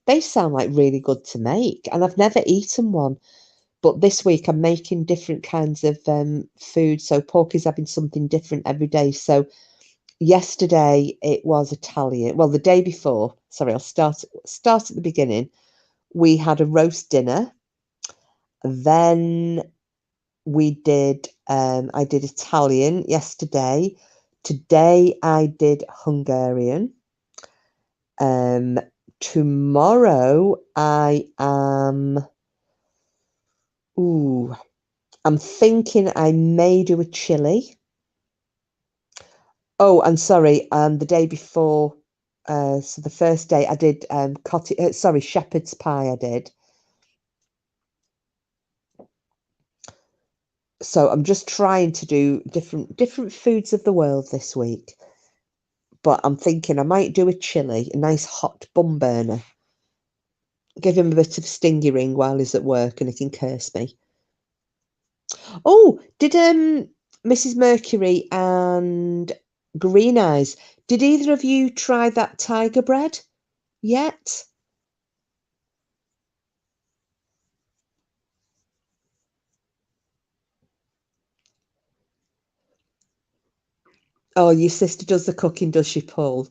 they sound like really good to make, and I've never eaten one. But this week I'm making different kinds of food. So Porky's having something different every day. So yesterday it was Italian. Well, the day before, sorry, I'll start at the beginning. We had a roast dinner. Then we did I did Italian yesterday. Today I did Hungarian. Tomorrow I am I'm thinking I may do a chili. Oh, and sorry, the day before, so the first day I did shepherd's pie I did. So I'm just trying to do different foods of the world this week. But I'm thinking I might do a chili, a nice hot bum burner. Give him a bit of stingy ring while he's at work and he can curse me. Oh, did Mrs. Mercury and Green Eyes, did either of you try that tiger bread yet? Oh, your sister does the cooking, does she, Paul?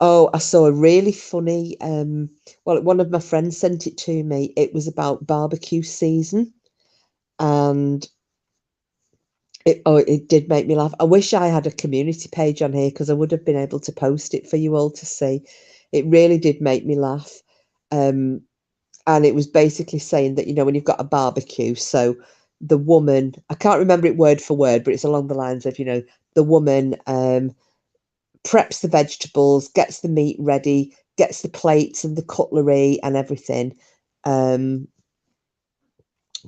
Oh, I saw a really funny, well, one of my friends sent it to me. It was about barbecue season, and it did make me laugh. I wish I had a community page on here because I would have been able to post it for you all to see. It really did make me laugh. And it was basically saying that, when you've got a barbecue, so the woman, I can't remember it word for word, but it's along the lines of, the woman preps the vegetables, gets the meat ready, gets the plates and the cutlery and everything,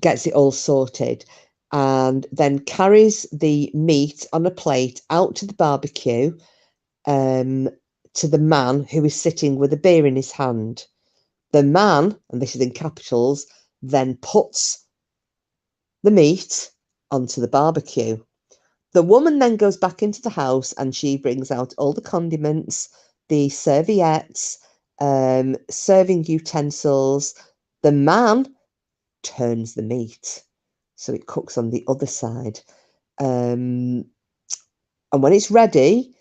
gets it all sorted, and then carries the meat on a plate out to the barbecue, to the man who is sitting with a beer in his hand. The man, and this is in capitals, then puts the meat onto the barbecue. The woman then goes back into the house and she brings out all the condiments, the serviettes, serving utensils. The man turns the meat so it cooks on the other side. And when it's ready,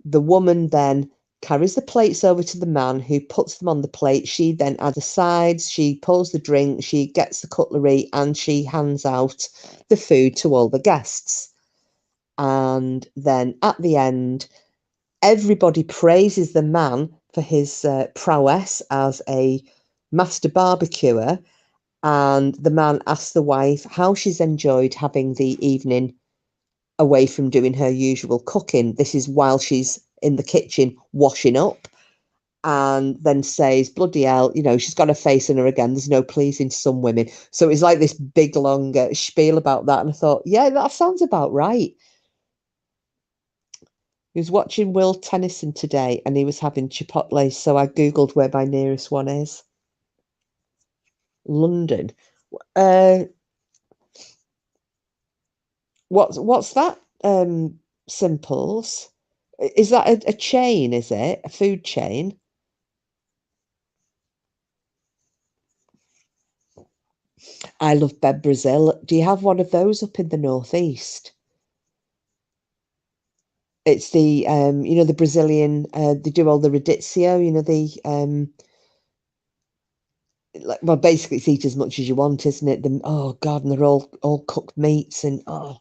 the woman then carries the plates over to the man, who puts them on the plate. She then adds the sides, she pours the drink, she gets the cutlery, and she hands out the food to all the guests. And then at the end, everybody praises the man for his prowess as a master barbecuer. And the man asks the wife how she's enjoyed having the evening away from doing her usual cooking. This is while she's in the kitchen washing up, and then says, bloody hell, you know, she's got her face in her again. There's no pleasing some women. So it's like this big, long spiel about that. And I thought, yeah, that sounds about right. He was watching Will Tennyson today and he was having Chipotle. So I Googled where my nearest one is. London. What's that? Simples. Is that a chain, is it? A food chain? I love Ben Brazil. Do you have one of those up in the northeast? It's the you know, the Brazilian, they do all the radicchio, you know, the like, well, basically it's eat as much as you want, isn't it? Oh God, and they're all cooked meats, and oh,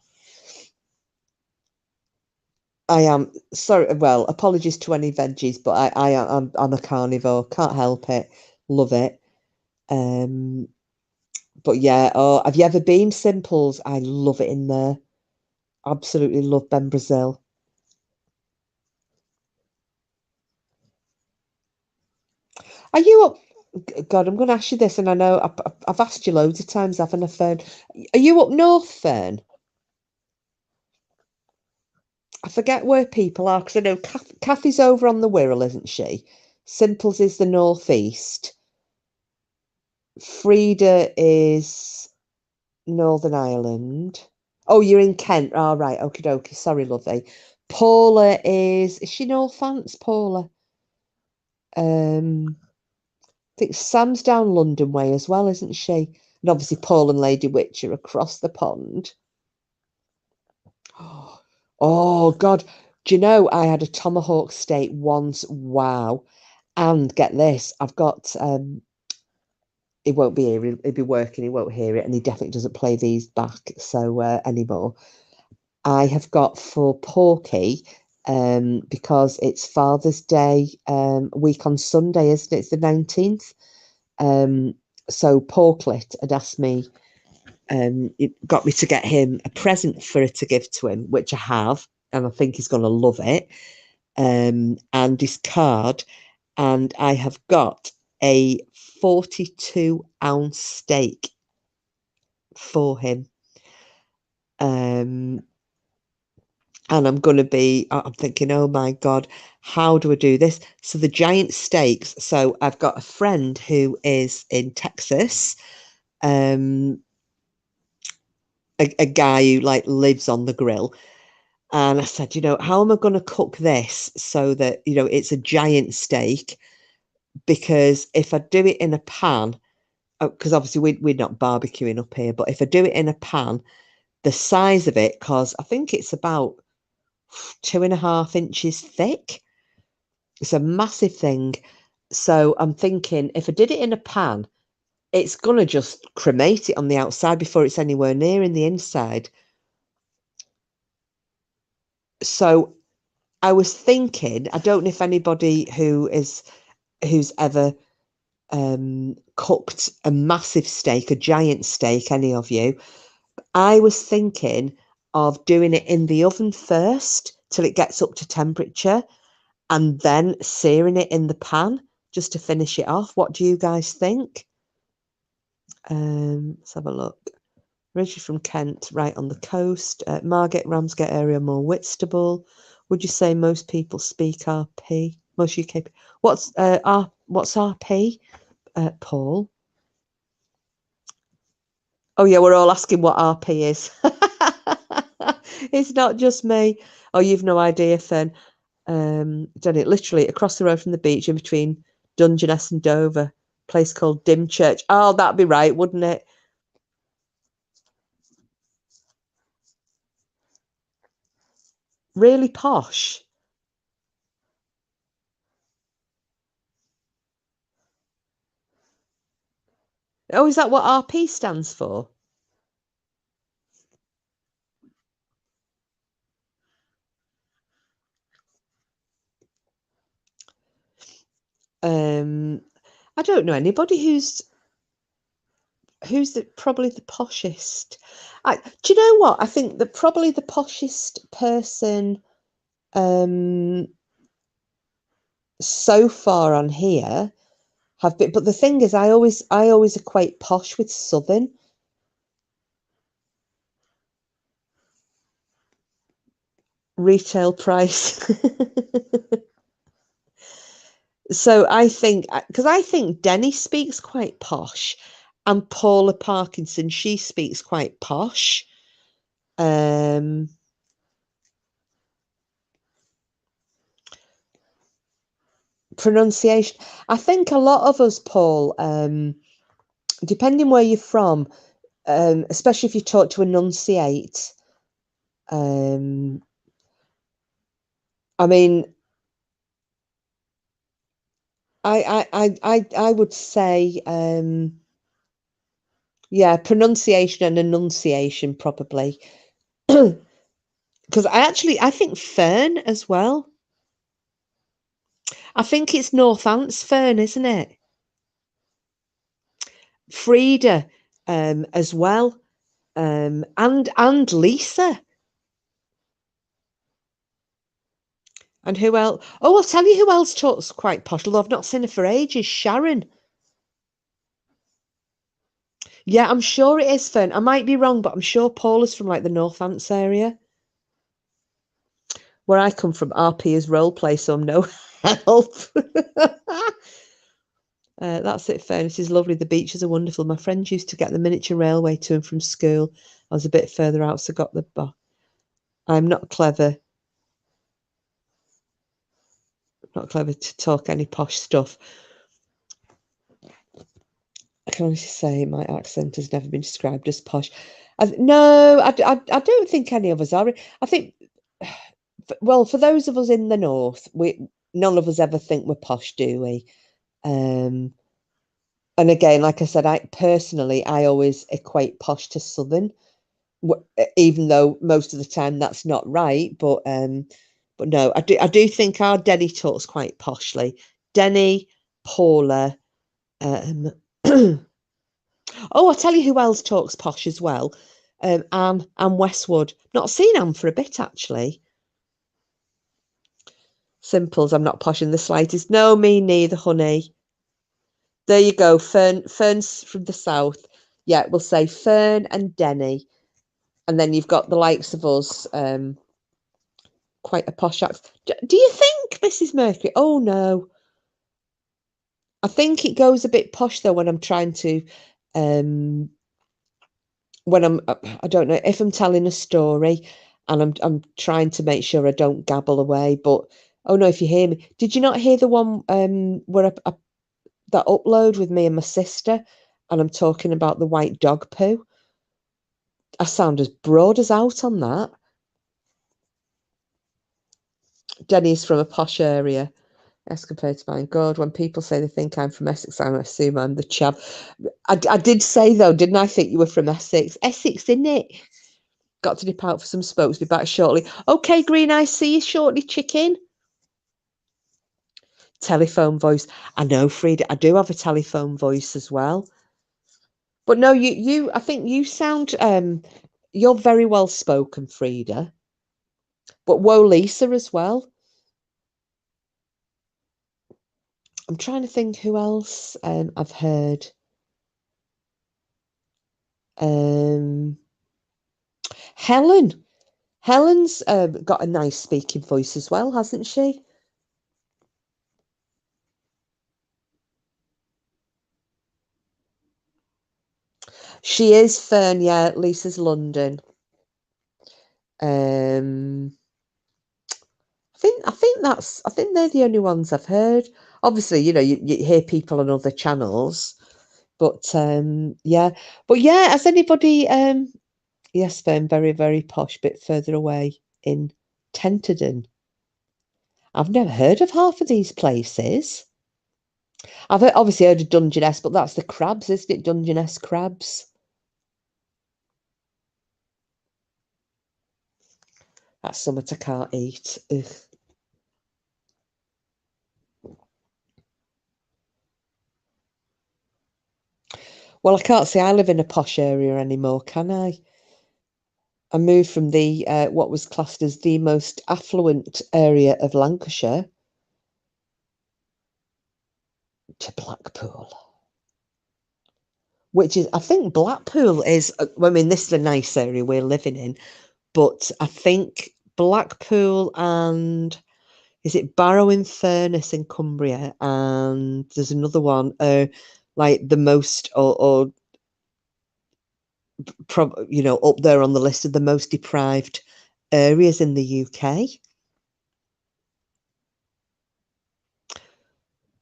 I am sorry. Well, apologies to any veggies, but I'm a carnivore. Can't help it. Love it. But yeah. Oh, have you ever been Simples? I love it in there. Absolutely love Ben Brazil. Are you up? God, I'm going to ask you this, and I know I've asked you loads of times, haven't I, Fern? Are you up north, Fern? I forget where people are, because I know Kathy's over on the Wirral, isn't she? Simples is the northeast. Frida is Northern Ireland. Oh, you're in Kent. All right. Okie dokie. Sorry, lovely. Paula is she Northants, Paula? I think Sam's down London way as well, isn't she? And obviously Paul and Lady Witch are across the pond. Oh God. Do you know I had a tomahawk steak once? Wow. And get this, I've got he won't be here, he'll be working, he won't hear it, and he definitely doesn't play these back so anymore. I have got for Porky, because it's Father's Day week on Sunday, isn't it? It's the 19th. So Porklet had asked me, it got me to get him a present for her to give to him, which I have, and I think he's going to love it. And his card, and I have got a 42-ounce steak for him. And I'm thinking, oh my God, how do I do this? So the giant steaks. So I've got a friend who is in Texas, a guy who like lives on the grill. And I said, you know, how am I going to cook this so that, you know, it's a giant steak? Because if I do it in a pan, because obviously we're not barbecuing up here, but if I do it in a pan, the size of it, because I think it's about 2.5 inches thick. It's a massive thing. So I'm thinking if I did it in a pan, it's going to just cremate it on the outside before it's anywhere near in the inside. So I was thinking, I don't know if anybody who's ever cooked a massive steak, a giant steak, any of you. I was thinking of doing it in the oven first till it gets up to temperature, and then searing it in the pan just to finish it off. What do you guys think? Let's have a look. Originally from Kent, right on the coast. Margate, Ramsgate area, more Whitstable. Would you say most people speak RP? Most UK. What's RP? Paul. Oh yeah, we're all asking what RP is. It's not just me. Oh, you've no idea, Fern. Done it literally across the road from the beach in between Dungeness and Dover. Place called Dymchurch. Oh, that'd be right, wouldn't it? Really posh. Oh, is that what RP stands for? I don't know anybody who's probably the poshest. Do you know what? I think that probably the poshest person so far on here have been, but the thing is, I always equate posh with southern. Retail price. So I think, because I think Denny speaks quite posh, and Paula Parkinson, she speaks quite posh. Pronunciation. I think a lot of us, Paul, depending where you're from, especially if you talk to enunciate, I mean, I would say, yeah, pronunciation and enunciation probably. Because I think Fern as well. I think it's Northants Fern, isn't it? Frida, as well, and Lisa. And who else? Oh, I'll tell you who else talks quite posh, although I've not seen her for ages. Sharon. Yeah, I'm sure it is Fern. I might be wrong, but I'm sure Paula's from like the Northants area. Where I come from, RP is role play, so I'm no help. That's it, Fern. It is lovely. The beaches are wonderful. My friends used to get the miniature railway to and from school. I was a bit further out, so got the bus. I'm not clever. Not clever to talk any posh stuff. I can honestly say my accent has never been described as posh. No, I don't think any of us are. I think, well, for those of us in the north, none of us ever think we're posh, do we? And again, like I said, I always equate posh to southern, even though most of the time that's not right. But no, I do think our Denny talks quite poshly. Denny, Paula. Oh, I'll tell you who else talks posh as well. Anne Westwood. Not seen Anne for a bit, actually. Simples, I'm not posh in the slightest. No, me neither, honey. There you go. Fern's from the south. Yeah, we'll say Fern and Denny. And then you've got the likes of us, quite a posh accent. Do you think, Mrs. Mercury? Oh, no. I think it goes a bit posh, though, when I'm trying to... I don't know, if I'm telling a story and I'm trying to make sure I don't gabble away, but oh no, if you hear me, did you not hear the one where that upload with me and my sister, and I'm talking about the white dog poo? I sound as broad as out on that. Denny's from a posh area as compared to mine. God, when people say they think I'm from Essex, I assume I'm the chap. I did say though, didn't I, think you were from Essex? Essex, isn't it? Got to dip out for some spokes. Be back shortly. Okay, Green, I see you shortly, chicken. Telephone voice. I know, Frida. I do have a telephone voice as well. But no, you. I think you sound. You're very well spoken, Frida. But whoa, Lisa as well. I'm trying to think who else I've heard. Helen. Helen's got a nice speaking voice as well, hasn't she? She is Fern, yeah. Lisa's London. I think they're the only ones I've heard. Obviously, you hear people on other channels, but yeah. But yeah, has anybody yes, Fern, very, very posh, bit further away in Tenterden. I've never heard of half of these places. I've obviously heard of Dungeness, but that's the crabs, isn't it? Dungeness crabs. That's something I can't eat. Ugh. Well, I can't say I live in a posh area anymore, can I? I moved from the what was classed as the most affluent area of Lancashire to Blackpool, which is, I think Blackpool is, I mean, this is a nice area we're living in, but I think Blackpool and is it Barrow-in-Furness in Cumbria, and there's another one, like the most or up there on the list of the most deprived areas in the UK.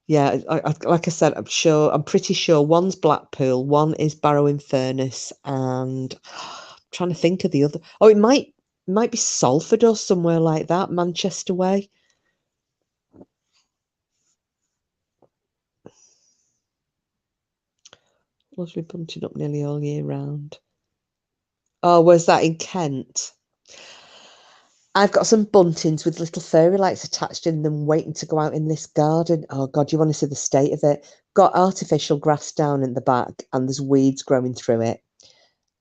Yeah, like I said, I'm pretty sure one's Blackpool, one is Barrow-in-Furness, and I'm trying to think of the other. Oh, it might be Salford or somewhere like that, Manchester way. Lovely bunting up nearly all year round. Oh, where's that in Kent? I've got some buntings with little fairy lights attached in them waiting to go out in this garden. Oh God, you want to see the state of it? Got artificial grass down in the back and there's weeds growing through it.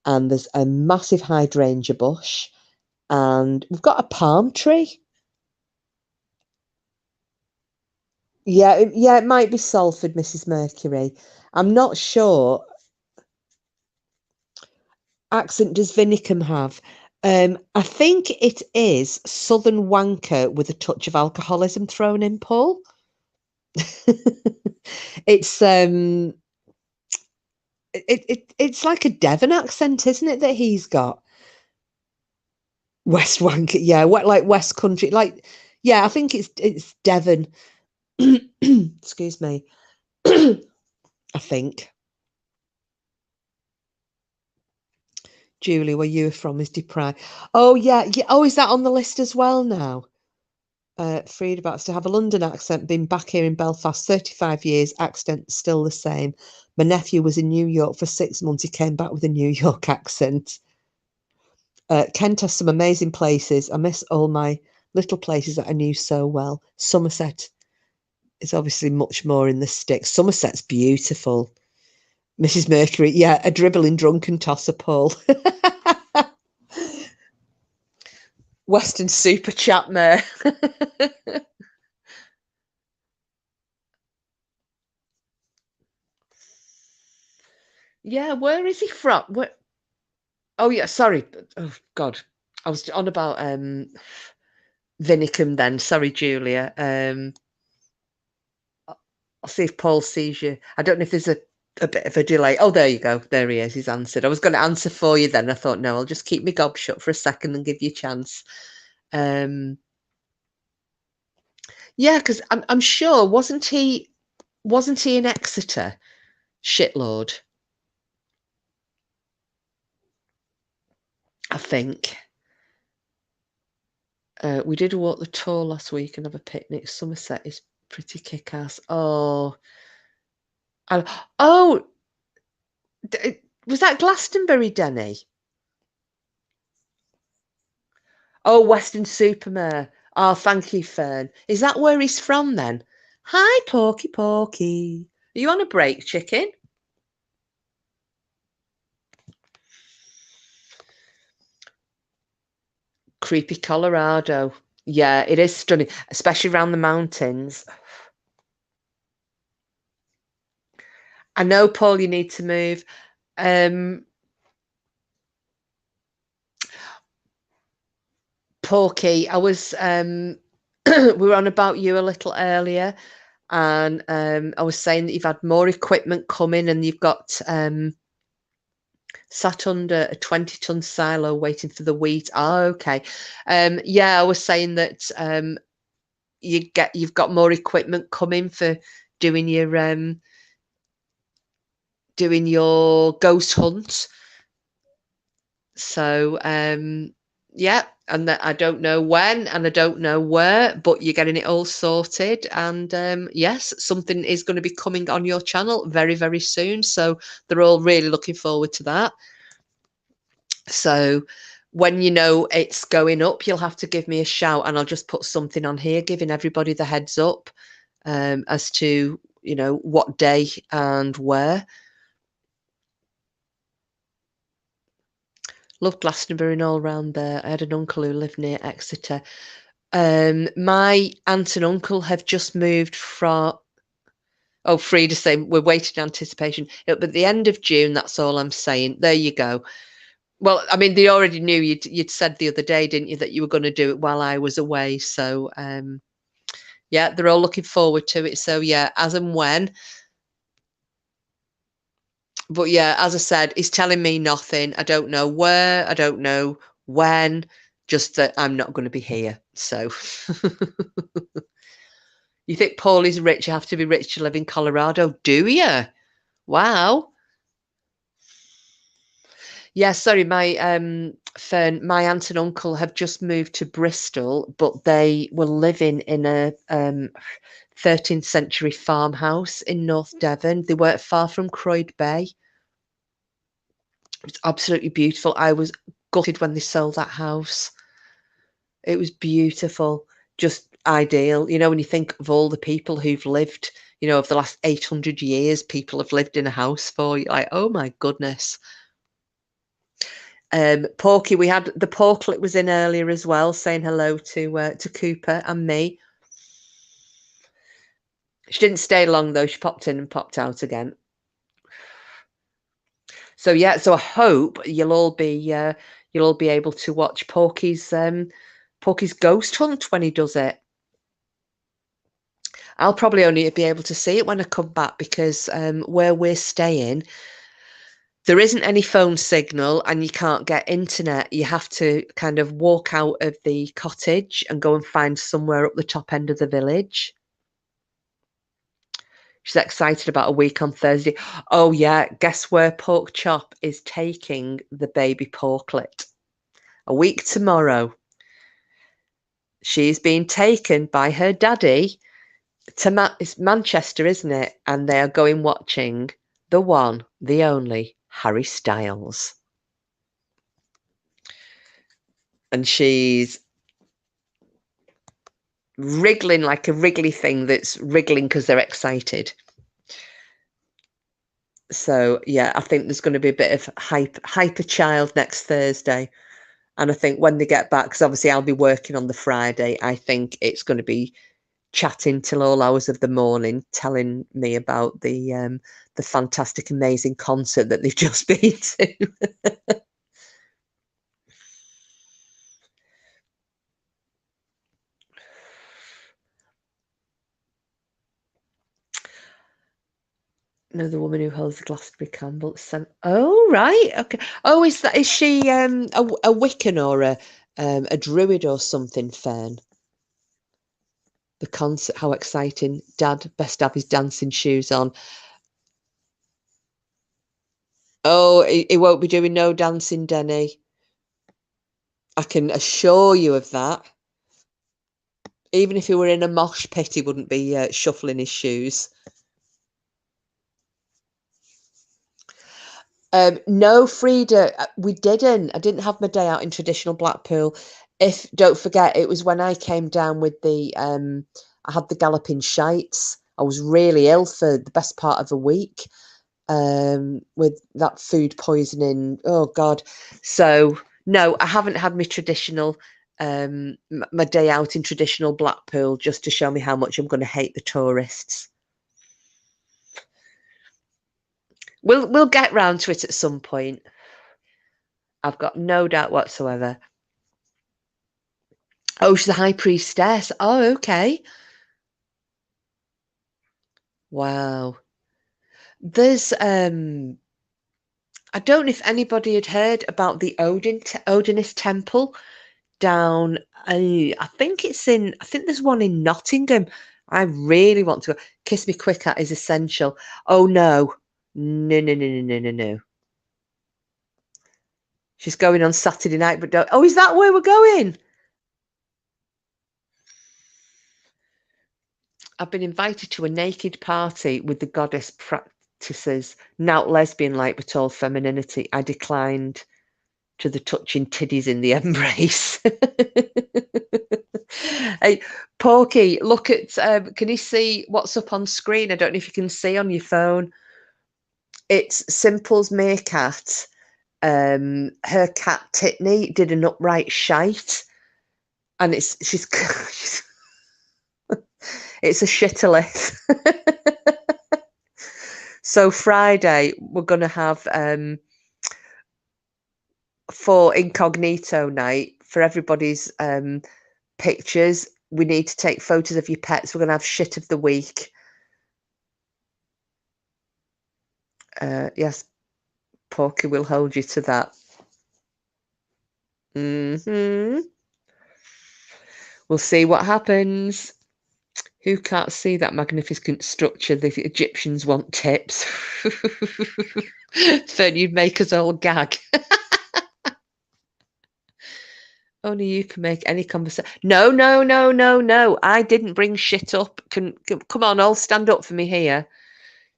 And there's a massive hydrangea bush and we've got a palm tree. Yeah, it might be Salford, Mrs. Mercury. I'm not sure. Accent does Vinicum have? I think it is Southern Wanker with a touch of alcoholism thrown in, Paul. It's it's like a Devon accent, isn't it, that he's got? West Wanker, yeah, like West Country, like yeah, I think it's Devon. Excuse me. I think. Julie, where you were from is deprived. Oh yeah. Oh, is that on the list as well now? Frida Baxter, have a London accent, been back here in Belfast 35 years, accent still the same. My nephew was in New York for 6 months. He came back with a New York accent. Kent has some amazing places. I miss all my little places that I knew so well. Somerset is obviously much more in the sticks. Somerset's beautiful. Mrs. Mercury, yeah, a dribbling drunken tosser, Paul. Western super chat there. Yeah, where is he from? Where? Oh yeah, sorry. Oh God, I was on about Vinicum then. Sorry, Julia. I'll see if Paul sees you. I don't know if there's a bit of a delay. Oh, there you go. There he is. He's answered. I was going to answer for you then. I thought, no, I'll just keep my gob shut for a second and give you a chance. Yeah, because I'm sure wasn't he in Exeter? Shitlord, I think. We did walk the tour last week and have a picnic. Somerset is pretty kick-ass. Oh, oh, was that Glastonbury, Denny? Oh, Weston-super-Mare. Oh, thank you, Fern. Is that where he's from then? Hi, Porky Porky. Are you on a break, chicken? Creepy Colorado. Yeah, it is stunning, especially around the mountains. I know, Paul, you need to move. Porky, I was we were on about you a little earlier, and I was saying that you've had more equipment coming, and you've got sat under a 20-ton silo waiting for the wheat. Oh, okay. Yeah, I was saying that you've got more equipment coming for doing your ghost hunt. So yeah, and that I don't know when and I don't know where, but you're getting it all sorted. And yes, something is going to be coming on your channel very, very soon. So they're all really looking forward to that. So when you know it's going up, you'll have to give me a shout, and I'll just put something on here giving everybody the heads up as to, you know, what day and where. Love Glastonbury and all round there. I had an uncle who lived near Exeter. My aunt and uncle have just moved from... Oh, Frida saying we're waiting in anticipation. It'll be the end of June, that's all I'm saying. There you go. Well, I mean, they already knew. You'd said the other day, didn't you, that you were going to do it while I was away. So, yeah, they're all looking forward to it. So, yeah, as and when. But, yeah, as I said, he's telling me nothing. I don't know where. I don't know when. Just that I'm not going to be here. So, you think Paul is rich? You have to be rich to live in Colorado, do you? Wow. Yeah, sorry, my Fern, my aunt and uncle have just moved to Bristol, but they were living in a 13th century farmhouse in North Devon. They weren't far from Croyd Bay. It's absolutely beautiful. I was gutted when they sold that house. It was beautiful, just ideal. You know, when you think of all the people who've lived, you know, over the last 800 years, people have lived in a house for, you're like, oh my goodness. Porky, we had the Porklet was in earlier as well, saying hello to Cooper and me. She didn't stay long though. She popped in and popped out again. So yeah, so I hope you'll all be able to watch Porky's ghost hunt when he does it. I'll probably only be able to see it when I come back, because where we're staying, there isn't any phone signal and you can't get internet. You have to kind of walk out of the cottage and go and find somewhere up the top end of the village. She's excited about a week on Thursday. Oh, yeah. Guess where Pork Chop is taking the baby Porklet? A week tomorrow. She's being taken by her daddy to it's Manchester, isn't it? And they are going watching the one, the only Harry Styles. And she's wriggling like a wriggly thing that's wriggling because they're excited. So, yeah, I think there's going to be a bit of hyper child next Thursday. And I think when they get back, because obviously I'll be working on the Friday, I think it's going to be chatting till all hours of the morning, telling me about the fantastic, amazing concert that they've just been to. No, the woman who holds the Glastonbury candle. Oh, right, okay. Oh, is she a Wiccan or a druid or something, Fern? The concert, how exciting. Dad best have his dancing shoes on. Oh, he won't be doing no dancing, Denny. I can assure you of that. Even if he were in a mosh pit, he wouldn't be shuffling his shoes. No, Frida, we didn't. I didn't have my day out in traditional Blackpool. Don't forget, it was when I came down with I had the galloping shites. I was really ill for the best part of a week with that food poisoning. Oh, God. So, no, I haven't had my traditional, my day out in traditional Blackpool, just to show me how much I'm going to hate the tourists. We'll get round to it at some point. I've got no doubt whatsoever. Oh, she's the high priestess. Oh, okay. Wow. There's I don't know if anybody had heard about the Odinist temple down. I think there's one in Nottingham. I really want to go. Kiss Me Quicker is essential. Oh no. No, no, no, no, no, no, no. She's going on Saturday night, but don't. Oh, is that where we're going? I've been invited to a naked party with the goddess practices, now lesbian-like but all femininity. I declined to the touching tiddies in the embrace. Hey, Porky, look at, can you see what's up on screen? I don't know if you can see on your phone. It's Simple's meerkat. Her cat Titney did an upright shite, and she's it's a shitolith. So Friday we're gonna have for incognito night for everybody's pictures. We need to take photos of your pets. We're gonna have shit of the week. Yes, Porky will hold you to that. We'll see what happens. Who can't see that magnificent structure? The Egyptians want tips. Then you'd make us all gag. Only you can make any conversation. No, no, no, no, no. I didn't bring shit up. Come on, all stand up for me here.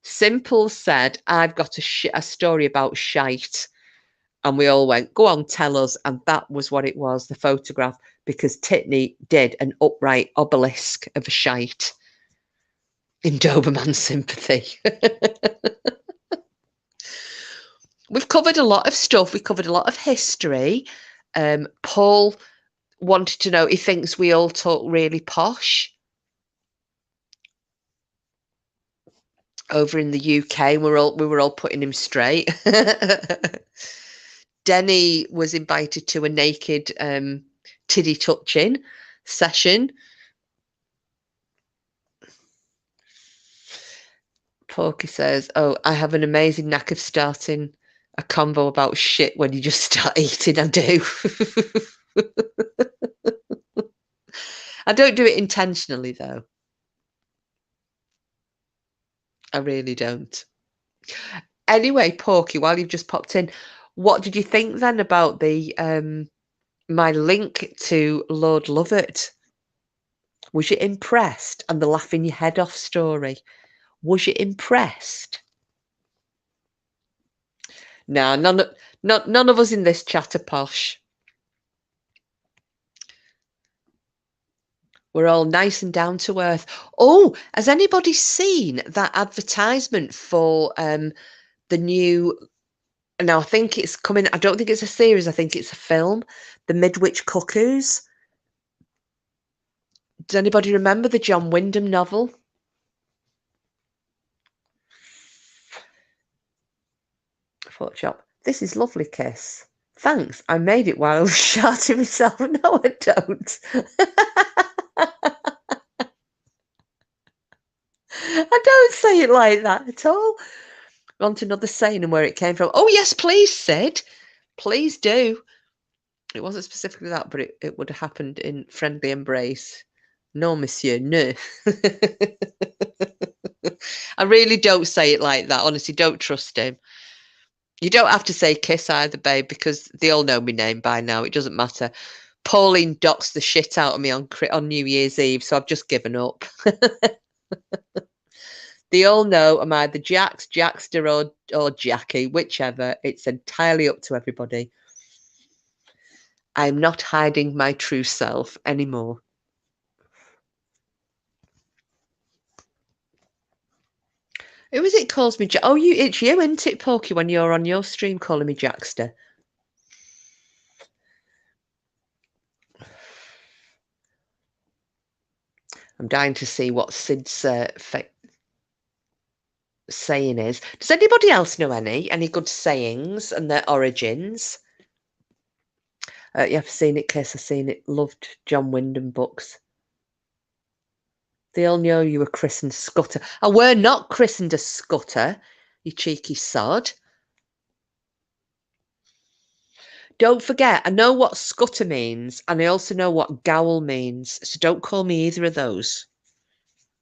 Simple said, I've got a story about shite. And we all went, go on, tell us. And that was what it was, the photograph, because Titney did an upright obelisk of a shite in Doberman sympathy. We've covered a lot of stuff. We covered a lot of history. Paul wanted to know, he thinks we all talk really posh over in the UK. We were all putting him straight. Denny was invited to a naked tiddy touching session. Porky says, oh, I have an amazing knack of starting a convo about shit when you just start eating. I do. I don't do it intentionally, though. I really don't. Anyway, Porky, while you've just popped in, what did you think then about the my link to Lord Lovat? Was you impressed? And the laughing your head off story. Was you impressed? No, none of us in this chat are posh. We're all nice and down to earth. Oh, has anybody seen that advertisement for the new? Now I think it's coming. I don't think it's a series. I think it's a film. The Midwich Cuckoos. Does anybody remember the John Wyndham novel? Photoshop. This is lovely, Kiss. Thanks. I made it while I was shouting myself. No, I don't. I don't say it like that at all. Want another saying and where it came from? Oh, yes, please, Sid. Please do. It wasn't specifically that, but it would have happened in friendly embrace. No, monsieur, no. I really don't say it like that. Honestly, don't trust him. You don't have to say Kiss either, babe, because they all know my name by now. It doesn't matter. Pauline docks the shit out of me on New Year's Eve, so I've just given up. They all know I'm either Jax, Jackster, or Jackie, whichever. It's entirely up to everybody. I'm not hiding my true self anymore. Who is it calls me? Oh, it's you, isn't it, Porky, when you're on your stream calling me Jackster? I'm dying to see what Sid's saying is. Does anybody else know any good sayings and their origins? Yeah, I've seen it, Kiss. I've seen it. Loved John Wyndham books. They all know you were christened Scudder. I were not christened a Scudder, you cheeky sod. Don't forget, I know what Scudder means, and I also know what Gowl means. So don't call me either of those,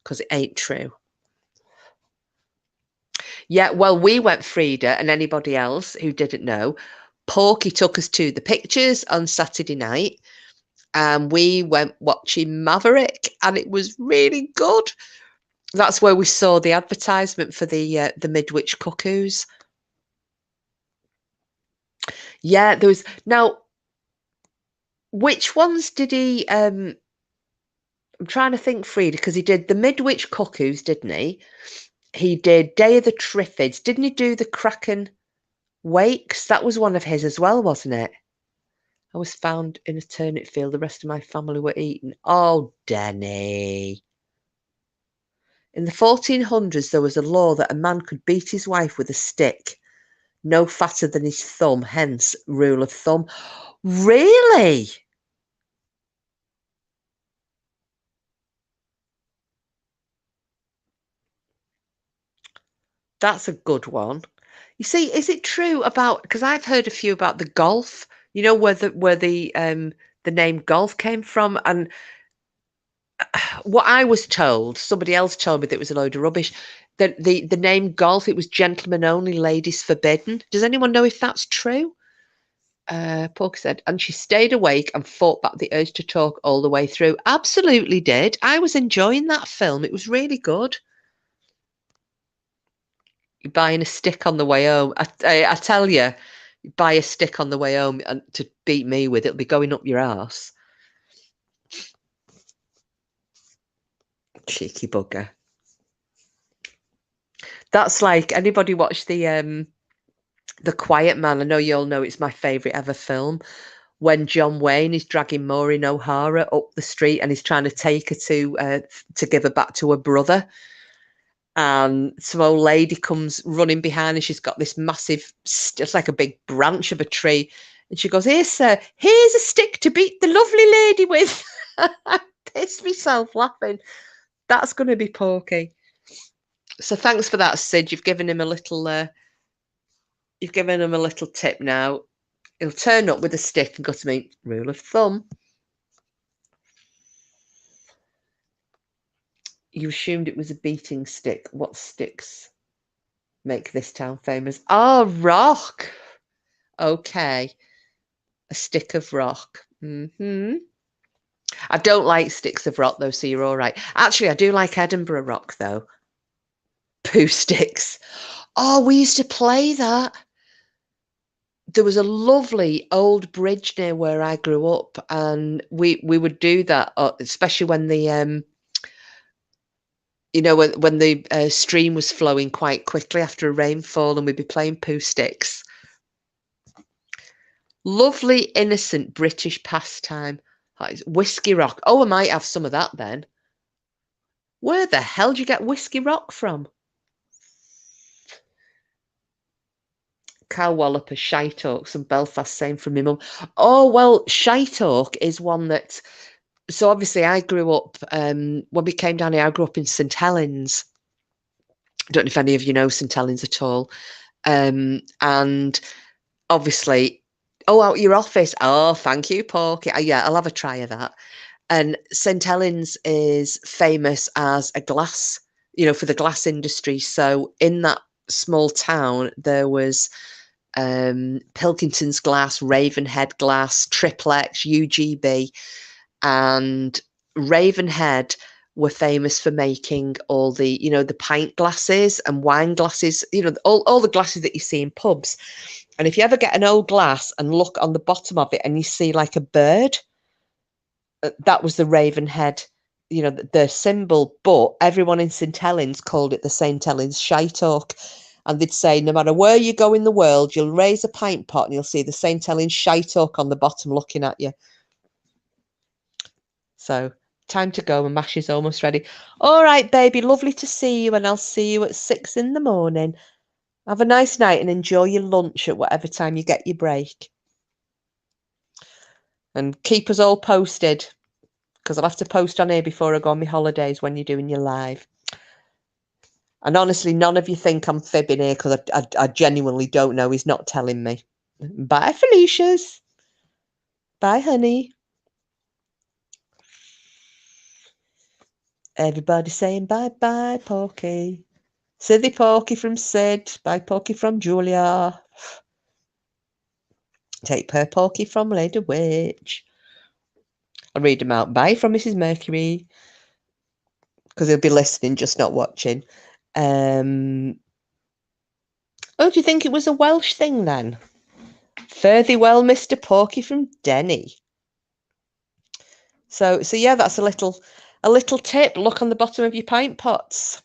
because it ain't true. Yeah, well, we went, Frida, and anybody else who didn't know, Porky took us to the pictures on Saturday night, and we went watching Maverick, and it was really good. That's where we saw the advertisement for the Midwich Cuckoos. Yeah, there was. Now, which ones did he? I'm trying to think, Frida, because he did the Midwich Cuckoos, didn't he? He did Day of the Triffids. Didn't he do the Kraken Wakes? That was one of his as well, wasn't it? I was found in a turnip field. The rest of my family were eaten. Oh, Denny. In the 1400s, there was a law that a man could beat his wife with a stick no fatter than his thumb, hence rule of thumb. Really? That's a good one. You see, is it true about, because I've heard a few about the golf, you know, where the name golf came from, and what I was told, somebody else told me that it was a load of rubbish. That the name golf, it was gentlemen only, ladies forbidden. Does anyone know if that's true? Porky said, and she stayed awake and fought back the urge to talk all the way through. Absolutely did. I was enjoying that film. It was really good. You're buying a stick on the way home. I tell you, you buy a stick on the way home and to beat me with, it'll be going up your arse. Cheeky bugger. That's like, anybody watch the Quiet Man? I know you all know it's my favourite ever film. When John Wayne is dragging Maureen O'Hara up the street and he's trying to take her to give her back to her brother. And some old lady comes running behind and she's got this massive, it's like a big branch of a tree. And she goes, "Here, sir, here's a stick to beat the lovely lady with." I pissed myself laughing. That's going to be Porky. So thanks for that, Sid. You've given him a little tip now. He'll turn up with a stick and go to me, rule of thumb. You assumed it was a beating stick. What sticks make this town famous? Oh, rock. Okay. A stick of rock. I don't like sticks of rock, though, so you're all right. Actually, I do like Edinburgh rock, though. Poo sticks. Oh, we used to play that. There was a lovely old bridge near where I grew up, and we would do that, especially when the you know, when the stream was flowing quite quickly after a rainfall, and we'd be playing poo sticks. Lovely, innocent British pastime. Whiskey rock. Oh, I might have some of that then. Where the hell do you get whiskey rock from? Cow Walloper, Shite Oak, some Belfast saying from my mum. Oh, well, Shite Oak is one that... So obviously I grew up, when we came down here, I grew up in St Helens. I don't know if any of you know St Helens at all. And obviously, oh, out your office. Oh, thank you, Porky. Yeah, I'll have a try of that. And St Helens is famous as a glass, you know, for the glass industry. So in that small town, there was Pilkington's glass, Ravenhead glass, Triplex, UGB. And Ravenhead were famous for making all the, you know, the pint glasses and wine glasses, you know, all the glasses that you see in pubs. And if you ever get an old glass and look on the bottom of it and you see like a bird, that was the Ravenhead, you know, the symbol. But everyone in St Helens called it the St Helens Shite Oak. And they'd say, no matter where you go in the world, you'll raise a pint pot and you'll see the St Helens Shite Oak on the bottom looking at you. So time to go. My mash is almost ready. All right, baby, lovely to see you, and I'll see you at 6 in the morning. Have a nice night and enjoy your lunch at whatever time you get your break. And keep us all posted, because I'll have to post on here before I go on my holidays when you're doing your live. And honestly, none of you think I'm fibbing here, because I genuinely don't know. He's not telling me. Bye, Felicia's. Bye, honey. Everybody saying bye-bye, Porky. Siddy Porky from Sid. Bye, Porky from Julia. Take per Porky from Lady Witch. I'll read them out. Bye from Mrs. Mercury. Because he'll be listening, just not watching. Oh, do you think it was a Welsh thing then? Fare thee well, Mr. Porky from Denny. So yeah, that's a little tip. Look on the bottom of your pint pots.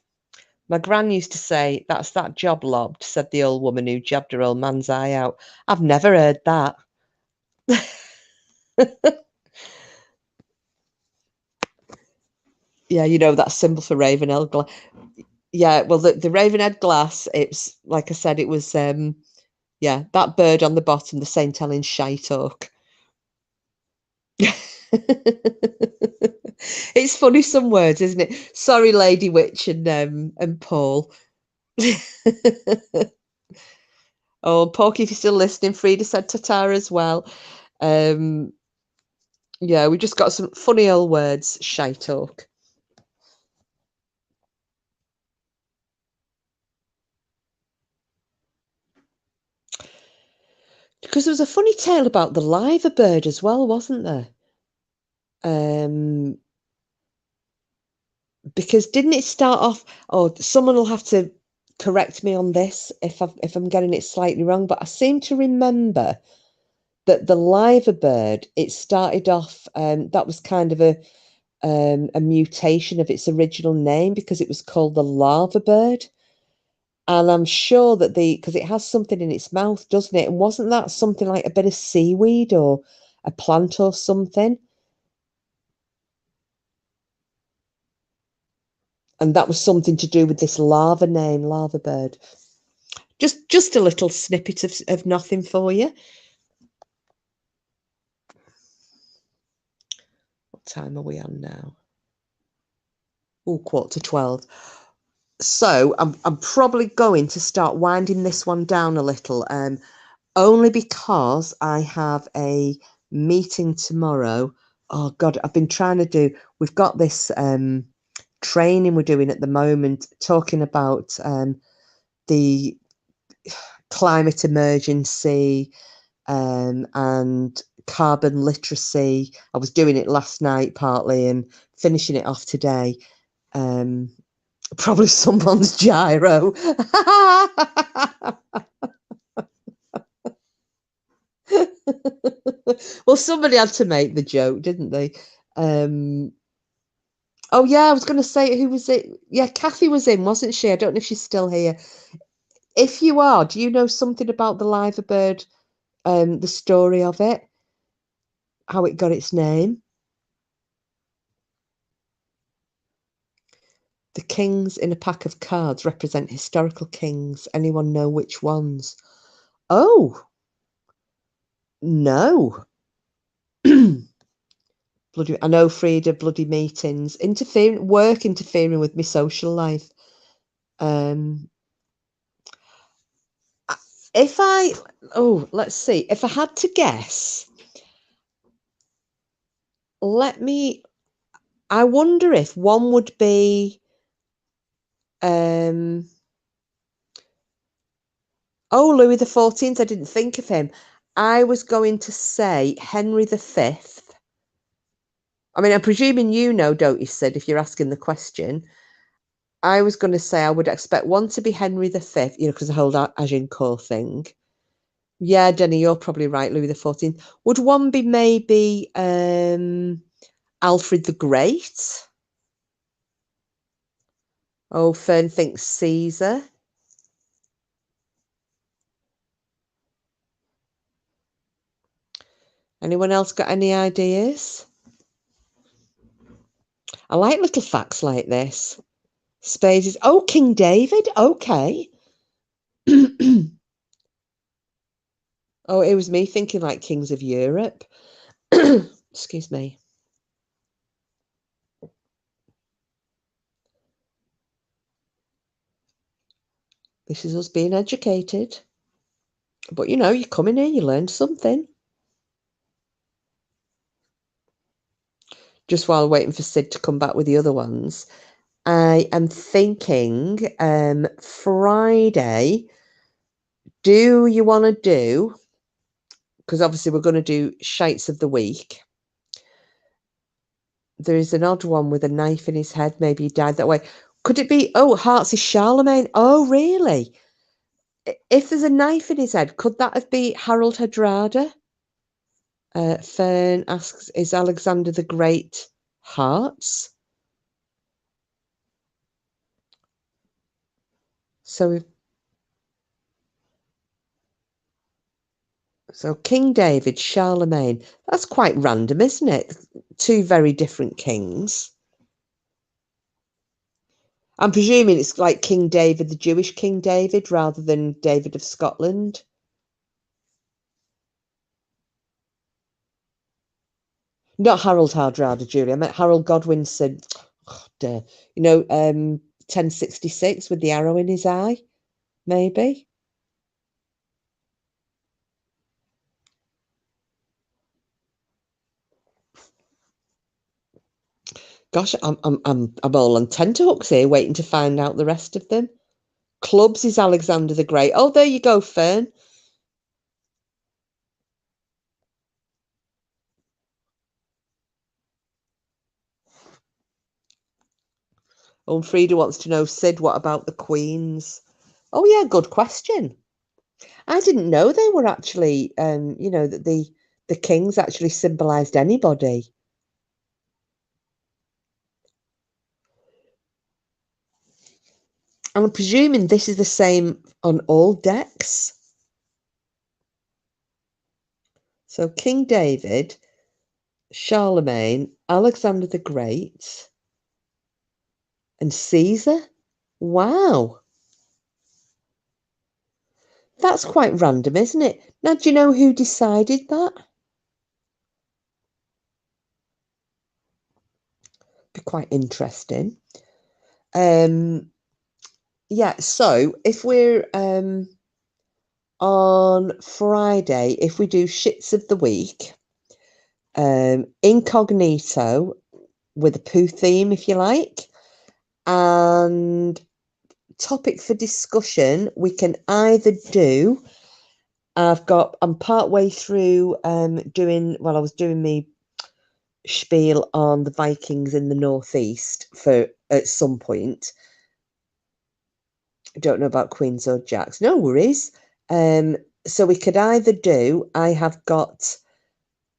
My gran used to say, "That's that job lobbed," said the old woman who jabbed her old man's eye out. I've never heard that. Yeah, you know, that symbol for Ravenhead glass. Yeah, well, the Ravenhead glass, it's like I said, it was yeah, that bird on the bottom, the St. Helens shite oak. It's funny, some words, isn't it? Sorry, Lady Witch and Paul. Oh, Porky, if you're still listening, Frida said Tatar as well. Yeah, we just got some funny old words, shite oak. Because there was a funny tale about the liver bird as well, wasn't there? Because didn't it start off? Oh, someone will have to correct me on this if I'm getting it slightly wrong, but I seem to remember that the liver bird, it started off. That was kind of a mutation of its original name, because it was called the lava bird. And I'm sure that because it has something in its mouth, doesn't it? And wasn't that something like a bit of seaweed or a plant or something? And that was something to do with this lava name, lava bird. Just a little snippet of nothing for you. What time are we on now? Oh, 11:15. So I'm probably going to start winding this one down a little, only because I have a meeting tomorrow. Oh God, I've been trying to do. We've got this training we're doing at the moment, talking about the climate emergency and carbon literacy. I was doing it last night partly and finishing it off today. Probably someone's gyro. Well, somebody had to make the joke, didn't they? Oh yeah, I was going to say, who was it? Yeah, Kathy was in, wasn't she? I don't know if she's still here. If you are, do you know something about the liver bird, the story of it, how it got its name? The kings in a pack of cards represent historical kings. Anyone know which ones? Oh, no. Bloody, I know, Frida, bloody meetings, interfering with my social life. Let's see, if I had to guess, I wonder if one would be, oh, Louis XIV, I didn't think of him. I was going to say Henry V. I mean, I'm presuming you know, don't you, Sid, if you're asking the question. I was going to say I would expect one to be Henry V, because the whole Agincourt thing. Yeah, Denny, you're probably right, Louis XIV. Would one be maybe Alfred the Great? Oh, Fern thinks Caesar. Anyone else got any ideas? I like little facts like this. Spades is, oh, King David. Okay. Oh, it was me thinking like kings of Europe. Excuse me. This is us being educated. But, you know, you come in here, you learn something. Just while waiting for Sid to come back with the other ones, I am thinking Friday, do you want to do, because obviously we're going to do Shites of the Week. There is an odd one with a knife in his head. Maybe he died that way. Could it be, oh, Hearts is Charlemagne? Oh, really? If there's a knife in his head, could that have been Harold Hardrada? Fern asks, is Alexander the Great Hearts? So King David, Charlemagne. That's quite random, isn't it? Two very different kings. I'm presuming it's like King David, the Jewish King David, rather than David of Scotland. Not Harold Hardrada, Julie. I meant Harold Godwinson. Oh, dear. You know, 1066 with the arrow in his eye, maybe. Gosh, I'm all on tenterhooks here, waiting to find out the rest of them. Clubs is Alexander the Great. Oh, there you go, Fern. Oh, Frida wants to know, Sid, what about the queens? Oh, yeah, good question. I didn't know they were actually, you know, that the kings actually symbolised anybody. I'm presuming this is the same on all decks. So King David, Charlemagne, Alexander the Great, and Caesar. Wow. That's quite random, isn't it? Now, do you know who decided that? Be quite interesting. Yeah, so if we're on Friday, if we do Shits of the Week, incognito with a poo theme, if you like, and topic for discussion, we can either do, I'm part way through I was doing me spiel on the Vikings in the Northeast at some point. I don't know about Queens or Jacks. No worries. So we could either do, I have got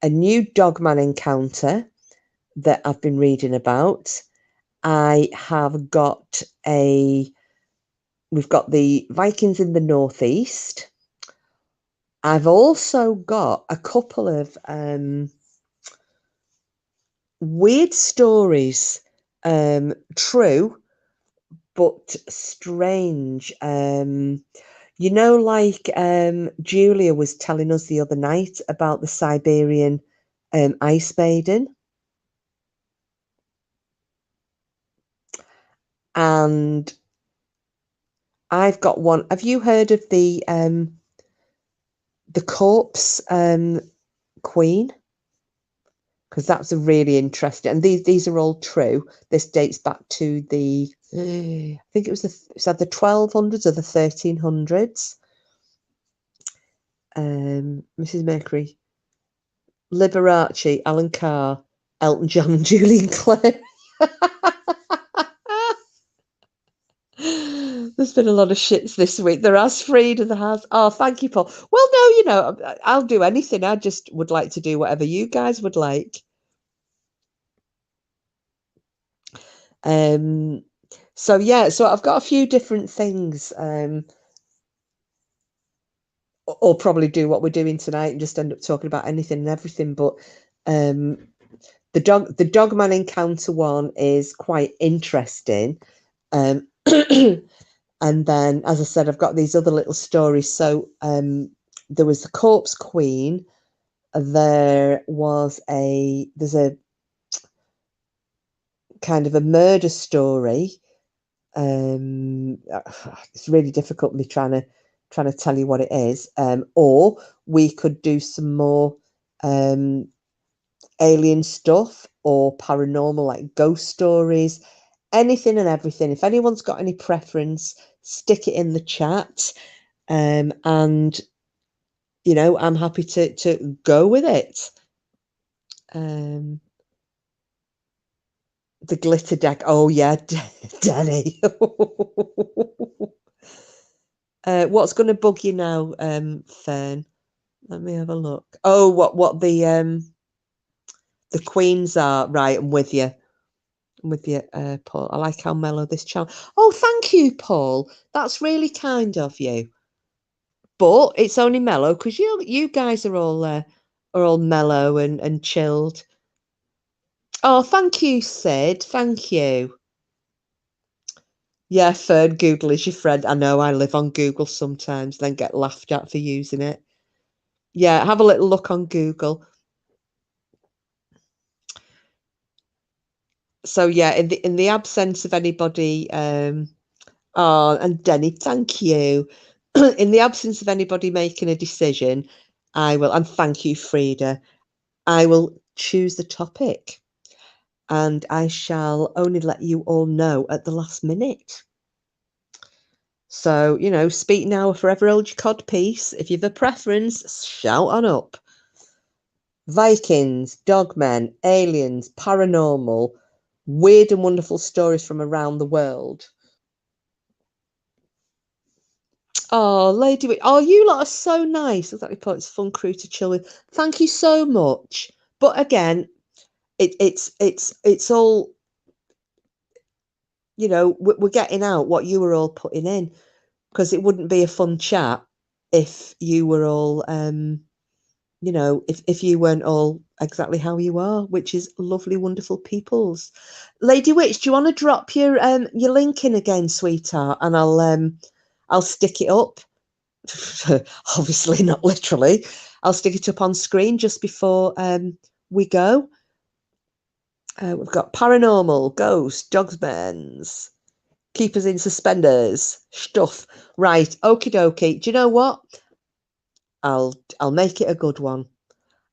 a new Dogman encounter that I've been reading about. I have got we've got the Vikings in the Northeast. I've also got a couple of weird stories, true, but strange. You know, like Julia was telling us the other night about the Siberian ice maiden. And I've got one. Have you heard of the corpse queen? Because that's a really interesting, and these are all true. This dates back to the I think it was the 1200s or the 1300s. Mrs. Mercury, Liberace, Alan Carr, Elton John, and Julian Clare. There's been a lot of shits this week. There has, Frida, there has. Oh, thank you, Paul. Well, no, you know, I'll do anything. I just would like to do whatever you guys would like. So yeah, so I've got a few different things. Or probably do what we're doing tonight and just end up talking about anything and everything. But the Dogman encounter one is quite interesting. And then, as I said, I've got these other little stories. So there was the Corpse Queen. There's a kind of a murder story. It's really difficult me trying to tell you what it is. Or we could do some more alien stuff or paranormal, like ghost stories, anything and everything. If anyone's got any preference, stick it in the chat. And you know, I'm happy to go with it. The glitter deck. Oh yeah, Danny. What's going to bug you now, Fern? Let me have a look. Oh, what the queens are. Right, I'm with you. I'm with you, Paul. I like how mellow this channel. Oh, thank you, Paul. That's really kind of you. But it's only mellow because you guys are all mellow and chilled. Oh, thank you, Sid. Thank you. Yeah, Fern, Google is your friend. I know I live on Google sometimes, then get laughed at for using it. Yeah, have a little look on Google. So yeah, in the absence of anybody, oh, and Denny, thank you. In the absence of anybody making a decision, I will, and thank you, Frida, I will choose the topic, and I shall only let you all know at the last minute. So, you know, speak now or forever hold your codpiece. If you've a preference, shout on up. Vikings, dogmen, aliens, paranormal, weird and wonderful stories from around the world. Oh, Lady, oh, you lot are so nice. Exactly, Paul. It's a fun crew to chill with. Thank you so much. But again, it's all, you know, we're getting out what you were all putting in, because it wouldn't be a fun chat if you were all, you know, if you weren't all exactly how you are, which is lovely, wonderful peoples. Lady Witch, do you want to drop your link in again, sweetheart, and I'll stick it up. Obviously not literally. I'll stick it up on screen just before we go. We've got paranormal, ghosts, dogsmans, keepers in suspenders, stuff. Right, okie dokie. Do you know what? I'll make it a good one.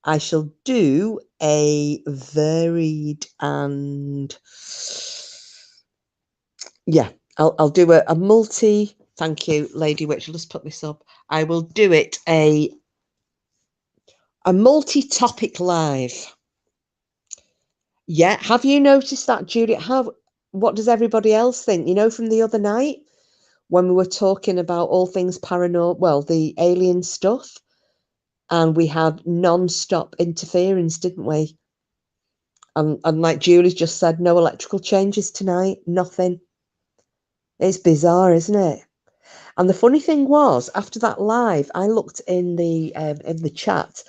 I shall do a varied and yeah, I'll do a multi. Thank you, Lady Witch. I'll just put this up. I will do it a multi-topic live. Yeah, have you noticed that, Juliet? What does everybody else think? You know, from the other night when we were talking about all things paranormal, well, the alien stuff, and we had non-stop interference, didn't we? And like Julie's just said, no electrical changes tonight, nothing. It's bizarre, isn't it? And the funny thing was, after that live, I looked in the chat.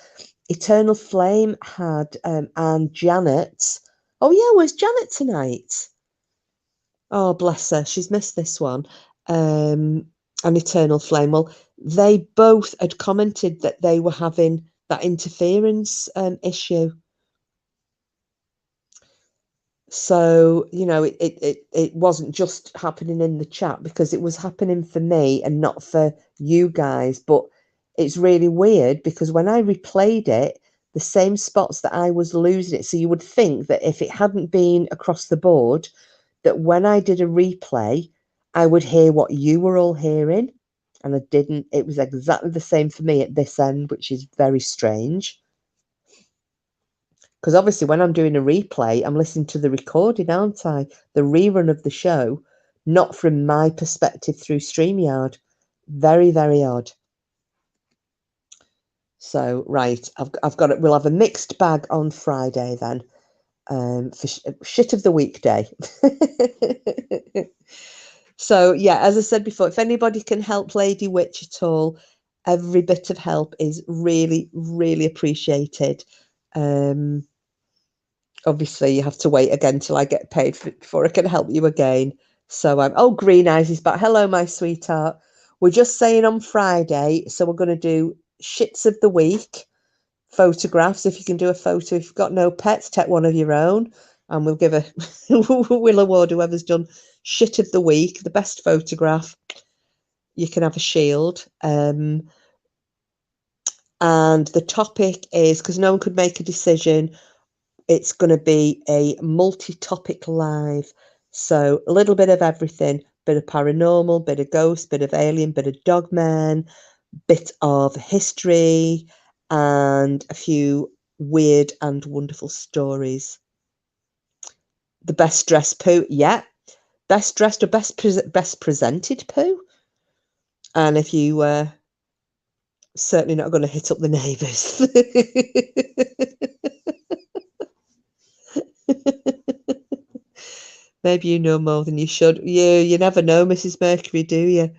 Eternal Flame had and Janet. Oh yeah, where's Janet tonight? Oh bless her, she's missed this one. And Eternal Flame. Well, they both had commented that they were having that interference issue. So, you know, it wasn't just happening in the chat, because it was happening for me and not for you guys. But it's really weird, because when I replayed it, the same spots that I was losing it. So you would think that if it hadn't been across the board, that when I did a replay, I would hear what you were all hearing. And I didn't. It was exactly the same for me at this end, which is very strange. Because obviously when I'm doing a replay, I'm listening to the recording, aren't I? The rerun of the show, not from my perspective through StreamYard. Very, very odd. So, right, I've got it. We'll have a mixed bag on Friday then, for shit of the weekday. So, yeah, as I said before, if anybody can help Lady Witch at all, every bit of help is really, really appreciated. obviously you have to wait again till I get paid before I can help you again. So oh, Green Eyes is back. Hello, my sweetheart. We're just saying on Friday, so we're going to do shits of the week, photographs. If you can do a photo, if you've got no pets, take one of your own, and we'll give a we'll award whoever's done shit of the week the best photograph. You can have a shield. And the topic is, because no one could make a decision, it's going to be a multi-topic live. So a little bit of everything, bit of paranormal, bit of ghost, bit of alien, bit of dogman, bit of history, and a few weird and wonderful stories. The best dressed poo, yeah. Best dressed or best presented poo. And if you certainly not going to hit up the neighbours. Maybe you know more than you should. You never know, Mrs. Mercury, do you?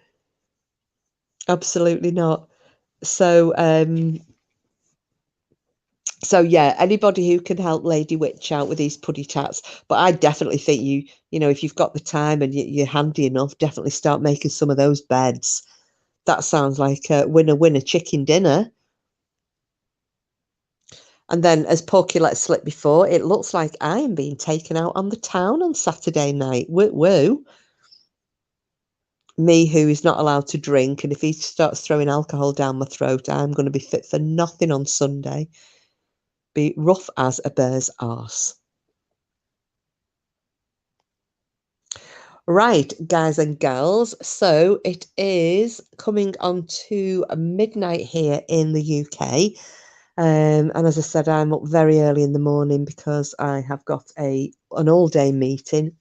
Absolutely not. So yeah, anybody who can help Lady Witch out with these puddy tats. But I definitely think you know, if you've got the time and you're handy enough, definitely start making some of those beds. That sounds like a winner chicken dinner. And then, as Porky let slip before, it looks like I am being taken out on the town on Saturday night. Woo. Me, who is not allowed to drink, and if he starts throwing alcohol down my throat, I'm going to be fit for nothing on Sunday. Be rough as a bear's arse. Right, guys and gals, so it is coming on to midnight here in the UK. And as I said, I'm up very early in the morning because I have got an all-day meeting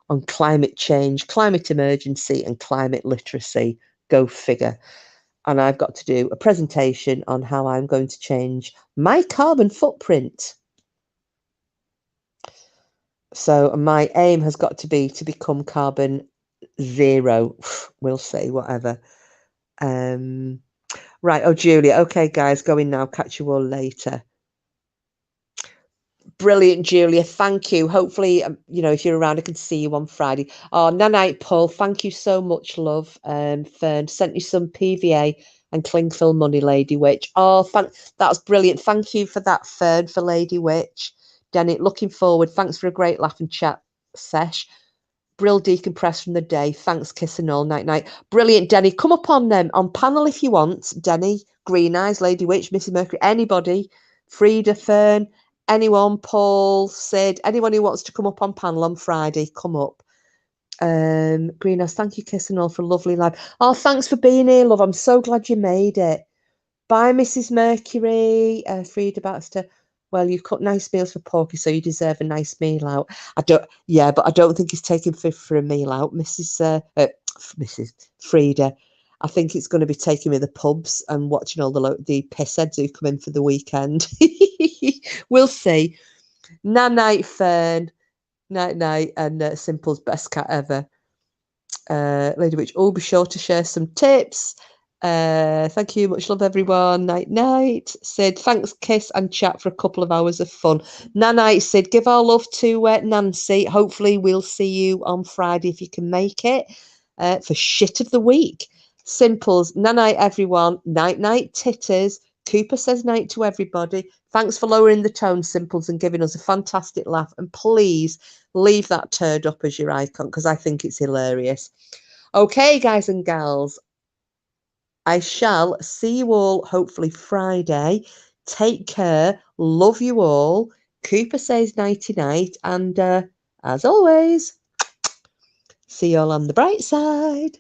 on climate change, climate emergency, and climate literacy. Go figure. And I've got to do a presentation on how I'm going to change my carbon footprint. So my aim has got to be to become carbon zero. We'll see, whatever. Right. Oh, Julia. Okay, guys, going now. Catch you all later. Brilliant, Julia. Thank you. Hopefully, you know, if you're around, I can see you on Friday. Oh, night, Paul. Thank you so much, love. Fern sent you some PVA and Clingfill money, Lady Witch. Oh, that's brilliant. Thank you for that, Fern, for Lady Witch. Denny, looking forward. Thanks for a great laugh and chat sesh. Brill decompress from the day. Thanks, kiss and all. Night. Brilliant, Denny. Come up on panel if you want. Denny, Green Eyes, Lady Witch, Missy Mercury, anybody. Frida, Fern, anyone, Paul, Sid, anyone who wants to come up on panel on Friday, come up. Green Eyes, thank you, kiss and all, for a lovely live. Oh, thanks for being here, love. I'm so glad you made it. Bye, Mrs. Mercury. Frida Baxter. Well, you've cut nice meals for Porky, so you deserve a nice meal out. but I don't think he's taking for a meal out, Mrs. Frida. I think it's going to be taking me to the pubs and watching all the pissheads who come in for the weekend. We'll see. Night, Fern. Night, and Simple's best cat ever. Lady Witch, be sure to share some tips. Thank you, much love, everyone. Night. Sid, thanks, kiss and chat for a couple of hours of fun. Night, Sid. Give our love to Nancy. Hopefully, we'll see you on Friday if you can make it for shit of the week. Simples. Night, everyone. Night, titters. Cooper says night to everybody. Thanks for lowering the tone, Simples, and giving us a fantastic laugh. And please leave that turd up as your icon because I think it's hilarious. Okay, guys and gals. I shall see you all hopefully Friday. Take care. Love you all. Cooper says nighty-night. And as always, see you all on the bright side.